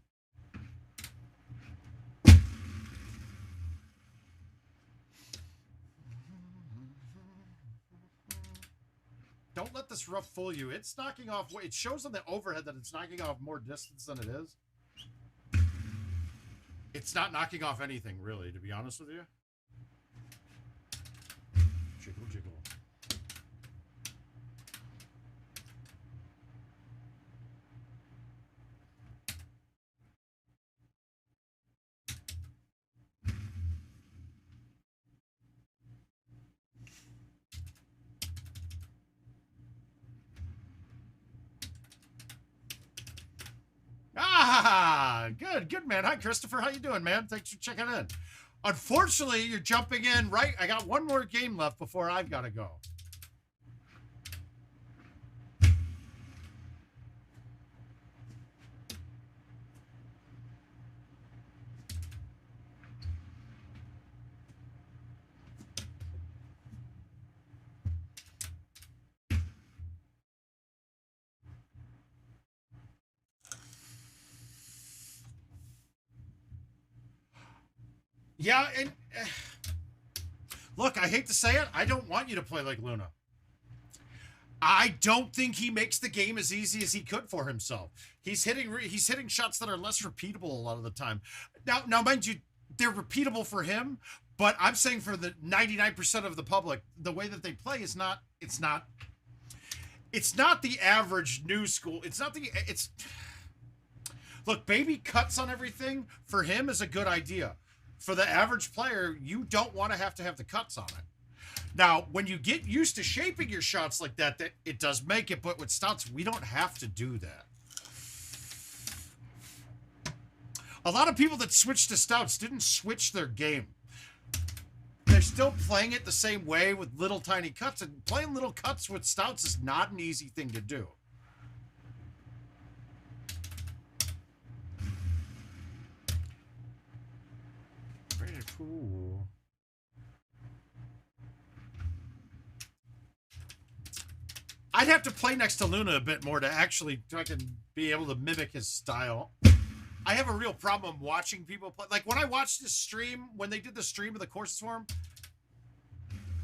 B: Don't let this rough fool you. It's knocking off... It shows on the overhead that it's knocking off more distance than it is. It's not knocking off anything, really, to be honest with you. Jiggle, jiggle. Ah, good, man. Hi, Christopher. How you doing, man? Thanks for checking in. Unfortunately, you're jumping in right. I got one more game left before I've got to go. Yeah, and look, I hate to say it, I don't want you to play like Luna. I don't think he makes the game as easy as he could for himself. He's hitting shots that are less repeatable a lot of the time. Now, mind you, they're repeatable for him, but I'm saying for the 99% of the public, the way that they play is not. It's not the average new school. Look, baby cuts on everything for him is a good idea. For the average player, you don't want to have the cuts on it. Now, when you get used to shaping your shots like that, it does make it. But with stouts, we don't have to do that. A lot of people that switched to stouts didn't switch their game. They're still playing it the same way with little tiny cuts. And playing little cuts with stouts is not an easy thing to do. Pretty cool. I'd have to play next to Luna a bit more to actually fucking be able to mimic his style. I have a real problem watching people play. Like, when I watched this stream, when they did the stream of the courses for him,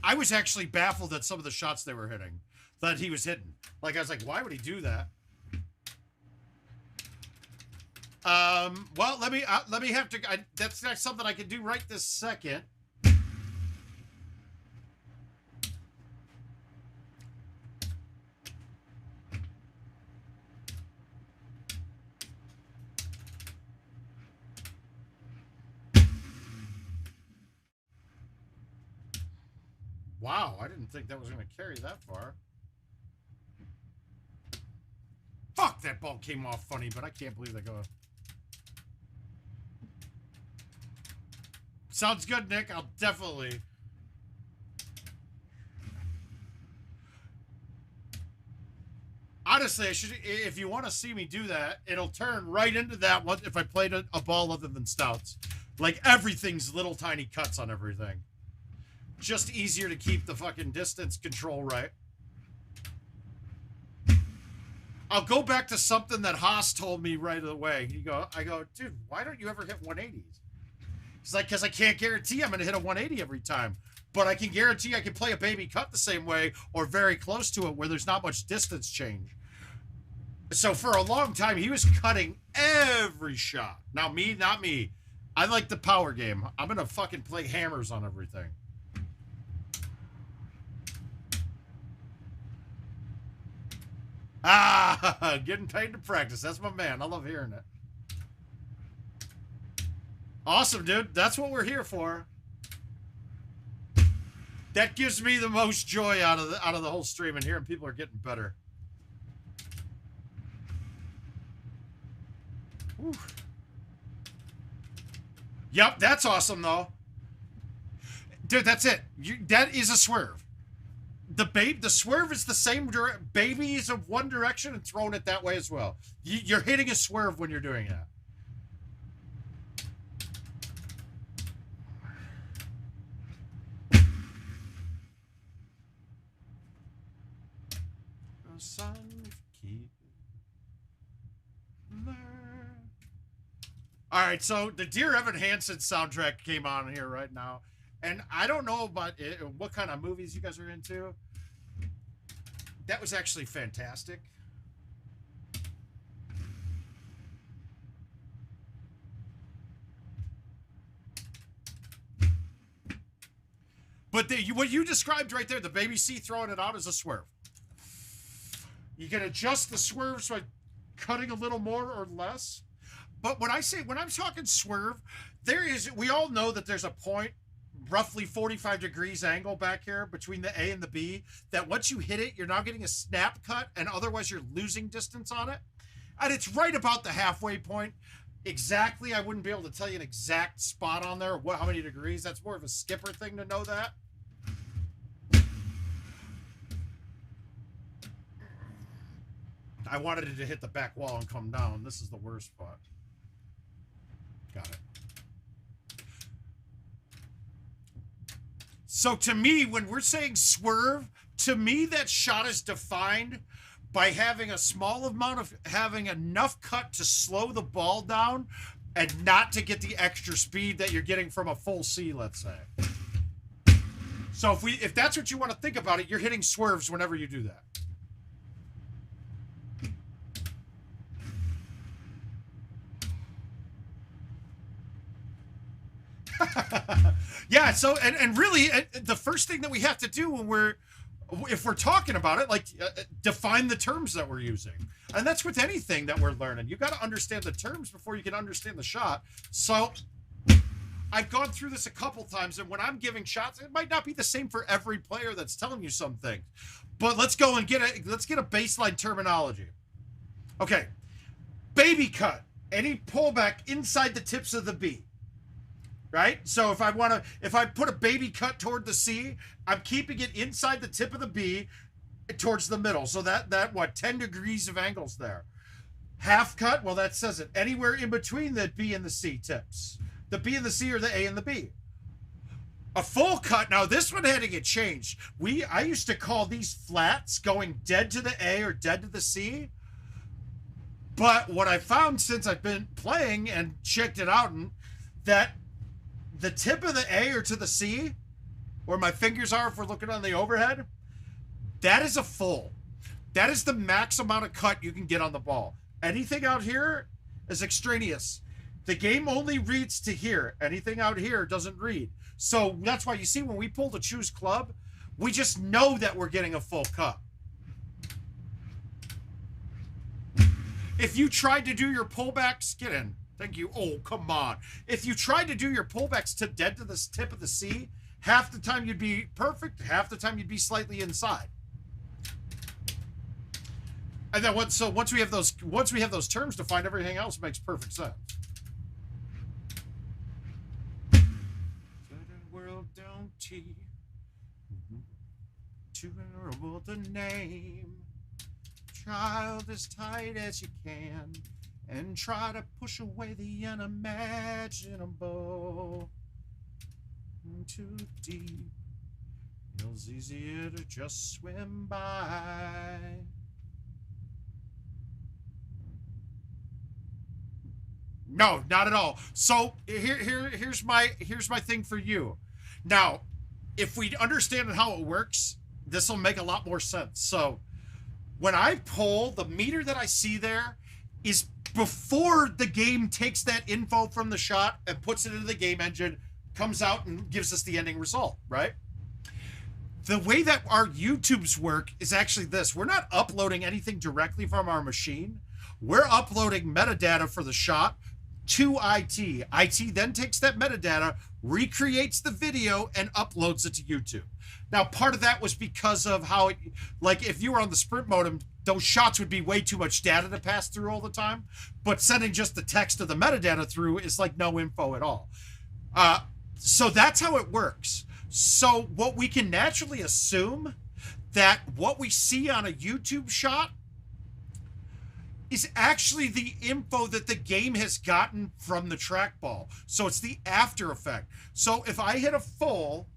B: I was actually baffled at some of the shots they were hitting, that he was hitting. Like, I was like, why would he do that? Well, let me have to, that's not something I can do right this second. Wow, I didn't think that was going to carry that far. Fuck, that ball came off funny, but I can't believe that goes. Sounds good, Nick. I'll definitely. Honestly, I should. If you want to see me do that, it'll turn right into that one if I played a ball other than stouts. Like, everything's little tiny cuts on everything. Just easier to keep the fucking distance control right. I'll go back to something that Haas told me right away. I go, dude, why don't you ever hit 180s? He's like, because I can't guarantee I'm going to hit a 180 every time. But I can guarantee I can play a baby cut the same way or very close to it where there's not much distance change. So for a long time, he was cutting every shot. Now, not me. I like the power game. I'm going to fucking play hammers on everything. Ah, getting paid to practice. That's my man. I love hearing it. Awesome, dude. That's what we're here for. That gives me the most joy out of the whole stream, and hearing people are getting better. Whew. Yep, that's awesome though. Dude, that's it. That is a swerve. The swerve is the same. Baby is of one direction and throwing it that way as well. You're hitting a swerve when you're doing that. The sun keep All right, so the Dear Evan Hansen soundtrack came on here right now. And I don't know about what kind of movies you guys are into. That was actually fantastic. But what you described right there, the baby C throwing it out, is a swerve. You can adjust the swerves by cutting a little more or less. But when I'm talking swerve, we all know that there's a point, roughly 45 degrees angle back here between the A and the B, that once you hit it, you're now getting a snap cut, and otherwise you're losing distance on it. And it's right about the halfway point. Exactly, I wouldn't be able to tell you an exact spot on there, how many degrees. That's more of a skipper thing to know that. I wanted it to hit the back wall and come down. This is the worst spot. Got it. So to me, when we're saying swerve, to me that shot is defined by having a small amount of, having enough cut to slow the ball down and not to get the extra speed that you're getting from a full C, let's say. So if that's what you want to think about it, you're hitting swerves whenever you do that. Yeah, so and really the first thing that we have to do when if we're talking about it, like define the terms that we're using. And that's with anything that we're learning. You got to understand the terms before you can understand the shot. So I've gone through this a couple times, and when I'm giving shots, it might not be the same for every player that's telling you something. But let's go and get a baseline terminology. Okay. Baby cut. Any pullback inside the tips of the B. Right? So if I put a baby cut toward the C, I'm keeping it inside the tip of the B towards the middle. So that what, 10 degrees of angles there. Half cut, well, that says it. Anywhere in between the B and the C tips. The B and the C or the A and the B. A full cut, now this one had to get changed. I used to call these flats going dead to the A or dead to the C. But what I found since I've been playing and checked it out, and that the tip of the A or to the C, where my fingers are if we're looking on the overhead, that is a full. That is the max amount of cut you can get on the ball. Anything out here is extraneous. The game only reads to here. Anything out here doesn't read. So that's why you see when we pull the choose club, we just know that we're getting a full cut. If you tried to do your pullbacks, get in. Thank you. Oh, come on. If you tried to do your pullbacks to dead to the tip of the C, half the time you'd be perfect, half the time you'd be slightly inside. And then once we have those terms defined, everything else makes perfect sense. World don't tea. To enroll the name. Child as tight as you can. And try to push away the unimaginable. Too deep, feels easier to just swim by. No, not at all. So here's my thing for you. Now, if we understand how it works, this will make a lot more sense. So when I pull, the meter that I see there is before the game takes that info from the shot and puts it into the game engine, comes out and gives us the ending result, right? The way that our YouTubes work is actually this. We're not uploading anything directly from our machine. We're uploading metadata for the shot to IT. IT then takes that metadata, recreates the video, and uploads it to YouTube. Now, part of that was because of how it, like if you were on the sprint modem, those shots would be way too much data to pass through all the time. But sending just the text of the metadata through is like no info at all. So that's how it works. So what we can naturally assume that what we see on a YouTube shot is actually the info that the game has gotten from the trackball. So it's the after effect. So if I hit a full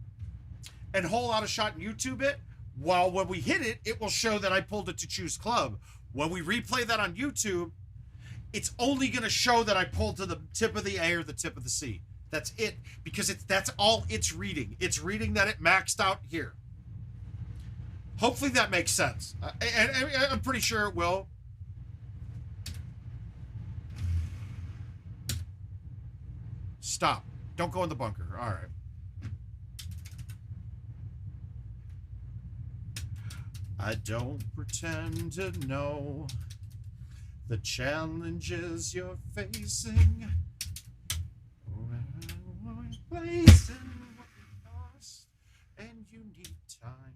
B: and hole out a shot and YouTube it, well, when we hit it, it will show that I pulled it to choose club. When we replay that on YouTube, it's only going to show that I pulled to the tip of the A or the tip of the C. That's it, because that's all it's reading. It's reading that it maxed out here. Hopefully that makes sense. And I'm pretty sure it will. Stop. Don't go in the bunker. All right. I don't pretend to know the challenges you're facing. Placing what you lost, and you need time.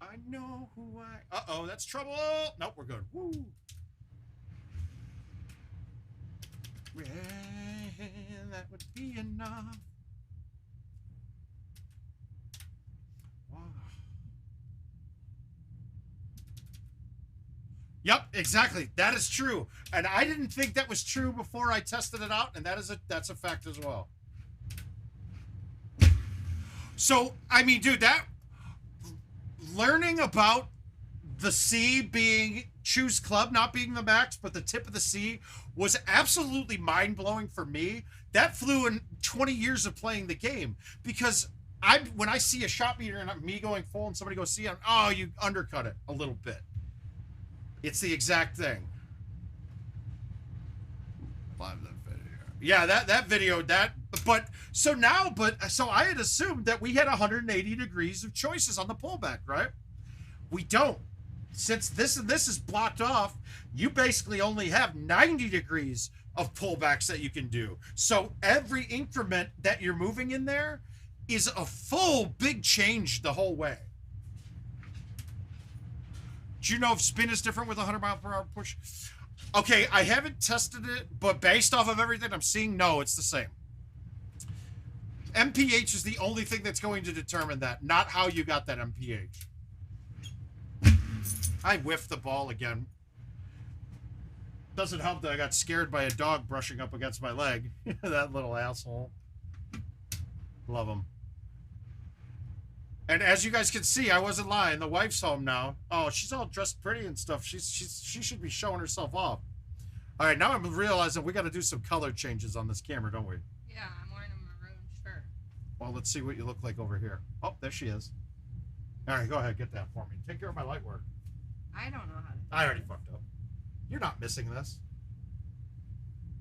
B: I know who I. Uh-oh, that's trouble. Nope, we're good. Woo. Yeah, that would be enough. Wow. Yep, exactly. That is true. And I didn't think that was true before I tested it out, and that's a fact as well. So, I mean, dude, that learning about the C being choose club, not being the max, but the tip of the C was absolutely mind-blowing for me. That flew in 20 years of playing the game, because when I see a shot meter and me going full and somebody goes C, oh, you undercut it a little bit. It's the exact thing. Live that video. Yeah, that video, so I had assumed that we had 180 degrees of choices on the pullback, right? We don't. Since this and this is blocked off, you basically only have 90 degrees of pullbacks that you can do. So every increment that you're moving in there is a full big change the whole way. Do you know if spin is different with 100-mile-per-hour push? Okay, I haven't tested it, but based off of everything I'm seeing, no, it's the same. MPH is the only thing that's going to determine that, not how you got that MPH. I whiffed the ball again. Doesn't help that I got scared by a dog brushing up against my leg. That little asshole. Love him. And as you guys can see, I wasn't lying. The wife's home now. Oh, she's all dressed pretty and stuff. She should be showing herself off. All right, now I'm realizing we got to do some color changes on this camera, don't we?
C: Yeah, I'm wearing a maroon shirt.
B: Well, let's see what you look like over here. Oh, there she is. All right, go ahead, get that for me. Take care of my light work.
C: I don't know how to do
B: I already fucked up. You're not missing this.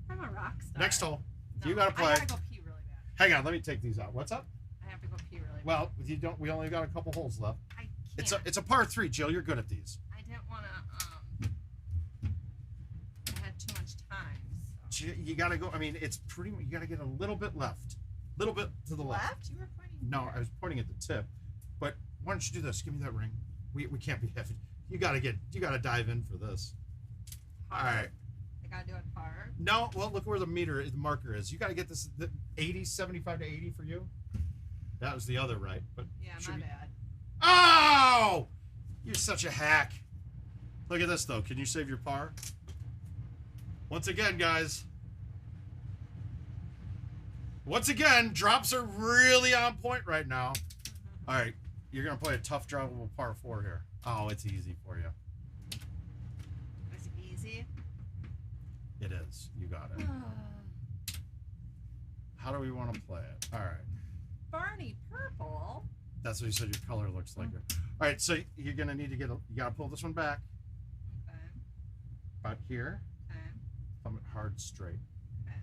C: I'm a rock star.
B: Next hole.
C: No,
B: You got to play.
C: I gotta go pee really bad.
B: Hang on, let me take these out. What's up?
C: I have to go pee really bad.
B: Well, you don't. We only got a couple holes left.
C: I can't.
B: It's a par 3, Jill. You're good at these.
C: I didn't want to, I had too much time, so.
B: You got to go. I mean, it's pretty. You got to get a little bit left. A little bit to the left.
C: Left? You were pointing
B: No,
C: here.
B: I was pointing at the tip. But why don't you do this? Give me that ring. We can't be heavy. You got to dive in for this.
C: Hard.
B: All right.
C: I gotta do it hard.
B: No, well, look where the marker is. You got to get this 80, 75 to 80 for you. That was the other right, but
C: Yeah, my bad.
B: Oh! You're such a hack. Look at this though. Can you save your par? Once again, guys. Once again, drops are really on point right now. All right, you're gonna play a tough drivable par 4 here. Oh, it's easy for you.
C: Is it easy?
B: It is. You got it. How do we want to play it? All right.
C: Barney purple.
B: That's what you said your color looks like. All right, so you're gonna need to you gotta pull this one back.
C: Okay.
B: About here.
C: Okay.
B: Thumb it hard straight.
C: Okay.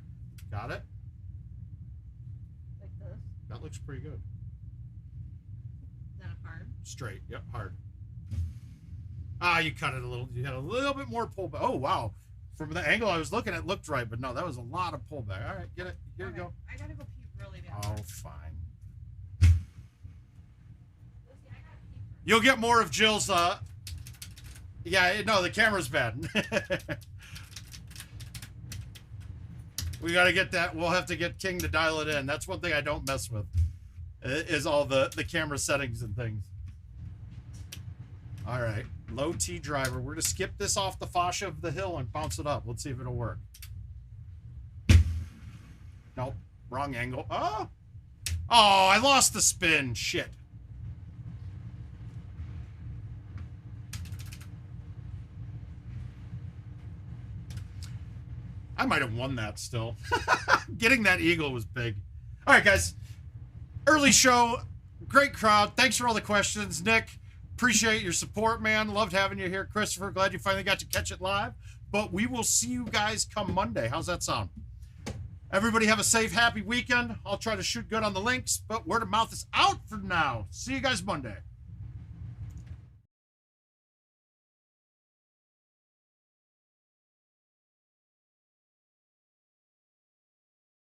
B: Got it?
C: Like this.
B: That looks pretty good.
C: Then hard.
B: Straight. Yep, hard. Ah, you cut it a little. You had a little bit more pullback. Oh, wow. From the angle I was looking at, it looked right, but no, that was a lot of pullback. All right, get it. Here you go.
C: I gotta go pee really bad.
B: Oh, fine. You'll get more of Jill's, yeah, no, the camera's bad. We got to get that. We'll have to get King to dial it in. That's one thing I don't mess with, is all the camera settings and things. All right, low T driver. We're going to skip this off the fascia of the hill and bounce it up. Let's see if it'll work. Nope, wrong angle. Oh, I lost the spin. Shit. I might have won that still. Getting that eagle was big. All right, guys. Early show. Great crowd. Thanks for all the questions. Nick, appreciate your support, man. Loved having you here. Christopher, glad you finally got to catch it live. But we will see you guys come Monday. How's that sound? Everybody have a safe, happy weekend. I'll try to shoot good on the links, but word of mouth is out for now. See you guys Monday.